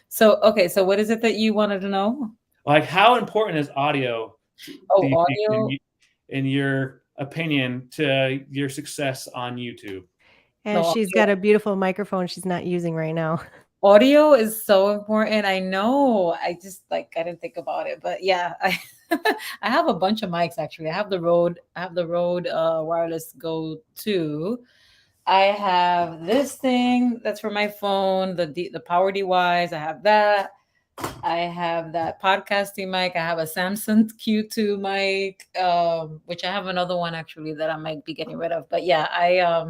So what is it that you wanted to know? Like, how important is audio? Audio. In your opinion, to your success on YouTube? And she's got a beautiful microphone she's not using right now. Audio is so important. I know. I just I didn't think about it, but yeah, I have a bunch of mics actually. I have the Rode Wireless Go 2. I have this thing that's for my phone, the Power DeWise. I have that. I have that podcasting mic. I have a Samsung Q2 mic, which I have another one actually that I might be getting rid of. But yeah,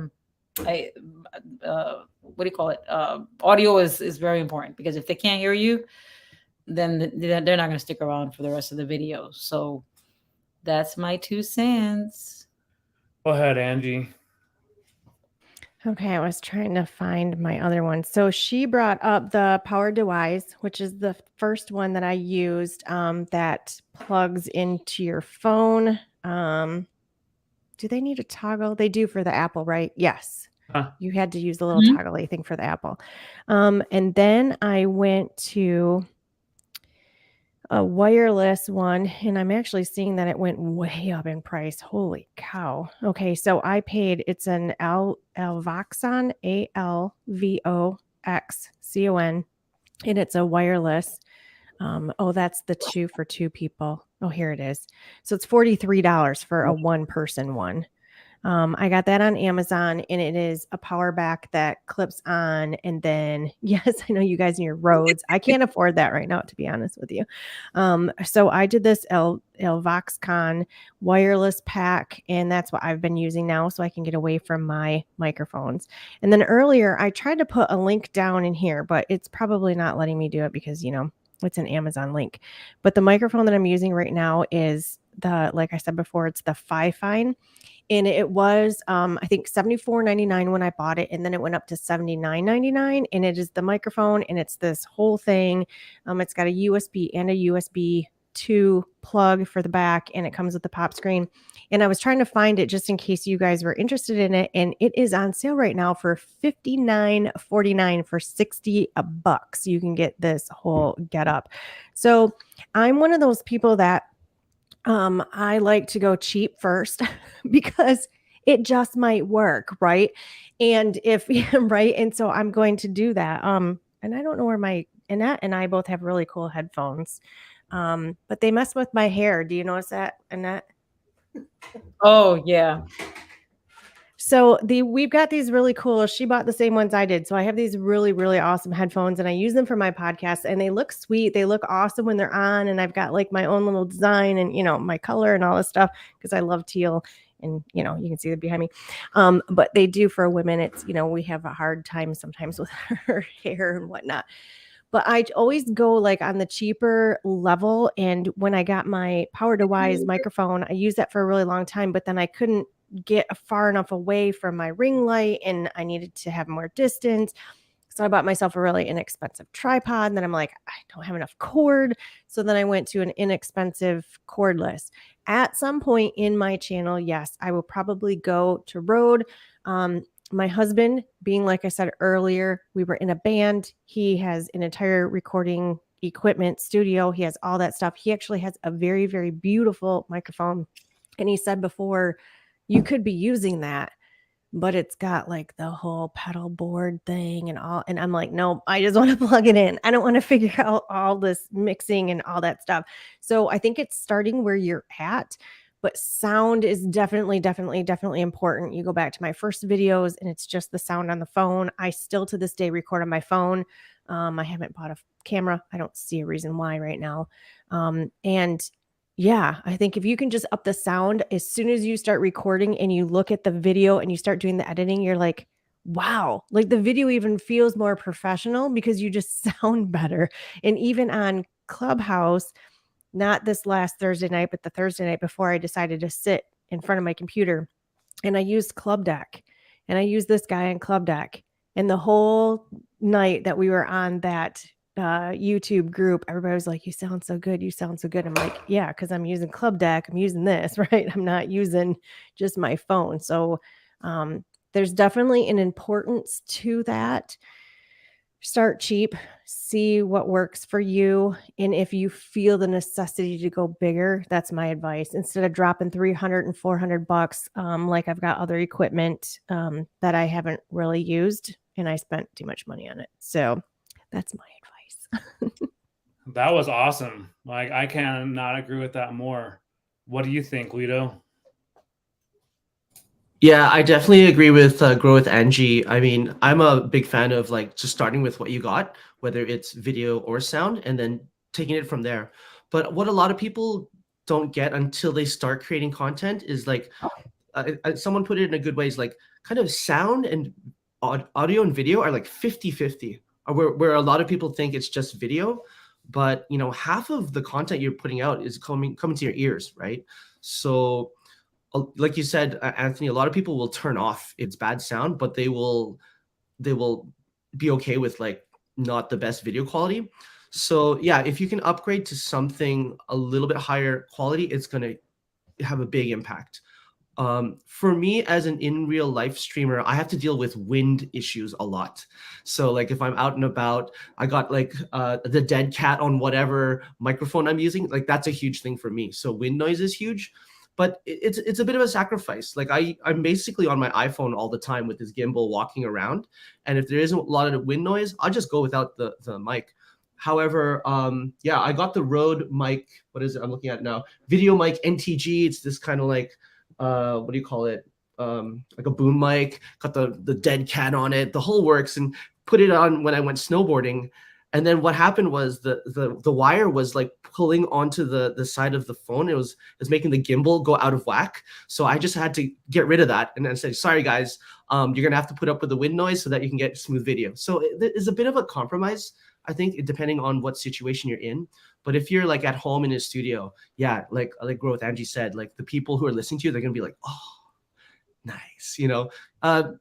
what do you call it? Audio is very important, because if they can't hear you, then they're not going to stick around for the rest of the video. So that's my 2 cents. Go ahead, Angie. Okay, I was trying to find my other one. So she brought up the Power DeWise, which is the first one that I used, that plugs into your phone. Do they need a toggle? They do for the Apple, right? Yes. Huh. You had to use the little toggle thing for the Apple. And then I went to a wireless one, and I'm actually seeing that it went way up in price. Holy cow. Okay, so I paid, it's an Alvoxon, ALVOXCON, and it's a wireless. That's the 2 for 2 people. Oh, here it is. So it's $43 for a 1-person one. I got that on Amazon, and it is a power back that clips on. And then, yes, I know you guys in your Rhodes. I can't afford that right now, to be honest with you. So I did this Alvoxcon wireless pack, and that's what I've been using now, so I can get away from my microphones. And then earlier, I tried to put a link down in here, but it's probably not letting me do it because, it's an Amazon link. But the microphone that I'm using right now is like I said before, it's the Fifine. And it was, I think, $74.99 when I bought it. And then it went up to $79.99. And it is the microphone, and it's this whole thing. It's got a USB and a USB 2 plug for the back, and it comes with the pop screen. And I was trying to find it just in case you guys were interested in it. And it is on sale right now for $59.49 for $60. You can get this whole getup. So I'm one of those people that I like to go cheap first because it just might work, right? And right, and so I'm going to do that. And I don't know where Annette and I both have really cool headphones, but they mess with my hair. Do you notice that, Annette? Oh yeah. So we've got these really cool, she bought the same ones I did. So I have these really, really awesome headphones, and I use them for my podcast, and they look sweet. They look awesome when they're on, and I've got like my own little design and, my color and all this stuff, because I love teal, and, you can see it behind me. But they do for women. It's, we have a hard time sometimes with her hair and whatnot. But I always go like on the cheaper level. And when I got my Power DeWise microphone, I used that for a really long time, but then I couldn't get far enough away from my ring light, and I needed to have more distance. So I bought myself a really inexpensive tripod, and then I'm like, I don't have enough cord. So then I went to an inexpensive cordless. At some point in my channel, yes, I will probably go to Rode. My husband, being, like I said earlier, we were in a band. He has an entire recording equipment studio. He has all that stuff. He actually has a very, very beautiful microphone. And he said before, you could be using that, but it's got like the whole pedal board thing and all. And I'm like, no, I just want to plug it in. I don't want to figure out all this mixing and all that stuff. So I think it's starting where you're at, but sound is definitely important. You go back to my first videos, and it's just the sound on the phone. I still to this day record on my phone. I haven't bought a camera. I don't see a reason why right now. And yeah, I think if you can just up the sound, as soon as you start recording and you look at the video and you start doing the editing, you're like, wow, like the video even feels more professional because you just sound better. And even on Clubhouse, not this last Thursday night, but the Thursday night before, I decided to sit in front of my computer, and I used Club Deck, and I used this guy on Club Deck. And the whole night that we were on that YouTube group, everybody was like, you sound so good. You sound so good. I'm like, yeah, because I'm using Club Deck. I'm using this, right? I'm not using just my phone. So there's definitely an importance to that. Start cheap, see what works for you. And if you feel the necessity to go bigger, that's my advice. Instead of dropping 300 and 400 bucks, like I've got other equipment that I haven't really used and I spent too much money on it. So that's my advice. That was awesome. Like, I cannot agree with that more. What do you think, Guido? Yeah, I definitely agree with Grow with Angie. I mean, I'm a big fan of like just starting with what you got, whether it's video or sound, and then taking it from there. But what a lot of people don't get until they start creating content is like, someone put it in a good way, is like kind of sound and audio and video are like 50-50, where a lot of people think it's just video, but you know, half of the content you're putting out is coming to your ears, right? So like you said, Anthony, a lot of people will turn off its bad sound, but they will be okay with like not the best video quality. So yeah, if you can upgrade to something a little bit higher quality, it's going to have a big impact. For me as an in real life streamer, I have to deal with wind issues a lot. So like if I'm out and about, I got like the dead cat on whatever microphone I'm using, like that's a huge thing for me. So wind noise is huge. But it's a bit of a sacrifice. Like I'm basically on my iPhone all the time with this gimbal walking around. And if there isn't a lot of wind noise, I'll just go without the mic. However, yeah, I got the Rode mic. What is it I'm looking at now? Video mic NTG. It's this kind of like, what do you call it? Like a boom mic. Got the dead cat on it, the whole works, and put it on when I went snowboarding. And then what happened was the wire was like pulling onto the side of the phone. It was making the gimbal go out of whack. So I just had to get rid of that and then say, sorry guys, you're gonna have to put up with the wind noise so that you can get smooth video. So it is a bit of a compromise, I think, depending on what situation you're in. But if you're like at home in a studio, yeah, like Grow with Angie said, like the people who are listening to you, they're gonna be like, oh, nice. You know,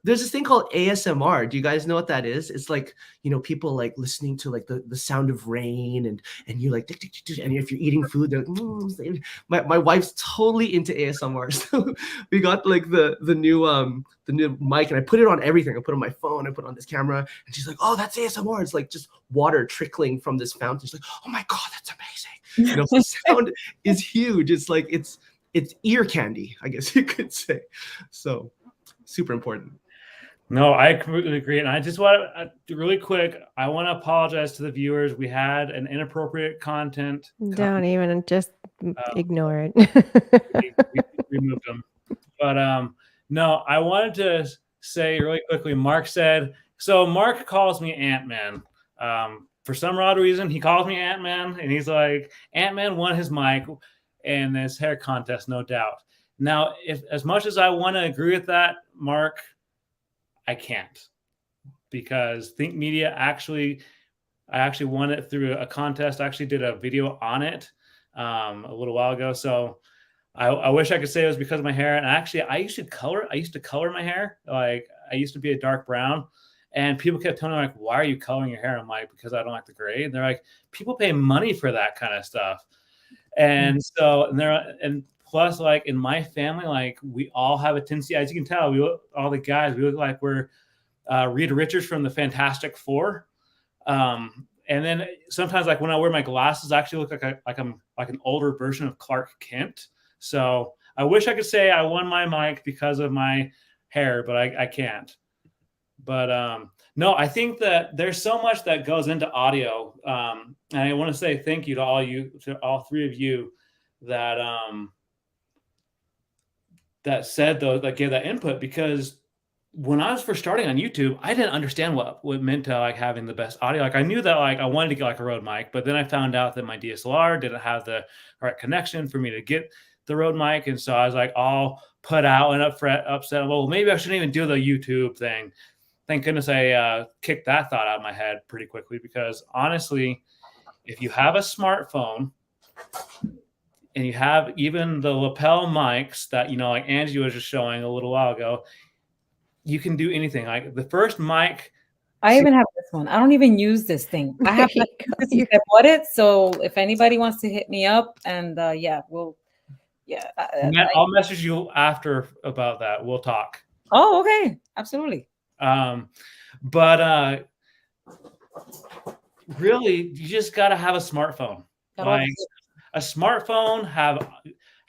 there's this thing called ASMR. Do you guys know what that is? It's like, you know, people like listening to like the sound of rain and you're like, and if you're eating food, they're like, my wife's totally into ASMR. So we got like the new mic and I put it on everything. I put it on my phone, I put it on this camera, and she's like, oh, that's ASMR. It's like just water trickling from this fountain. She's like, oh my God, that's amazing. You know, the sound is huge. It's like, it's ear candy, I guess you could say. So super important. No, I completely agree. And I just want to really quick, I want to apologize to the viewers. We had an inappropriate content. Don't even just ignore it. we removed them. But no, I wanted to say really quickly, Mark said, so Mark calls me Ant-Man. For some odd reason, he calls me Ant-Man, and he's like, Ant-Man won his mic and this hair contest, no doubt. Now, if as much as I want to agree with that, Mark, I can't, because Think Media I actually won it through a contest. I actually did a video on it a little while ago. So I wish I could say it was because of my hair. And actually, I used to color my hair. Like I used to be a dark brown. And people kept telling me, like, why are you coloring your hair? I'm like, because I don't like the gray. And they're like, people pay money for that kind of stuff. And so, and plus, like in my family, like we all have a tendency, as you can tell, all the guys, we look like we're Reed Richards from the Fantastic Four. And then sometimes, like when I wear my glasses, I actually look like I'm like an older version of Clark Kent. So I wish I could say I won my mic because of my hair, but I can't. But no, I think that there's so much that goes into audio. And I want to say thank you to all three of you that that said those, that gave that input, because when I was first starting on YouTube, I didn't understand what it meant to like having the best audio. Like I knew that like I wanted to get like a Rode mic, but then I found out that my DSLR didn't have the right connection for me to get the Rode mic. And so I was like all put out and upset. Well, maybe I shouldn't even do the YouTube thing. Thank goodness I kicked that thought out of my head pretty quickly, because honestly, if you have a smartphone and you have even the lapel mics that, you know, like Angie was just showing a little while ago, you can do anything. Like the first mic I even have this one. I don't even use this thing. I have There not you go. used it since I bought it. So if anybody wants to hit me up, and I'll message you after about that. We'll talk. Oh, okay, absolutely. But really, you just got to have a smartphone. Like a smartphone,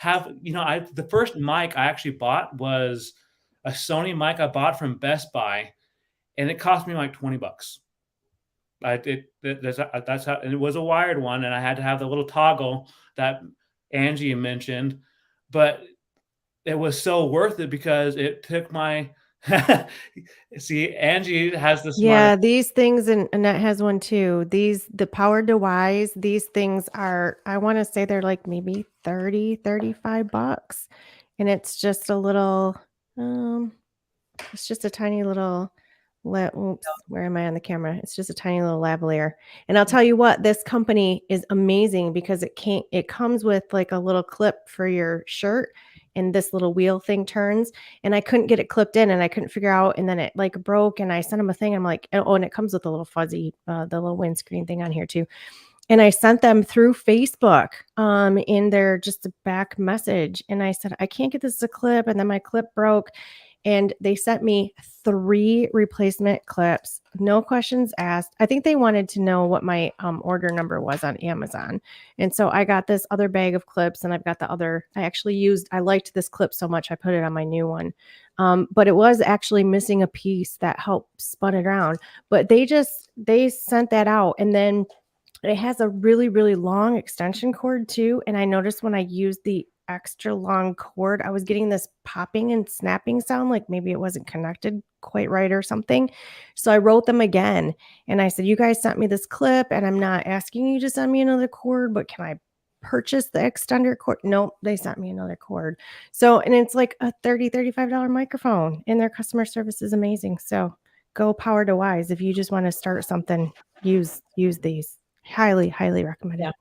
the first mic I actually bought was a Sony mic I bought from Best Buy, and it cost me like $20. That's how, and it was a wired one, and I had to have the little toggle that Angie mentioned, but it was so worth it because it took my see, Angie has the smart. Yeah, these things, and Annette has one too. The powered to wise, these things are, I want to say they're like maybe 30, $35. And it's just a little, it's just a tiny little, oops, where am I on the camera? It's just a tiny little lavalier. And I'll tell you what, this company is amazing because it comes with like a little clip for your shirt, and this little wheel thing turns, and I couldn't get it clipped in, and I couldn't figure out, and then it like broke, and I sent them a thing. I'm like, oh, and it comes with a little fuzzy, the little windscreen thing on here too. And I sent them through Facebook in their just a back message. And I said, I can't get this to clip. And then my clip broke. And they sent me 3 replacement clips, no questions asked. I think they wanted to know what my order number was on Amazon. And so I got this other bag of clips, and I've got the other, I liked this clip so much, I put it on my new one. But it was actually missing a piece that helped spun it around. But they sent that out. And then it has a really, really long extension cord too. And I noticed when I used the extra long cord, I was getting this popping and snapping sound, like maybe it wasn't connected quite right or something. So I wrote them again, and I said, you guys sent me this clip, and I'm not asking you to send me another cord, but can I purchase the extender cord? Nope, they sent me another cord. So, and it's like a $35 microphone, and their customer service is amazing. So go power to wise. If you just want to start something, use these. Highly, highly recommend it.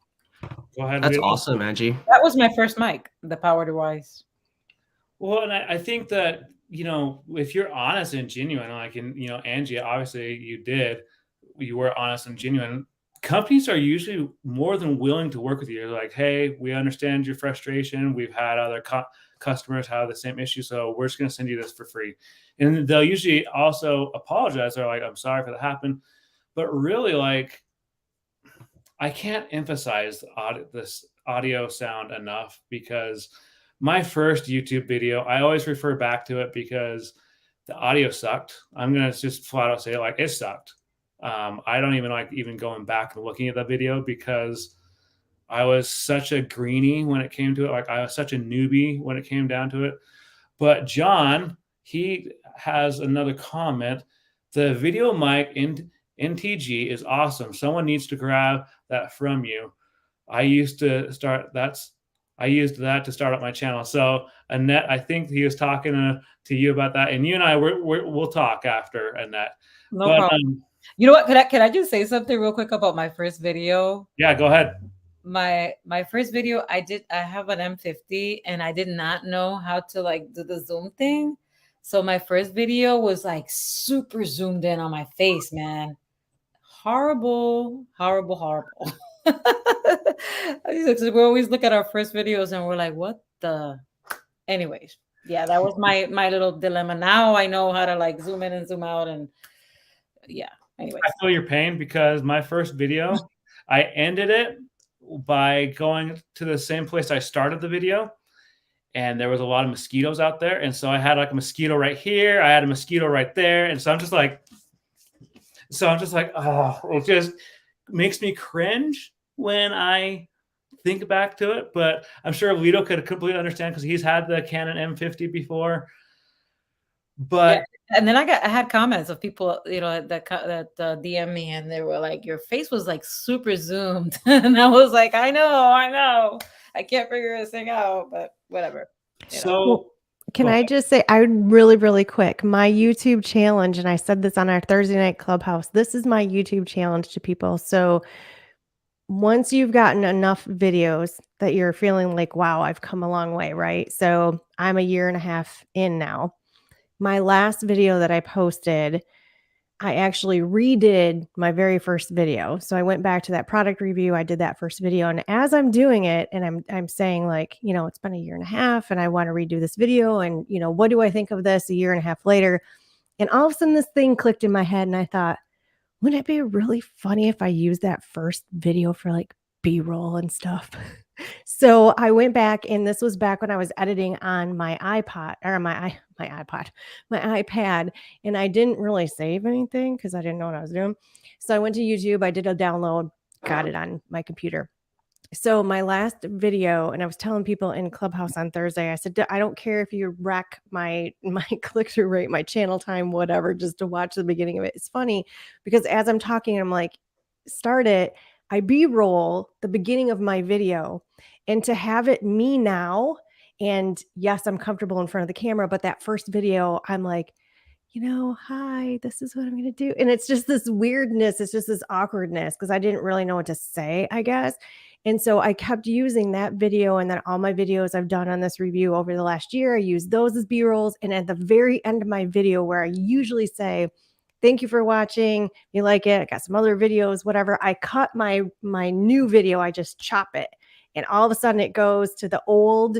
Go ahead. That's awesome, Angie. That was my first mic, the power device. Well, and I think that, if you're honest and genuine, like, and, Angie, obviously you were honest and genuine. Companies are usually more than willing to work with you. They're like, hey, we understand your frustration. We've had other customers have the same issue, so we're just going to send you this for free. And they'll usually also apologize. They're like, I'm sorry for that happened. But really, like, I can't emphasize this audio sound enough, because my first YouTube video, I always refer back to it because the audio sucked. I'm going to just flat out say, like, it sucked. I don't even like even going back and looking at the video, because I was such a greenie when it came to it. Like, I was such a newbie when it came down to it. But John, he has another comment. The video mic in NTG is awesome. Someone needs to grab that from you. I used that to start up my channel. So Annette, I think he was talking to you about that, and you and I we'll talk after, Annette. No problem. You know what? Could I just say something real quick about my first video? Yeah, go ahead. My first video, I have an M50, and I did not know how to like do the zoom thing. So my first video was like super zoomed in on my face, man. Horrible. We always look at our first videos and we're like, what the? Anyways, yeah, that was my little dilemma. Now I know how to like zoom in and zoom out, and yeah. Anyways, I feel your pain, because my first video, I ended it by going to the same place I started the video, and there was a lot of mosquitoes out there, and so I had like a mosquito right here, I had a mosquito right there, and so I'm just like, oh, it just makes me cringe when I think back to it. But I'm sure Lito could completely understand, because he's had the Canon M50 before. But yeah. And then I had comments of people, that DM me, and they were like, your face was like super zoomed. And I was like, I know. I can't figure this thing out, but whatever. So can I just say, I really, really quick, my YouTube challenge, and I said this on our Thursday night Clubhouse, this is my YouTube challenge to people. So once you've gotten enough videos that you're feeling like, wow, I've come a long way, right? So I'm a 1.5 years in now. My last video that I posted, I actually redid my very first video. So I went back to that product review. I did that first video. And as I'm doing it, and I'm saying like, you know, it's been a year and a half and I want to redo this video. And, you know, what do I think of this a year and a half later? And all of a sudden this thing clicked in my head and I thought, wouldn't it be really funny if I used that first video for like B-roll and stuff? So I went back, and this was back when I was editing on my iPod or my iPad, and I didn't really save anything because I didn't know what I was doing. So I went to YouTube, I did a download, got it on my computer. So my last video, and I was telling people in Clubhouse on Thursday, I said, I don't care if you wreck my click-through rate, my channel time, whatever, just to watch the beginning of it. It's funny because as I'm talking, I'm like, start it. I B-roll the beginning of my video, and to have it me now, and yes, I'm comfortable in front of the camera, but that first video, I'm like, you know, hi, this is what I'm going to do. And it's just this weirdness. It's just this awkwardness because I didn't really know what to say, I guess. And so I kept using that video, and then all my videos I've done on this review over the last year, I use those as B-rolls. And at the very end of my video, where I usually say, thank you for watching, if you like it, I got some other videos, whatever, I cut my new video, I just chop it. And all of a sudden it goes to the old,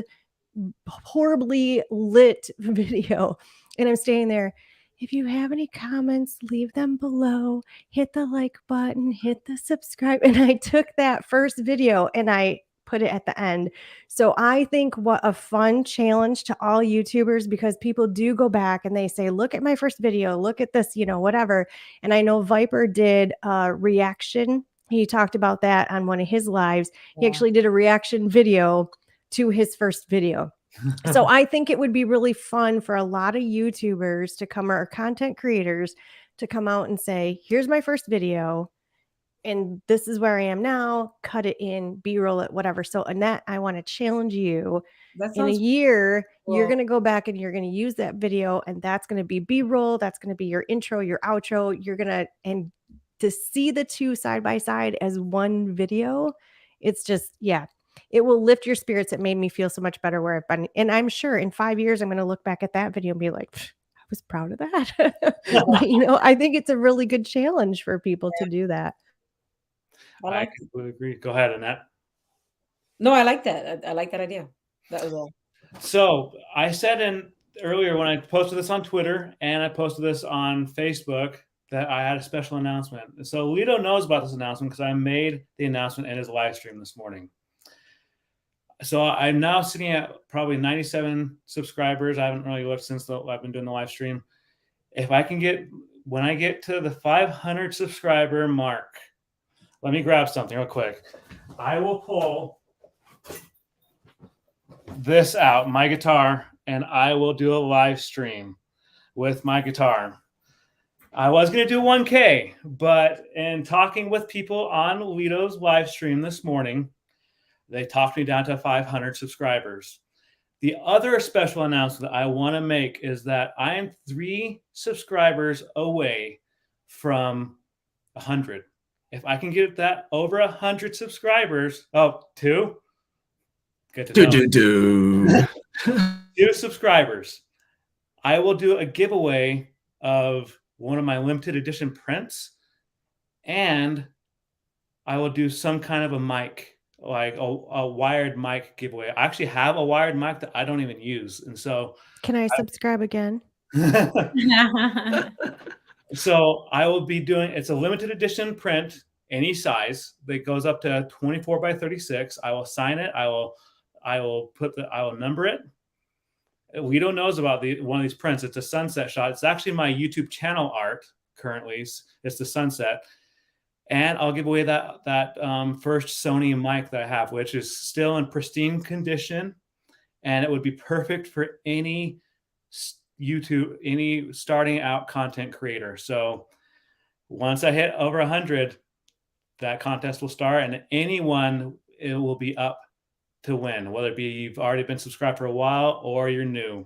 horribly lit video. And I'm staying there. If you have any comments, leave them below, hit the like button, hit the subscribe. And I took that first video and I put it at the end. So I think what a fun challenge to all YouTubers, because people do go back and they say, look at my first video, look at this, you know, whatever. And I know Viper did a reaction. He talked about that on one of his lives. He actually did a reaction video to his first video. So I think it would be really fun for a lot of YouTubers to come, or content creators to come out and say, here's my first video and this is where I am now, cut it in, B-roll it, whatever. So Annette, I want to challenge you. In a year, you're going to go back and you're going to use that video, and that's going to be B-roll. That's going to be your intro, your outro. You're going to, and to see the two side by side as one video, it's just, yeah. It will lift your spirits. It made me feel so much better where I've been. And I'm sure in 5 years, I'm going to look back at that video and be like, I was proud of that. But, you know, I think it's a really good challenge for people to do that. I completely agree. Go ahead, Annette. No, I like that. I like that idea. That was all. So I said earlier when I posted this on Twitter and I posted this on Facebook that I had a special announcement. So Lito knows about this announcement because I made the announcement in his live stream this morning. So I'm now sitting at probably 97 subscribers. I haven't really looked since I've been doing the live stream. If I can when I get to the 500 subscriber mark, let me grab something real quick. I will pull this out, my guitar, and I will do a live stream with my guitar. I was going to do 1K, but in talking with people on Lito's live stream this morning, they talked me down to 500 subscribers. The other special announcement that I want to make is that I am 3 subscribers away from 100. If I can get that over 100 subscribers, 2? Good to know. 2 subscribers. I will do a giveaway of one of my limited edition prints, and I will do some kind of a mic, like a wired mic giveaway. I actually have a wired mic that I don't even use. And so can I subscribe again? So I will be doing, it's a limited edition print, any size that goes up to 24 by 36. I will sign it. I will number it. Lito knows about one of these prints. It's a sunset shot. It's actually my YouTube channel art currently. It's the sunset. And I'll give away that first Sony mic that I have, which is still in pristine condition. And it would be perfect for any starting out content creator. So once I hit over 100, that contest will start, and anyone, it will be up to win, whether it be you've already been subscribed for a while or you're new.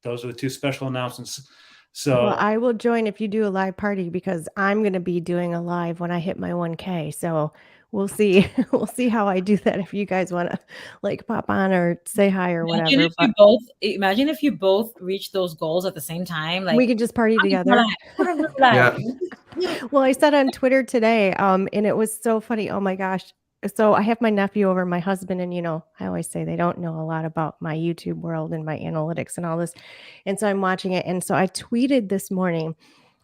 Those are the 2 special announcements. So Well, I will join if you do a live party because I'm going to be doing a live when I hit my 1K. So we'll see. We'll see how I do that if you guys want to like pop on or say hi or whatever. But Imagine if you both reach those goals at the same time. Like we could just party I'm together. Yeah. Well, I said on Twitter today, and it was so funny. Oh my gosh. So I have my nephew over, my husband, and I always say they don't know a lot about my YouTube world and my analytics and all this. And so I'm watching it. And so I tweeted this morning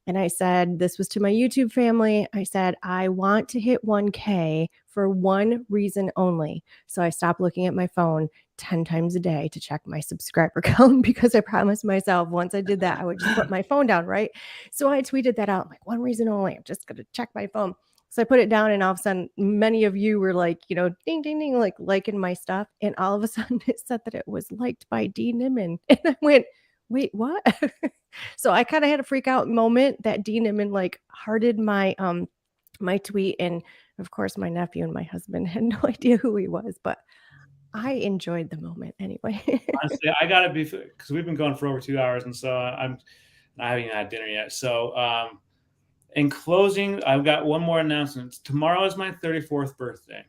and I said, this was to my YouTube family. I said, I want to hit 1K for one reason only. So I stopped looking at my phone 10 times a day to check my subscriber count because I promised myself once I did that, I would just put my phone down, right? So I tweeted that out, like, one reason only. I'm just going to check my phone. So I put it down, and all of a sudden, many of you were like, ding, ding, ding, like liking my stuff. And all of a sudden, it said that it was liked by D. Nimmin. And I went, wait, what? So I kind of had a freak out moment that D. Nimmin like hearted my my tweet. And of course, my nephew and my husband had no idea who he was, but I enjoyed the moment anyway. honestly, I gotta be, because we've been going for over 2 hours, and so I haven't even had dinner yet. So in closing, I've got one more announcement. Tomorrow is my 34th birthday.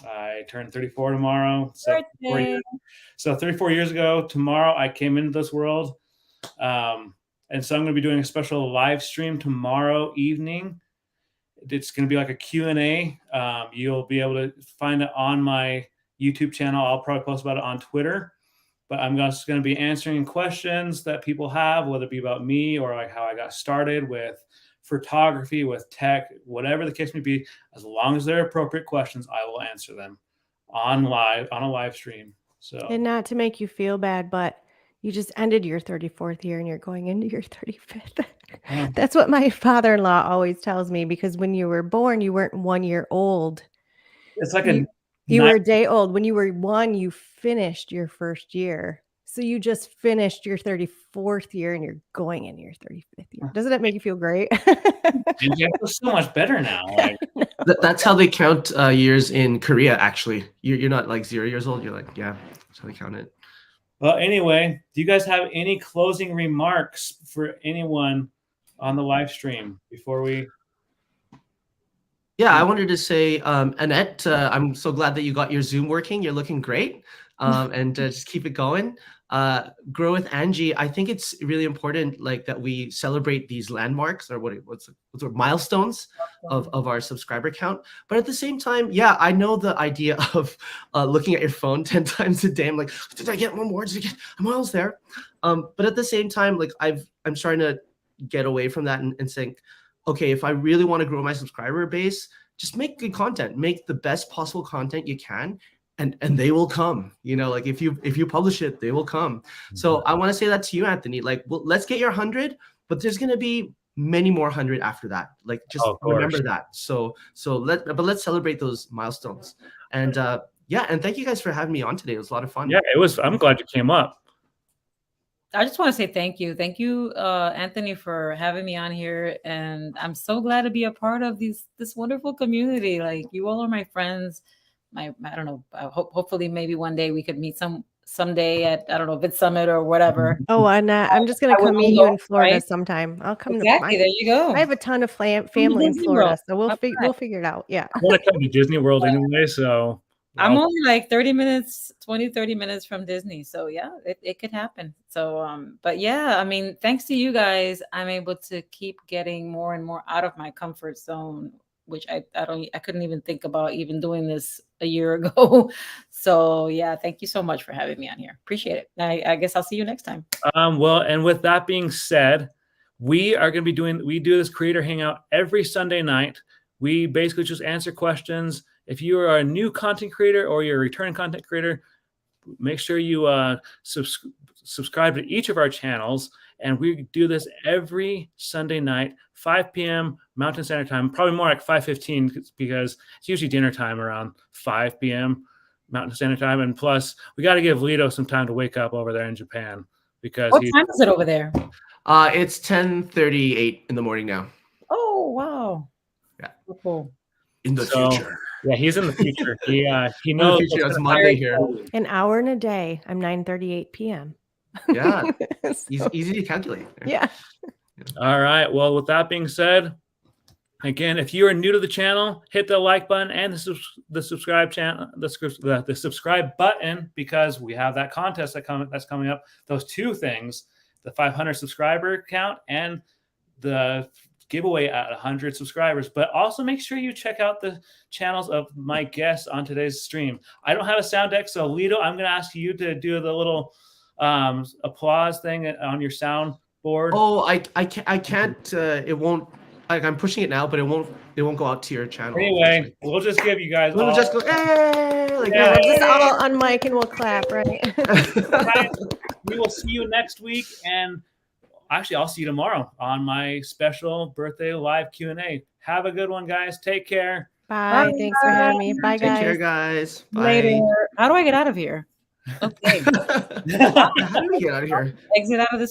I turn 34 tomorrow. So 34 years ago tomorrow, I came into this world. And so I'm going to be doing a special live stream tomorrow evening. It's going to be like a Q&A. You'll be able to find it on my YouTube channel. I'll probably post about it on Twitter. But I'm just going to be answering questions that people have, whether it be about me or like how I got started with photography, with tech, whatever the case may be. As long as they're appropriate questions, I will answer them on a live stream. So, And not to make you feel bad, but you just ended your 34th year and you're going into your 35th. Yeah. That's what my father-in-law always tells me, because when you were born, you weren't 1 year old. it's like You were a day old. When you were 1, you finished your first year. So you just finished your 34th year and you're going into your 35th year. Doesn't that make you feel great? you feel so much better now. Like, That's how they count years in Korea, actually. You're not like 0 years old. You're like, yeah, that's how they count it. well, anyway, do you guys have any closing remarks for anyone on the live stream before we? Yeah, I wanted to say, Annette, I'm so glad that you got your Zoom working. You're looking great. And just keep it going. Grow with Angie. I think it's really important, like, that we celebrate these landmarks, or what's milestones of our subscriber count. But at the same time, yeah, I know the idea of looking at your phone 10 times a day. I'm like, did I get one more? I'm almost there. But at the same time, like, I'm starting to get away from that and saying, okay, if I really want to grow my subscriber base, just make good content, make the best possible content you can, and they will come. Like, if you publish it, they will come. So I want to say that to you, Anthony. Like, well, let's get your 100, but there's gonna be many more 100 after that. Like, just remember that. So let's celebrate those milestones. And yeah, and thank you guys for having me on today. It was a lot of fun. Yeah, it was. I'm glad you came up. I just want to say thank you. Thank you, Anthony, for having me on here. And I'm so glad to be a part of this wonderful community. Like, you all are my friends. I don't know. Hopefully maybe one day we could meet someday at, I don't know, Vid Summit or whatever. Oh, and I'm just going to come meet you in Florida sometime. I'll come exactly. There you go. I have a ton of family in Florida, so we'll figure it out. Yeah. I want to come to Disney World anyway, so I'm only like 30 minutes from Disney. So yeah, it could happen. So, but yeah, I mean, thanks to you guys, I'm able to keep getting more and more out of my comfort zone, which I couldn't even think about even doing this a year ago. So yeah, thank you so much for having me on here. Appreciate it. I guess I'll see you next time. Well, and with that being said, we do this creator hangout every Sunday night. We basically just answer questions. If you are a new content creator or you're a returning content creator, make sure you subscribe to each of our channels. And we do this every Sunday night, 5 p.m. Mountain Standard Time, probably more like 5:15, because it's usually dinner time around 5 p.m. Mountain Standard Time. And plus, we got to give Lito some time to wake up over there in Japan. Because what time is it over there? It's 10:38 in the morning now. Oh, wow. Yeah. Cool. In the future. Yeah, he's in the future. He knows it's Monday here. An hour and a day. I'm 9:38 p.m. Yeah. Easy to calculate. Yeah. All right. Well, with that being said, again, if you are new to the channel, hit the like button and the subscribe channel, the subscribe button, because we have that contest that's coming up. Those two things, the 500 subscriber count and the giveaway at 100 subscribers. But also make sure you check out the channels of my guests on today's stream. I don't have a sound deck, so Lito, I'm going to ask you to do the little applause thing on your sound board. Oh, I can't. It won't. Like, I'm pushing it now, but it won't go out to your channel. Anyway, we'll just give you guys. We'll just go, hey! Like, Yeah. We'll just all on mic and we'll clap, right? Guys, we will see you next week, and actually, I'll see you tomorrow on my special birthday live Q&A. Have a good one, guys. Take care. Bye. Thanks for having me. Bye, Take guys. care, guys. Bye. Later. How do I get out of here? Okay. How do we get out of here? Exit out of this